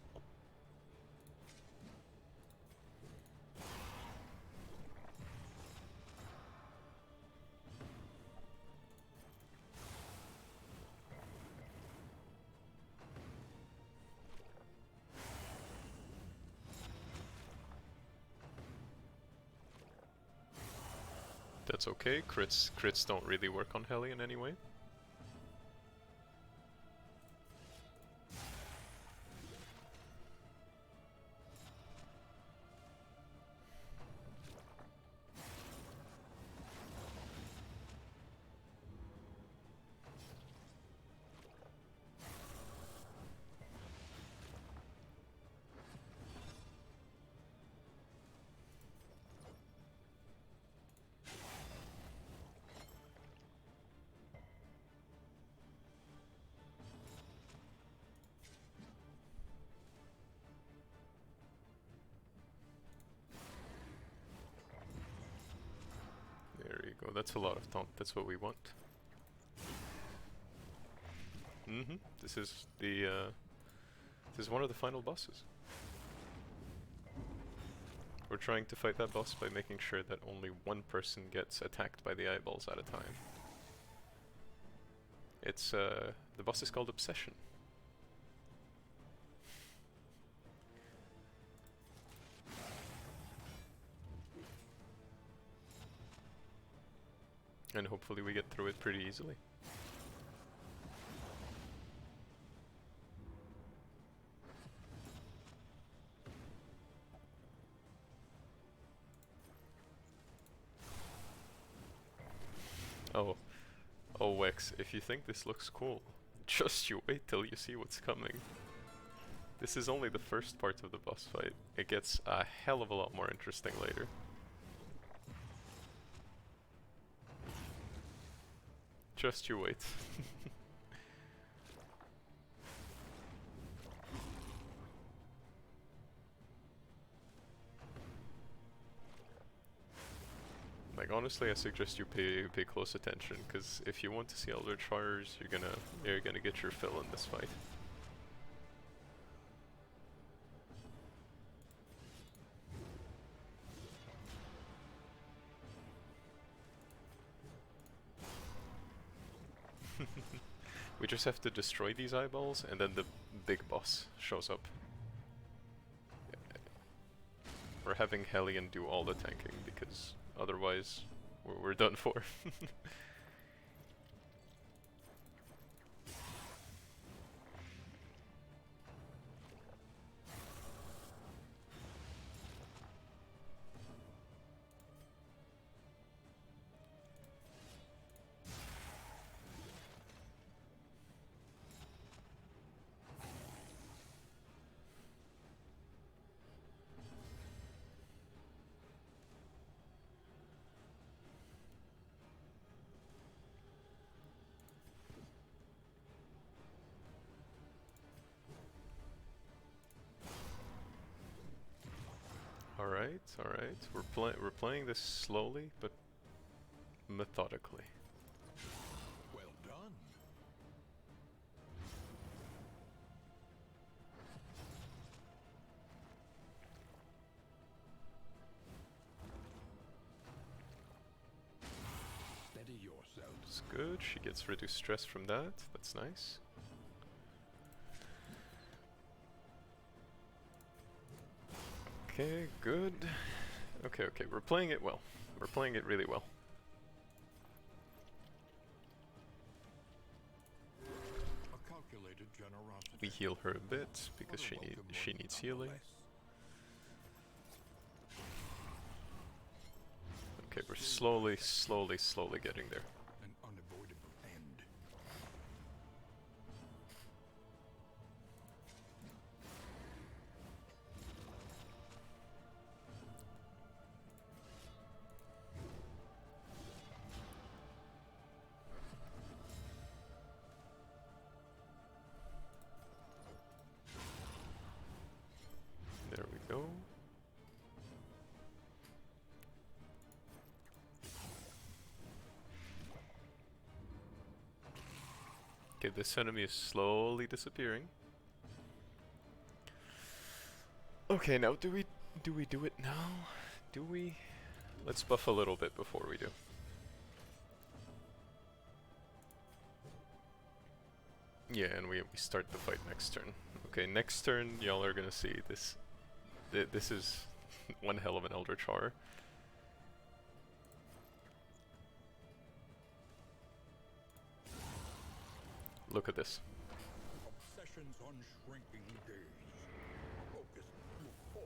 [SPEAKER 1] That's okay, crits don't really work on Hellion anyway. Oh, that's a lot of taunt. That's what we want. This is the this is one of the final bosses. We're trying to fight that boss by making sure that only one person gets attacked by the eyeballs at a time. It's the boss is called Obsession. And hopefully we get through it pretty easily. Oh Wex, if you think this looks cool, just you wait till you see what's coming. This is only the first part of the boss fight. It gets a hell of a lot more interesting later. Just you wait. Like honestly, I suggest you pay close attention, because if you want to see Eldritch Horrors, you're gonna get your fill in this fight. We just have to destroy these eyeballs, and then the big boss shows up. We're having Hellion do all the tanking, because otherwise we're done for. Alright. We're playing this slowly, but methodically.
[SPEAKER 2] Well done. Steady yourself.
[SPEAKER 1] That's good. She gets reduced stress from that. That's nice. Okay, good. Okay, we're playing it well. We're playing it really well.
[SPEAKER 2] A calculated generosity.
[SPEAKER 1] We heal her a bit because she needs healing. Okay, we're slowly getting there.
[SPEAKER 2] An unavoidable end.
[SPEAKER 1] There we go. Okay, this enemy is slowly disappearing. Okay, now do we do it now? Do we? Let's buff a little bit before we do. Yeah, and we start the fight next turn. Okay, next turn y'all are gonna see this. This is one hell of an Eldritch Horror. Look at this.
[SPEAKER 2] Obsession's unshrinking gaze. Focus to point.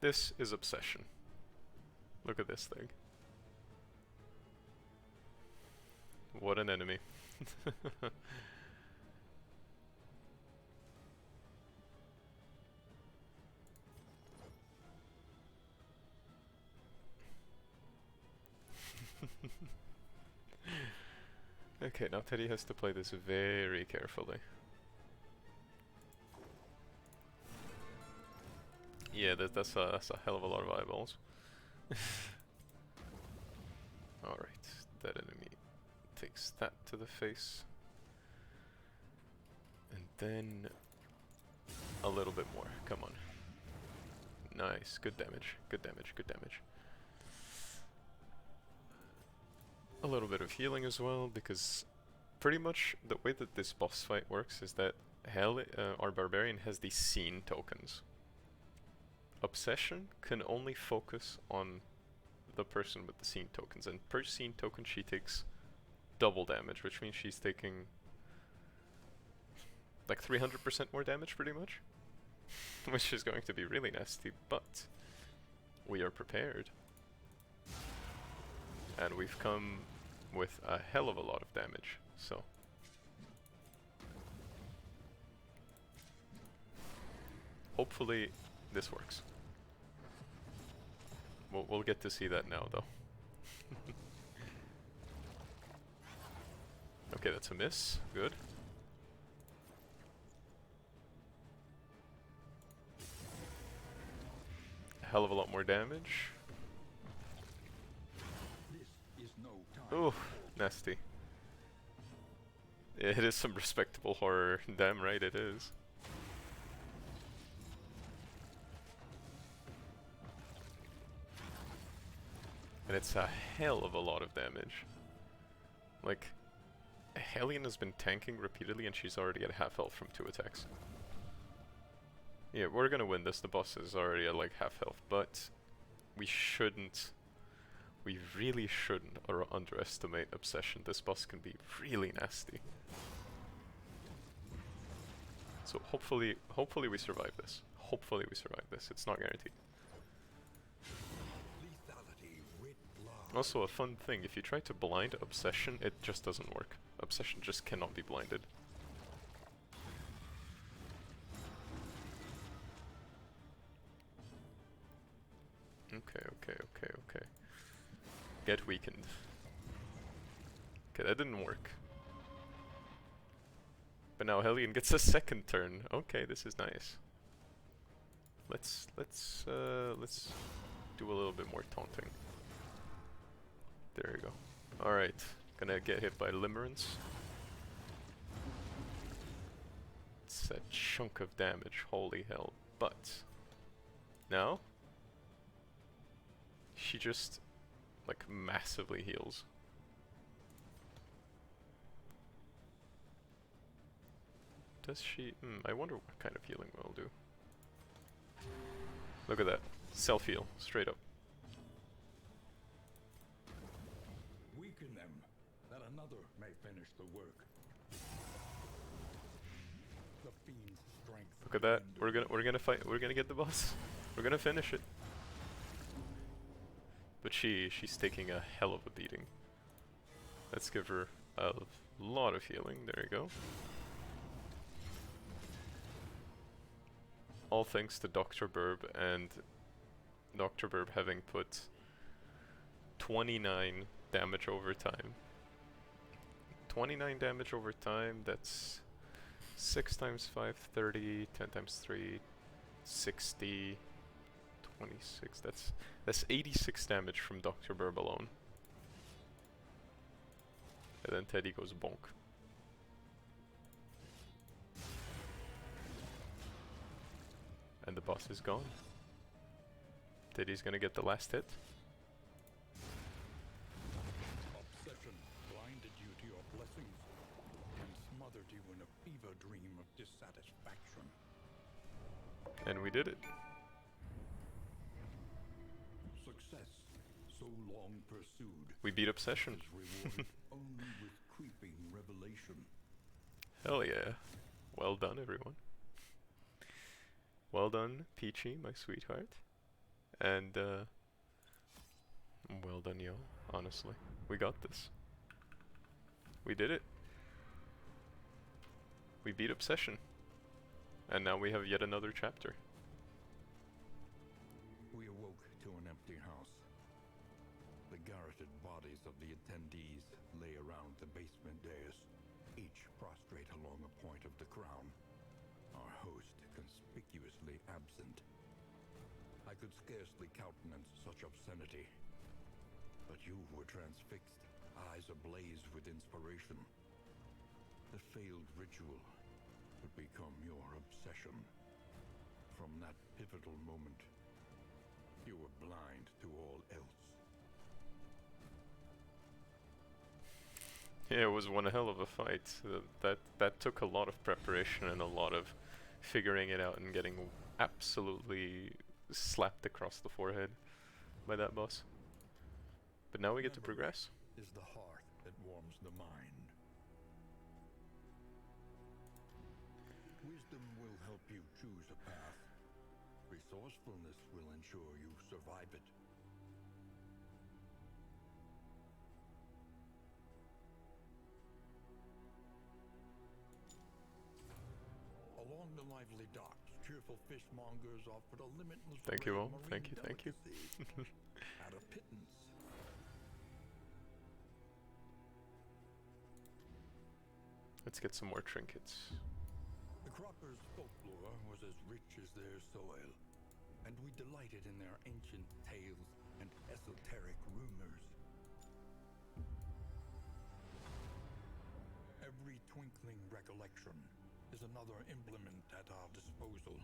[SPEAKER 1] This is Obsession. Look at this thing. What an enemy. Okay, now Teddy has to play this very carefully. Yeah, that's a hell of a lot of eyeballs. Alright, that enemy takes that to the face. And then a little bit more. Come on. Nice. Good damage. Good damage. Good damage. A little bit of healing as well, because pretty much the way that this boss fight works is that our barbarian has these scene tokens. Obsession can only focus on the person with the scene tokens, and per scene token she takes double damage, which means she's taking like 300% more damage pretty much, which is going to be really nasty, but we are prepared. And we've come with a hell of a lot of damage, so hopefully this works. We'll get to see that now, though. Okay, that's a miss. Good. A hell of a lot more damage.
[SPEAKER 2] This is no time.
[SPEAKER 1] Ooh, nasty. It is some respectable horror. Damn right it is. And it's a hell of a lot of damage. Like, Hellion has been tanking repeatedly and she's already at half health from 2 attacks. Yeah, we're gonna win this. The boss is already at like half health, but we really shouldn't underestimate Obsession. This boss can be really nasty. So hopefully we survive this. Hopefully we survive this. It's not guaranteed. Also, a fun thing, if you try to blind Obsession, it just doesn't work. Obsession just cannot be blinded. Okay. Get weakened. Okay, that didn't work. But now Hellion gets a second turn. Okay, this is nice. Let's do a little bit more taunting. There you go. Alright, gonna get hit by Limerence. It's a chunk of damage, holy hell. But now she just like massively heals. Does she? I wonder what kind of healing we'll do. Look at that. Self-heal, straight up.
[SPEAKER 2] Weaken them, that another may finish the work. The fiend's strength.
[SPEAKER 1] Look at that. We're gonna fight. We're gonna get the boss. We're gonna finish it. But she's taking a hell of a beating. Let's give her a lot of healing. There you go. All thanks to Dr. Burb, and Dr. Burb having put 29 damage over time. 29 damage over time, that's 6 times 5, 30, 10 times 3, 60, 26, that's 86 damage from Dr. Burb alone. And then Teddy goes bonk. And the boss is gone. Teddy's gonna get the last hit.
[SPEAKER 2] Obsession blinded you to your blessings and smothered you in a fever dream of dissatisfaction.
[SPEAKER 1] And we did it.
[SPEAKER 2] Success, so long pursued,
[SPEAKER 1] We beat Obsession.
[SPEAKER 2] is rewarded only with creeping revelation.
[SPEAKER 1] Hell yeah. Well done, everyone. Well done, Peachy, my sweetheart. And, well done, yo, honestly. We got this. We did it. We beat Obsession. And now we have yet another chapter.
[SPEAKER 2] We awoke to an empty house. The garroted bodies of the attendees lay around the basement dais, each prostrate along a point of the crown. Our host conspicuously absent. I I could scarcely countenance such obscenity. But you were transfixed, eyes ablaze with inspiration. The failed ritual would become your obsession. From that pivotal moment, you were blind to all else.
[SPEAKER 1] Yeah, it was one hell of a fight. That took a lot of preparation and a lot of figuring it out and getting absolutely slapped across the forehead by that boss. But now we get to progress.
[SPEAKER 2] Is the heart that warms the mind. Wisdom will help you choose a path. Resourcefulness will ensure you survive it. Along the lively docks, cheerful fishmongers offered a limitless
[SPEAKER 1] Thank
[SPEAKER 2] array
[SPEAKER 1] you
[SPEAKER 2] of
[SPEAKER 1] all. Thank you,
[SPEAKER 2] marine
[SPEAKER 1] thank you.
[SPEAKER 2] delicacies at a pittance.
[SPEAKER 1] Let's get some more trinkets.
[SPEAKER 2] The croppers' folklore was as rich as their soil, and we delighted in their ancient tales and esoteric rumors. Every twinkling recollection is another implement at our disposal.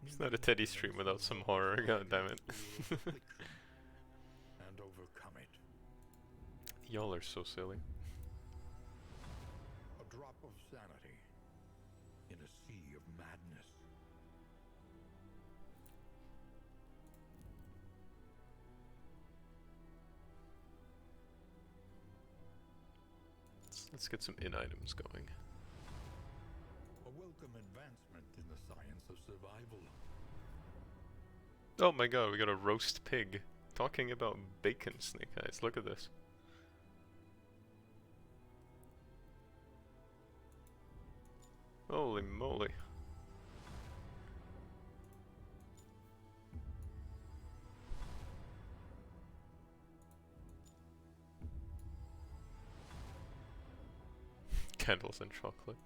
[SPEAKER 1] It's not a Teddy stream without some horror, god damn it.
[SPEAKER 2] And overcome it.
[SPEAKER 1] Y'all are so silly.
[SPEAKER 2] A drop of sanity in a sea of madness.
[SPEAKER 1] Let's get some in items going.
[SPEAKER 2] A welcome advancement in the science of survival.
[SPEAKER 1] Oh my god, we got a roast pig. Talking about bacon, Snake Eyes. Look at this. Holy moly. Candles and chocolate.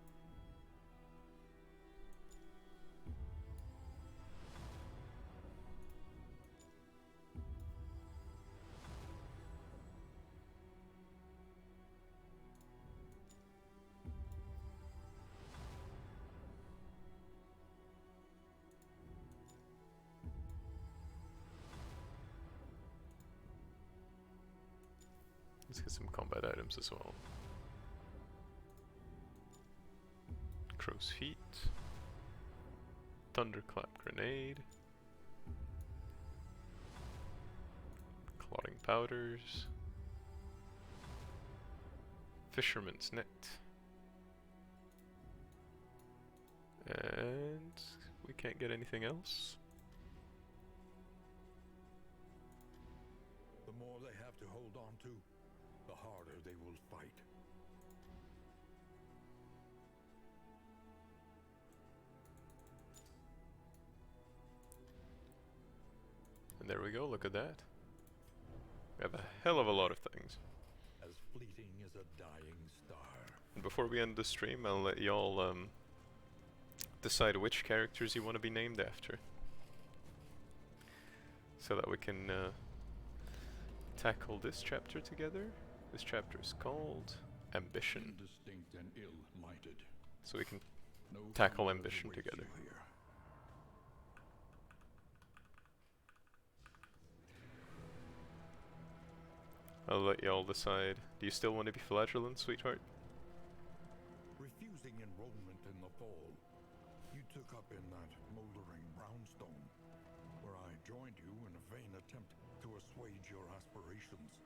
[SPEAKER 1] Let's get some combat items as well. Crow's feet. Thunderclap grenade. Clotting powders. Fisherman's net. And we can't get anything else.
[SPEAKER 2] The more they have to hold on to, the harder they will fight.
[SPEAKER 1] And there we go, look at that. We have a hell of a lot of things.
[SPEAKER 2] As fleeting as a dying star.
[SPEAKER 1] And before we end the stream, I'll let y'all decide which characters you want to be named after. So that we can tackle this chapter together. This chapter is called Ambition.
[SPEAKER 2] Indistinct and ill-lighted.
[SPEAKER 1] So we can
[SPEAKER 2] No
[SPEAKER 1] tackle
[SPEAKER 2] comfort
[SPEAKER 1] ambition
[SPEAKER 2] awaits
[SPEAKER 1] together.
[SPEAKER 2] you here.
[SPEAKER 1] I'll let y'all decide. Do you still want to be flagellant, sweetheart?
[SPEAKER 2] Refusing enrollment in the fall, you took up in that moldering brownstone, where I joined you in a vain attempt to assuage your aspirations.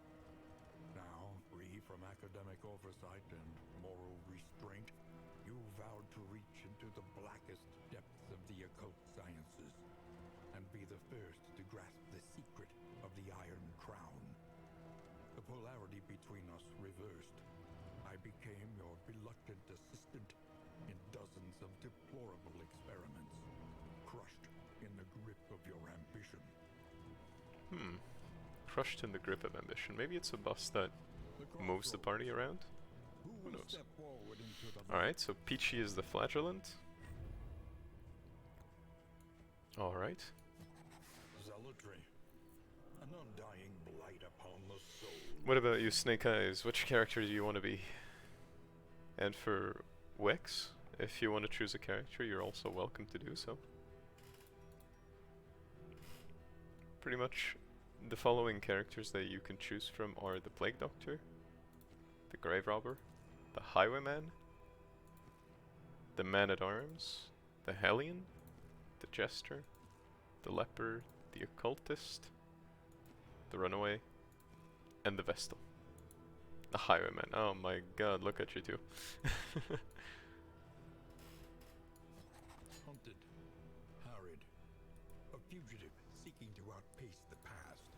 [SPEAKER 2] Now, free from academic oversight and moral restraint, you vowed to reach into the blackest depths of the occult sciences and be the first to grasp the secret of the Iron Crown. The polarity between us reversed. I became your reluctant assistant in dozens of deplorable experiments, crushed in the grip of your ambition.
[SPEAKER 1] Crushed in the grip of ambition. Maybe it's a boss that moves the party around?
[SPEAKER 2] Who
[SPEAKER 1] Who
[SPEAKER 2] will
[SPEAKER 1] knows?
[SPEAKER 2] step forward into the
[SPEAKER 1] Alright, so Peachy is the flagellant. Alright.
[SPEAKER 2] zealotry, an undying blight upon the soul.
[SPEAKER 1] What about you, Snake Eyes? Which character do you want to be? And for Wex, if you want to choose a character, you're also welcome to do so. Pretty much the following characters that you can choose from are the Plague Doctor, the Grave Robber, the Highwayman, the Man-at-Arms, the Hellion, the Jester, the Leper, the Occultist, the Runaway, and the Vestal. The Highwayman. Oh my god, look at you two.
[SPEAKER 2] Hunted, harried, a fugitive seeking to outpace the past.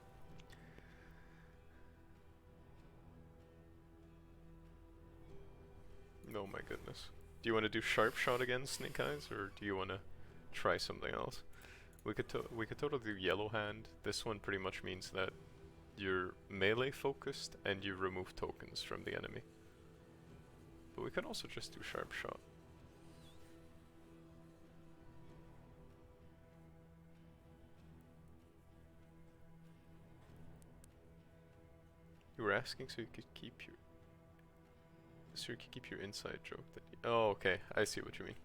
[SPEAKER 1] Oh my goodness. Do you want to do Sharp Shot again, Snake Eyes, or do you want to try something else? We could totally do Yellow Hand. This one pretty much means that you're melee focused and you remove tokens from the enemy. But we can also just do Sharp Shot. You were asking so you could keep your inside joke that oh, okay, I see what you mean.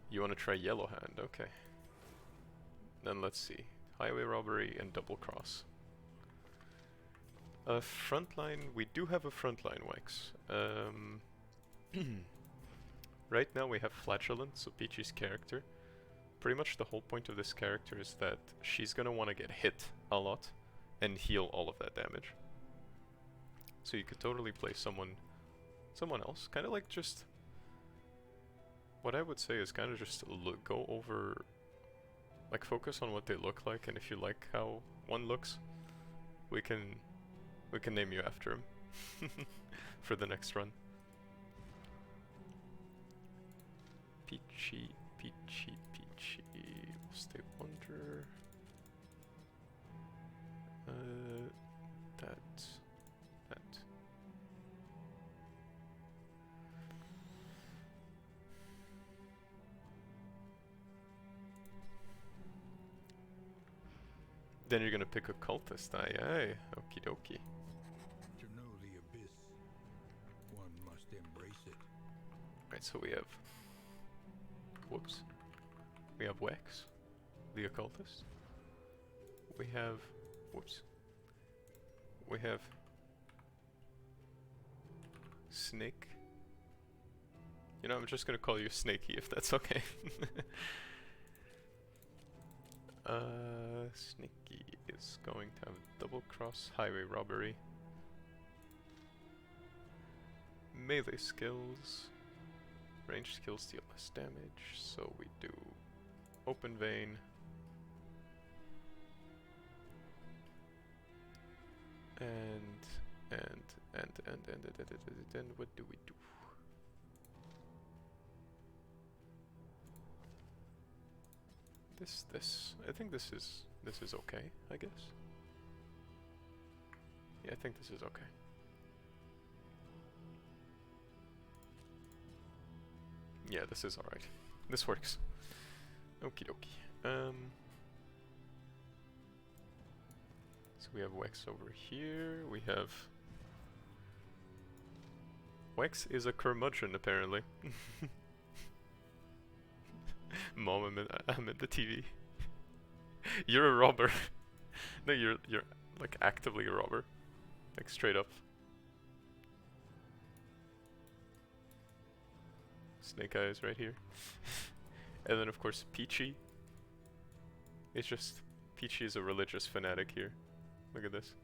[SPEAKER 1] You want to try Yellow Hand, okay. Then let's see. Highway Robbery and Double Cross. Frontline, we do have a frontline Wex. Right now we have Flagellant, so Peachy's character. Pretty much the whole point of this character is that she's gonna want to get hit a lot and heal all of that damage. So you could totally play someone else, kind of like just what I would say is kind of just go over, like focus on what they look like, and if you like how one looks, we can name you after him for the next run. Peachy, Peachy, Peachy, we'll stay Wonder. That. Then you're gonna pick Occultist, aye aye, okie dokie.
[SPEAKER 2] To know the abyss, one must embrace it.
[SPEAKER 1] Right, so we have, whoops, we have Wex, the Occultist. We have, whoops, we have Snake. You know, I'm just gonna call you Snakey if that's okay. Sneaky is going to have Double Cross, Highway Robbery, melee skills, ranged skills deal less damage, so we do Open Vein, and what do we do? This. I think this is okay, I guess. Yeah, I think this is okay. Yeah, this is alright. This works. Okie dokie. So we have Wex over here. We have Wex is a curmudgeon apparently. Mom, I'm at the TV. You're a robber. No, you're like actively a robber. Like straight up. Snake Eyes right here. And then of course Peachy. It's just Peachy is a religious fanatic here. Look at this.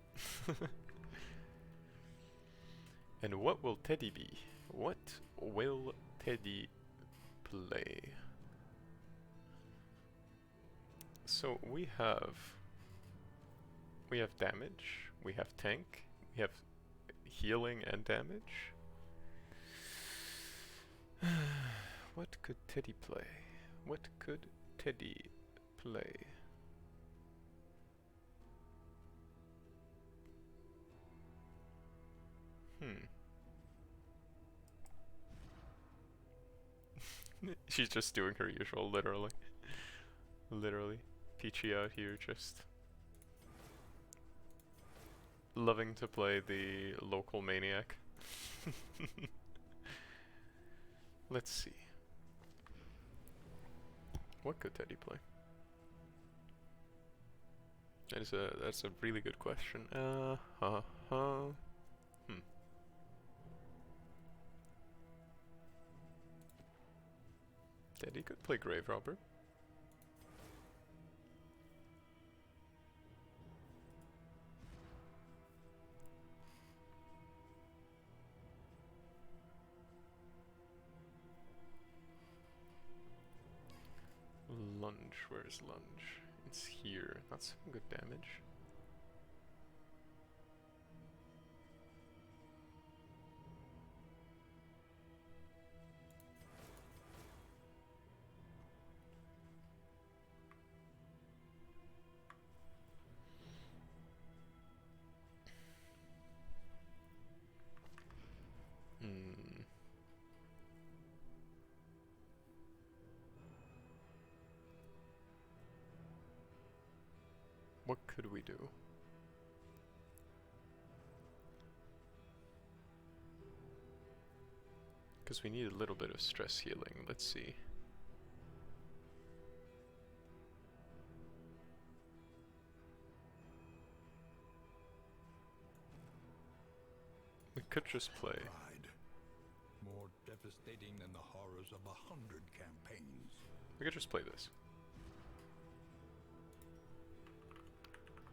[SPEAKER 1] And what will Teddy be? What will Teddy play? So we have damage, we have tank, we have healing and damage. What could Teddy play? What could Teddy play? She's just doing her usual, literally. Literally. Peachy out here just loving to play the local maniac. Let's see. What could Teddy play? That's a really good question. Teddy could play Grave Robber. Lunge, where's lunge? It's here. That's some good damage. What could we do? Because we need a little bit of stress healing. Let's see. We could just play.
[SPEAKER 2] More devastating than the horrors of 100 campaigns.
[SPEAKER 1] We could just play this.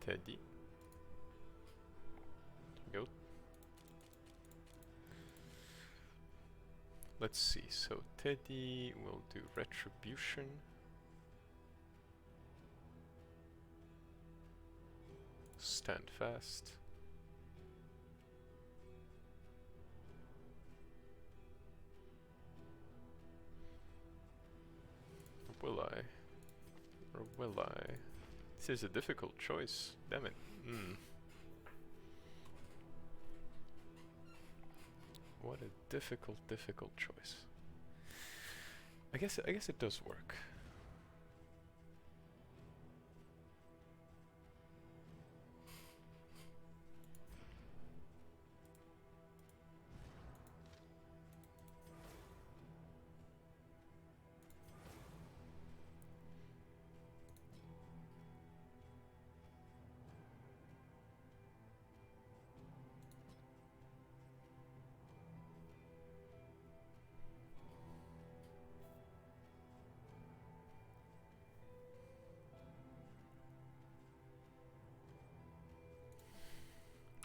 [SPEAKER 1] Teddy. Go. Let's see. So Teddy will do retribution. Stand fast. Will I? Or will I? This is a difficult choice. Damn it. What a difficult choice. I guess it does work.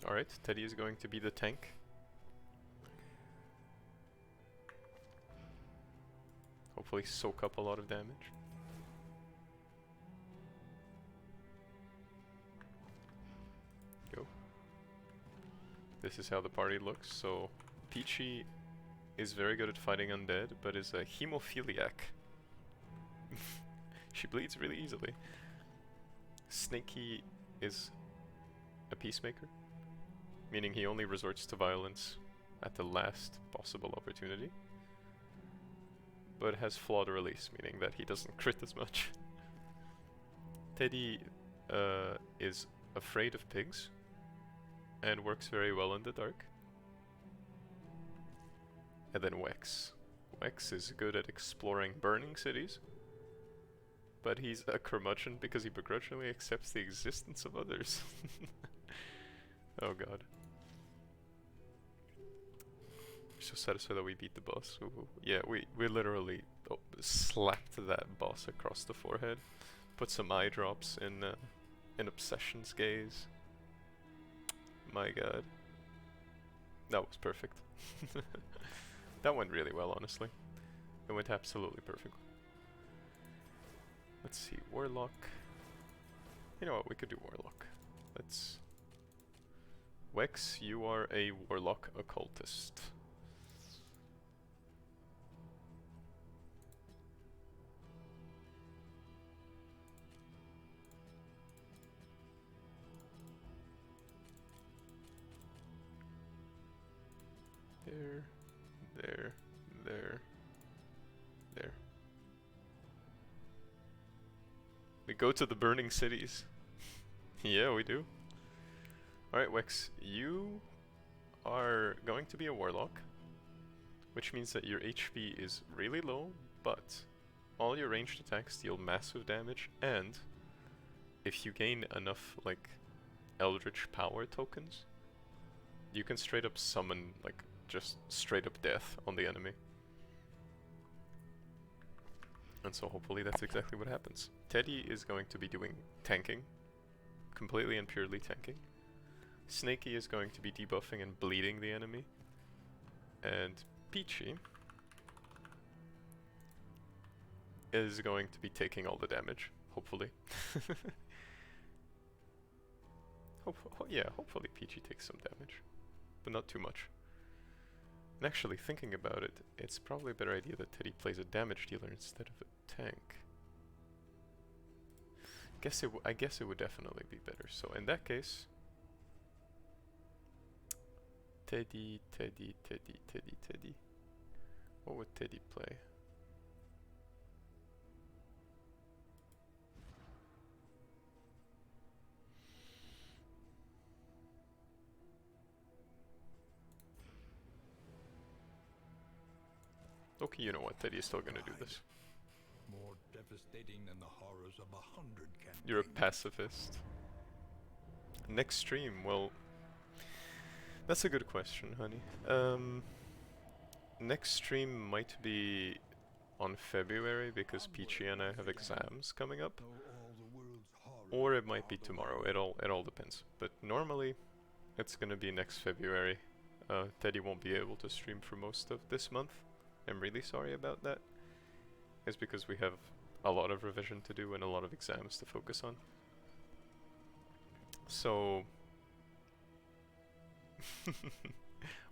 [SPEAKER 1] Alright, Teddy is going to be the tank. Hopefully soak up a lot of damage. Go. This is how the party looks. So Peachy is very good at fighting undead, but is a hemophiliac. She bleeds really easily. Snaky is a peacemaker, meaning he only resorts to violence at the last possible opportunity, but has flawed release, meaning that he doesn't crit as much. Teddy is afraid of pigs and works very well in the dark. And then Wex. Wex is good at exploring burning cities, but he's a curmudgeon because he begrudgingly accepts the existence of others. Oh god. I'm so satisfied that we beat the boss. Ooh. Yeah, we literally slapped that boss across the forehead. Put some eye drops in Obsession's gaze. My god. That was perfect. That went really well, honestly. It went absolutely perfect. Let's see, Warlock. You know what, we could do Warlock. Let's... Wex, you are a Warlock occultist. There, there, there, there. We go to the burning cities. Yeah, we do. Alright, Wex, you are going to be a warlock, which means that your HP is really low, but all your ranged attacks deal massive damage, and if you gain enough, like, eldritch power tokens, you can straight up summon, like, just straight up death on the enemy. And so hopefully that's exactly what happens. Teddy is going to be doing tanking, completely and purely tanking. Snaky is going to be debuffing and bleeding the enemy. And Peachy is going to be taking all the damage, hopefully. Yeah, hopefully Peachy takes some damage, but not too much. And actually, thinking about it, it's probably a better idea that Teddy plays a damage dealer instead of a tank. I guess it would definitely be better. So in that case, Teddy. What would Teddy play? Okay, you know what, Teddy is still gonna do this.
[SPEAKER 2] More devastating than the horrors of 100 campaigns.
[SPEAKER 1] You're a pacifist. Next stream, well, that's a good question, honey. Next stream might be on February because Peachy and I have exams coming up, or it might be tomorrow. It all depends. But normally, it's gonna be next February. Teddy won't be able to stream for most of this month. I'm really sorry about that. It's because we have a lot of revision to do and a lot of exams to focus on. So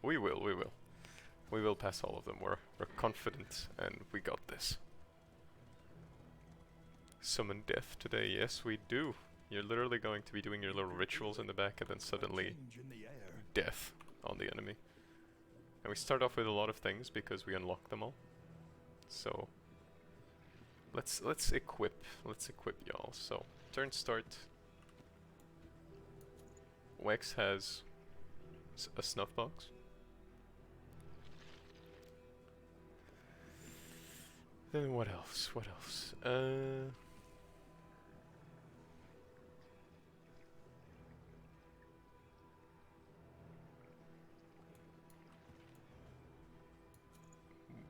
[SPEAKER 1] we will pass all of them. We're confident and we got this. Summon death today, yes we do. You're literally going to be doing your little rituals in the back and then suddenly death on the enemy. And we start off with a lot of things because we unlock them all. So let's equip y'all. So turn start. Wex has a snuff box. Then what else? What else?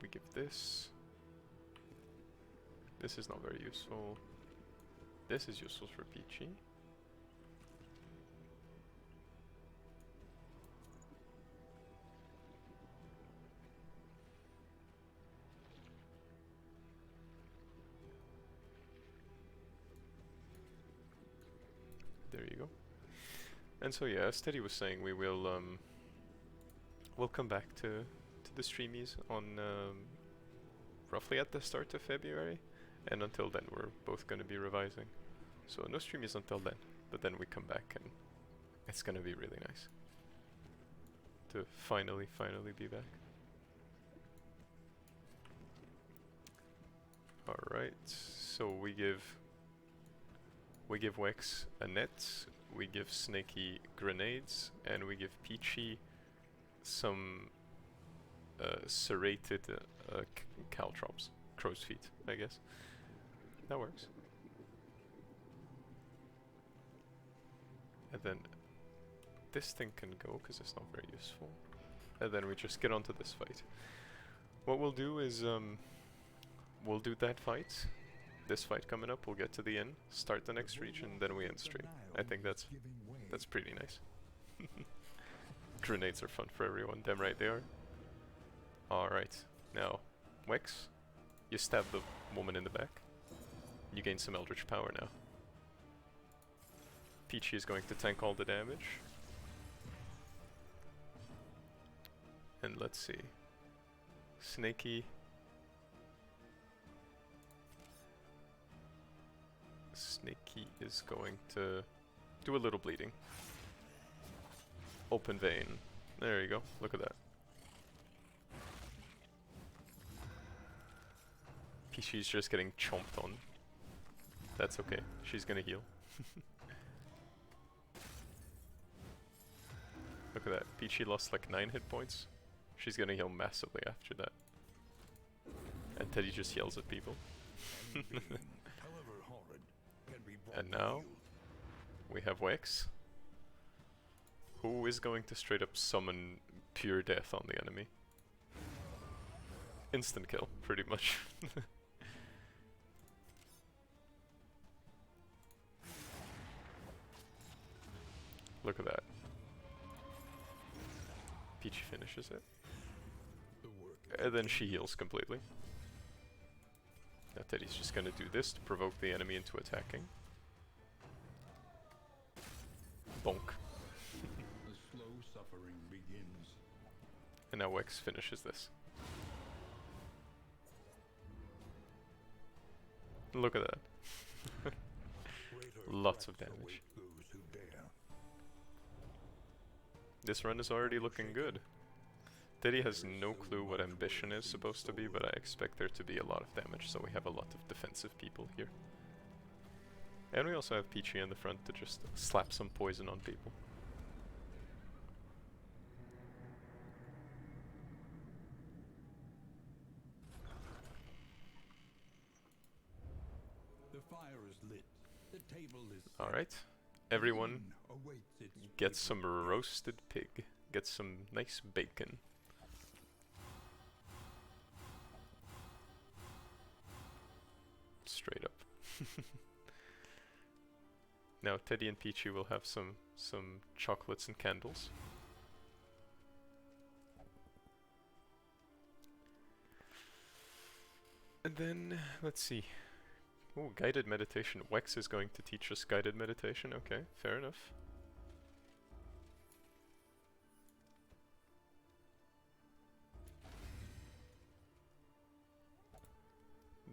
[SPEAKER 1] We give this. This is not very useful. This is useful for Peachy. There you go. And so yeah, as Teddy was saying, we will we'll come back to the streamies on roughly at the start of February, and until then we're both going to be revising. So no streamies until then, but then we come back and it's going to be really nice to finally be back. Alright, so we give Wex a net, we give Snaky grenades, and we give Peachy some serrated caltrops, crow's feet, I guess. That works. And then this thing can go because it's not very useful. And then we just get onto this fight. What we'll do is we'll do that fight. This fight coming up, we'll get to the end, start the next region, then we end stream. I think that's pretty nice. Grenades are fun for everyone, damn right they are. Alright, now, Wex, you stab the woman in the back. You gain some eldritch power now. Peachy is going to tank all the damage. And let's see. Snaky. Snaky is going to do a little bleeding. Open vein. There you go, look at that. Peachy's just getting chomped on. That's okay. She's gonna heal. Look at that. Peachy lost like 9 hit points. She's gonna heal massively after that. And Teddy just yells at people.
[SPEAKER 2] Any being, however horrid, can be brought
[SPEAKER 1] And
[SPEAKER 2] to
[SPEAKER 1] now
[SPEAKER 2] yield.
[SPEAKER 1] we have Wex, who is going to straight up summon pure death on the enemy. Instant kill, pretty much. Look at that. Peachy finishes it.
[SPEAKER 2] The work
[SPEAKER 1] And then she heals completely. Now Teddy's just gonna do this to provoke the enemy into attacking. Bonk.
[SPEAKER 2] the slow suffering begins.
[SPEAKER 1] And now Wex finishes this. Look at that.
[SPEAKER 2] Greater
[SPEAKER 1] Lots of
[SPEAKER 2] threats
[SPEAKER 1] damage.
[SPEAKER 2] await those who dare.
[SPEAKER 1] This run is already looking good. Teddy has no clue what ambition is supposed to be, but I expect there to be a lot of damage, so we have a lot of defensive people here. And we also have Peachy in the front to just slap some poison on people.
[SPEAKER 2] The fire is lit. The table is set.
[SPEAKER 1] Alright. Everyone
[SPEAKER 2] Pain awaits its
[SPEAKER 1] gets
[SPEAKER 2] fatal
[SPEAKER 1] some roasted pig. Get some nice bacon. Straight up. Now Teddy and Peachy will have some chocolates and candles. And then, let's see. Oh, guided meditation. Wex is going to teach us guided meditation. Okay, fair enough.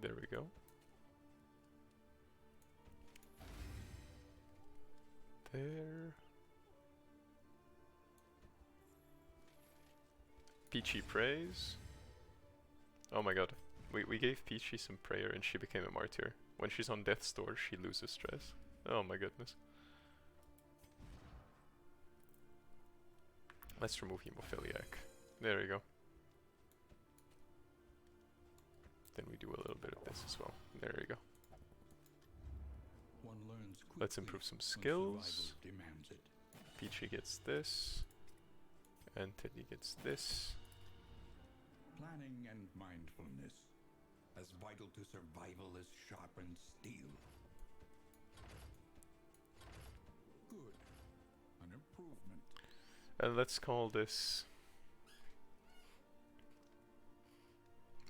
[SPEAKER 1] There we go. There. Peachy prays. Oh my god. We gave Peachy some prayer and she became a martyr. When she's on death's door, she loses stress. Oh my goodness. Let's remove hemophiliac. There we go. Then we do a little bit of this as well. There we go.
[SPEAKER 2] One learns
[SPEAKER 1] Let's
[SPEAKER 2] quickly
[SPEAKER 1] improve some
[SPEAKER 2] when
[SPEAKER 1] skills.
[SPEAKER 2] survival demands it.
[SPEAKER 1] Peachy gets this. And Teddy gets this.
[SPEAKER 2] Planning and mindfulness, as vital to survival as sharpened steel. Good. An improvement.
[SPEAKER 1] And let's call this...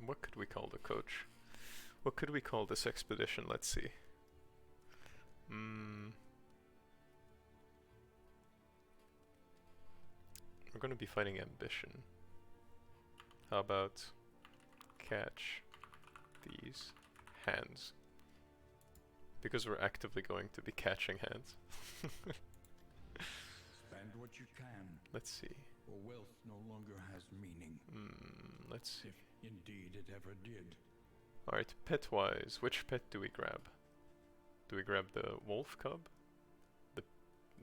[SPEAKER 1] What could we call the coach? What could we call this expedition? Let's see. We're gonna be fighting ambition. How about catch these hands? Because we're actively going to be catching hands.
[SPEAKER 2] Spend what you can,
[SPEAKER 1] Let's see.
[SPEAKER 2] for wealth no longer has meaning,
[SPEAKER 1] Let's see.
[SPEAKER 2] if indeed it ever did.
[SPEAKER 1] Alright, pet-wise, which pet do we grab? Do we grab the wolf cub?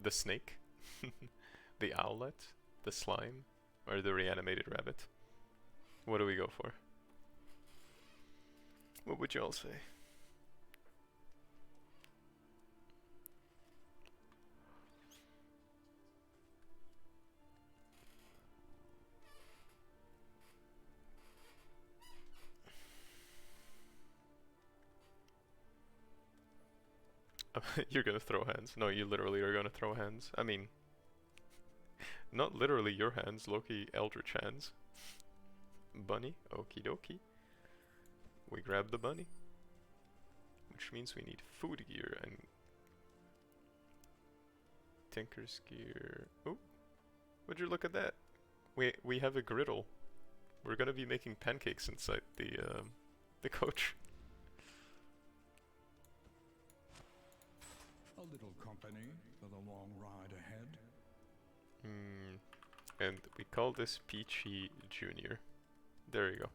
[SPEAKER 1] The snake? The owlet? The slime? Or the reanimated rabbit? What do we go for? What would you all say? You're gonna throw hands. No, you literally are gonna throw hands. I mean, not literally your hands, Loki Eldritch hands. Bunny, okie dokie. We grab the bunny. Which means we need food gear and Tinker's gear. Oh, would you look at that? We have a griddle. We're gonna be making pancakes inside the coach.
[SPEAKER 2] A little company for the long ride ahead.
[SPEAKER 1] And we call this Peachy Junior. There you go.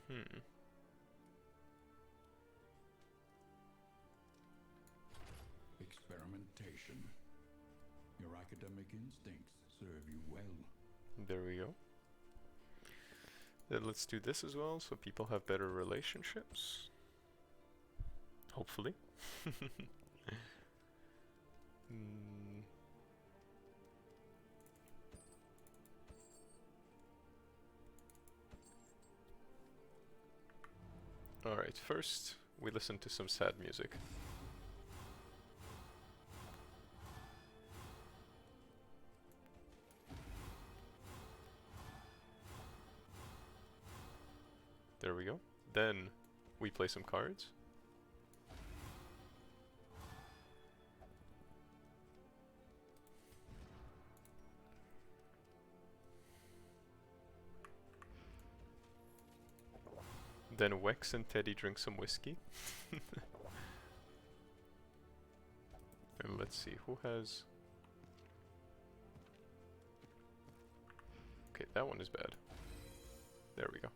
[SPEAKER 1] Hmm.
[SPEAKER 2] Experimentation. Your academic instincts serve you well.
[SPEAKER 1] There we go. Then let's do this as well, so people have better relationships. Hopefully. Hmm. Alright, first we listen to some sad music. There we go. Then we play some cards. Then Wex and Teddy drink some whiskey. And let's see, who has... Okay, that one is bad. There we go.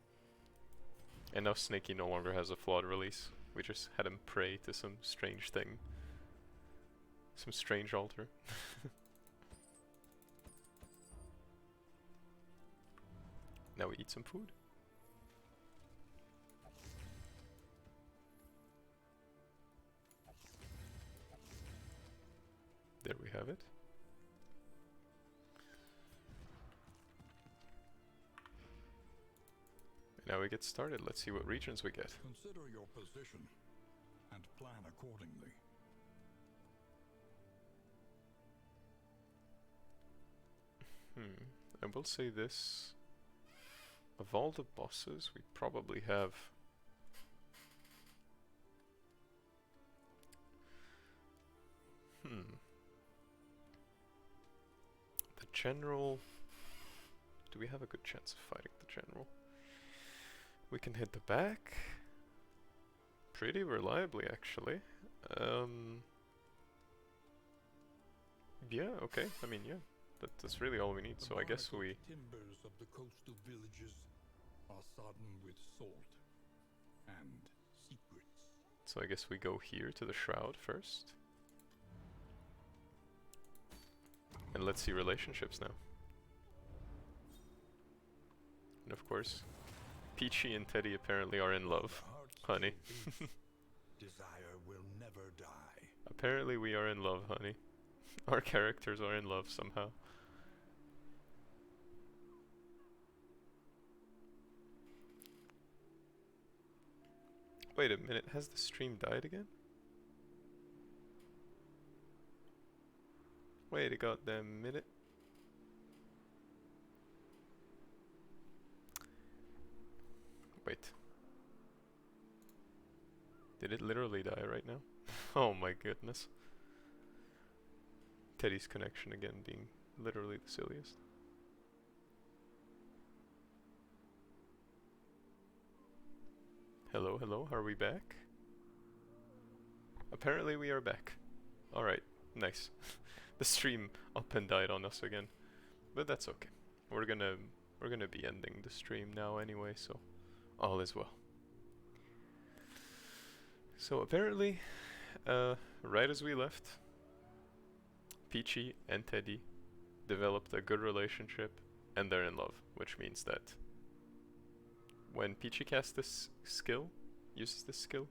[SPEAKER 1] And now Snaky no longer has a flawed release. We just had him pray to some strange thing. Some strange altar. Now we eat some food. There we have it. And now we get started. Let's see what regions we get.
[SPEAKER 2] Consider your position and plan accordingly.
[SPEAKER 1] I will say this. Of all the bosses, we probably have... The general... Do we have a good chance of fighting the general? We can hit the back. Pretty reliably, actually. Yeah, okay. I mean, yeah. That's really all we need, so I guess we...
[SPEAKER 2] Timbers of the coastal villages are sodden with salt and secrets.
[SPEAKER 1] So I guess we go here to the shroud first. And let's see relationships now. And of course, Peachy and Teddy apparently are in love. Honey.
[SPEAKER 2] Desire will never die.
[SPEAKER 1] Apparently we are in love, honey. Our characters are in love somehow. Wait a minute, has the stream died again? Wait a goddamn minute. Wait. Did it literally die right now? Oh my goodness. Teddy's connection again being literally the silliest. Hello, hello, are we back? Apparently we are back. Alright, nice. The stream up and died on us again. But that's okay. We're gonna be ending the stream now anyway, so all is well. So apparently, right as we left, Peachy and Teddy developed a good relationship and they're in love, which means that when Peachy casts this skill, uses this skill,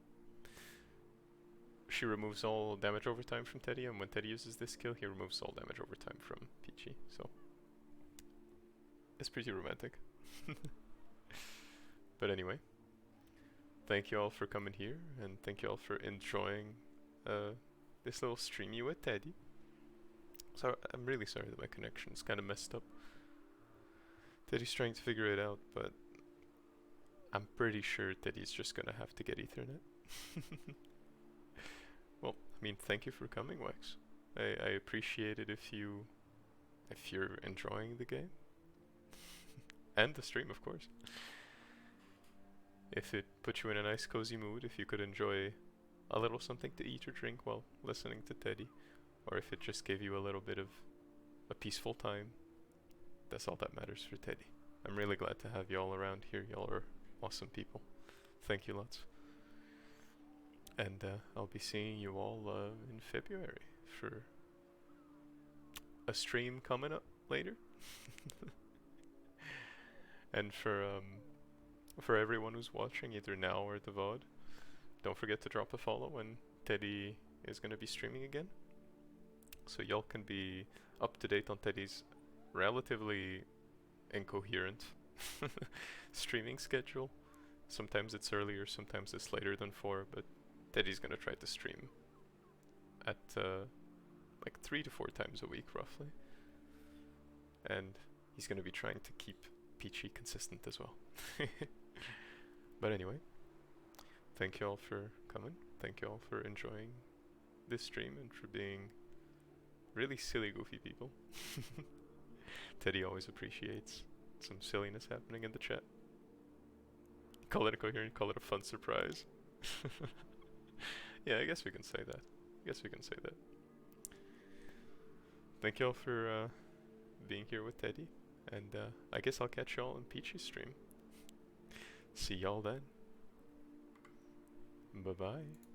[SPEAKER 1] she removes all damage over time from Teddy, and when Teddy uses this skill, he removes all damage over time from Peachy, so it's pretty romantic. But anyway, thank you all for coming here, and thank you all for enjoying this little streamy with Teddy. So I'm really sorry that my connection's kind of messed up. Teddy's trying to figure it out, but I'm pretty sure Teddy's just gonna have to get Ethernet. Well, I mean, thank you for coming, Wax. I appreciate it if you're enjoying the game. And the stream, of course. If it put you in a nice cozy mood, if you could enjoy a little something to eat or drink while listening to Teddy, or if it just gave you a little bit of a peaceful time, that's all that matters for Teddy. I'm really glad to have y'all around here. Y'all are awesome people. Thank you lots. And I'll be seeing you all in February for a stream coming up later. And for everyone who's watching, either now or the VOD, don't forget to drop a follow when Teddy is going to be streaming again. So y'all can be up to date on Teddy's relatively incoherent streaming schedule. Sometimes it's earlier, sometimes it's later than 4, but Teddy's gonna try to stream at like 3 to 4 times a week roughly. And he's gonna be trying to keep Peachy consistent as well. But anyway, thank you all for coming. Thank you all for enjoying this stream and for being really silly, goofy people. Teddy always appreciates some silliness happening in the chat. Call it a coherent, call it a fun surprise. Yeah, I guess we can say that. Thank you all for being here with Teddy, and I guess I'll catch y'all on Peachy's stream. See y'all then. Bye bye.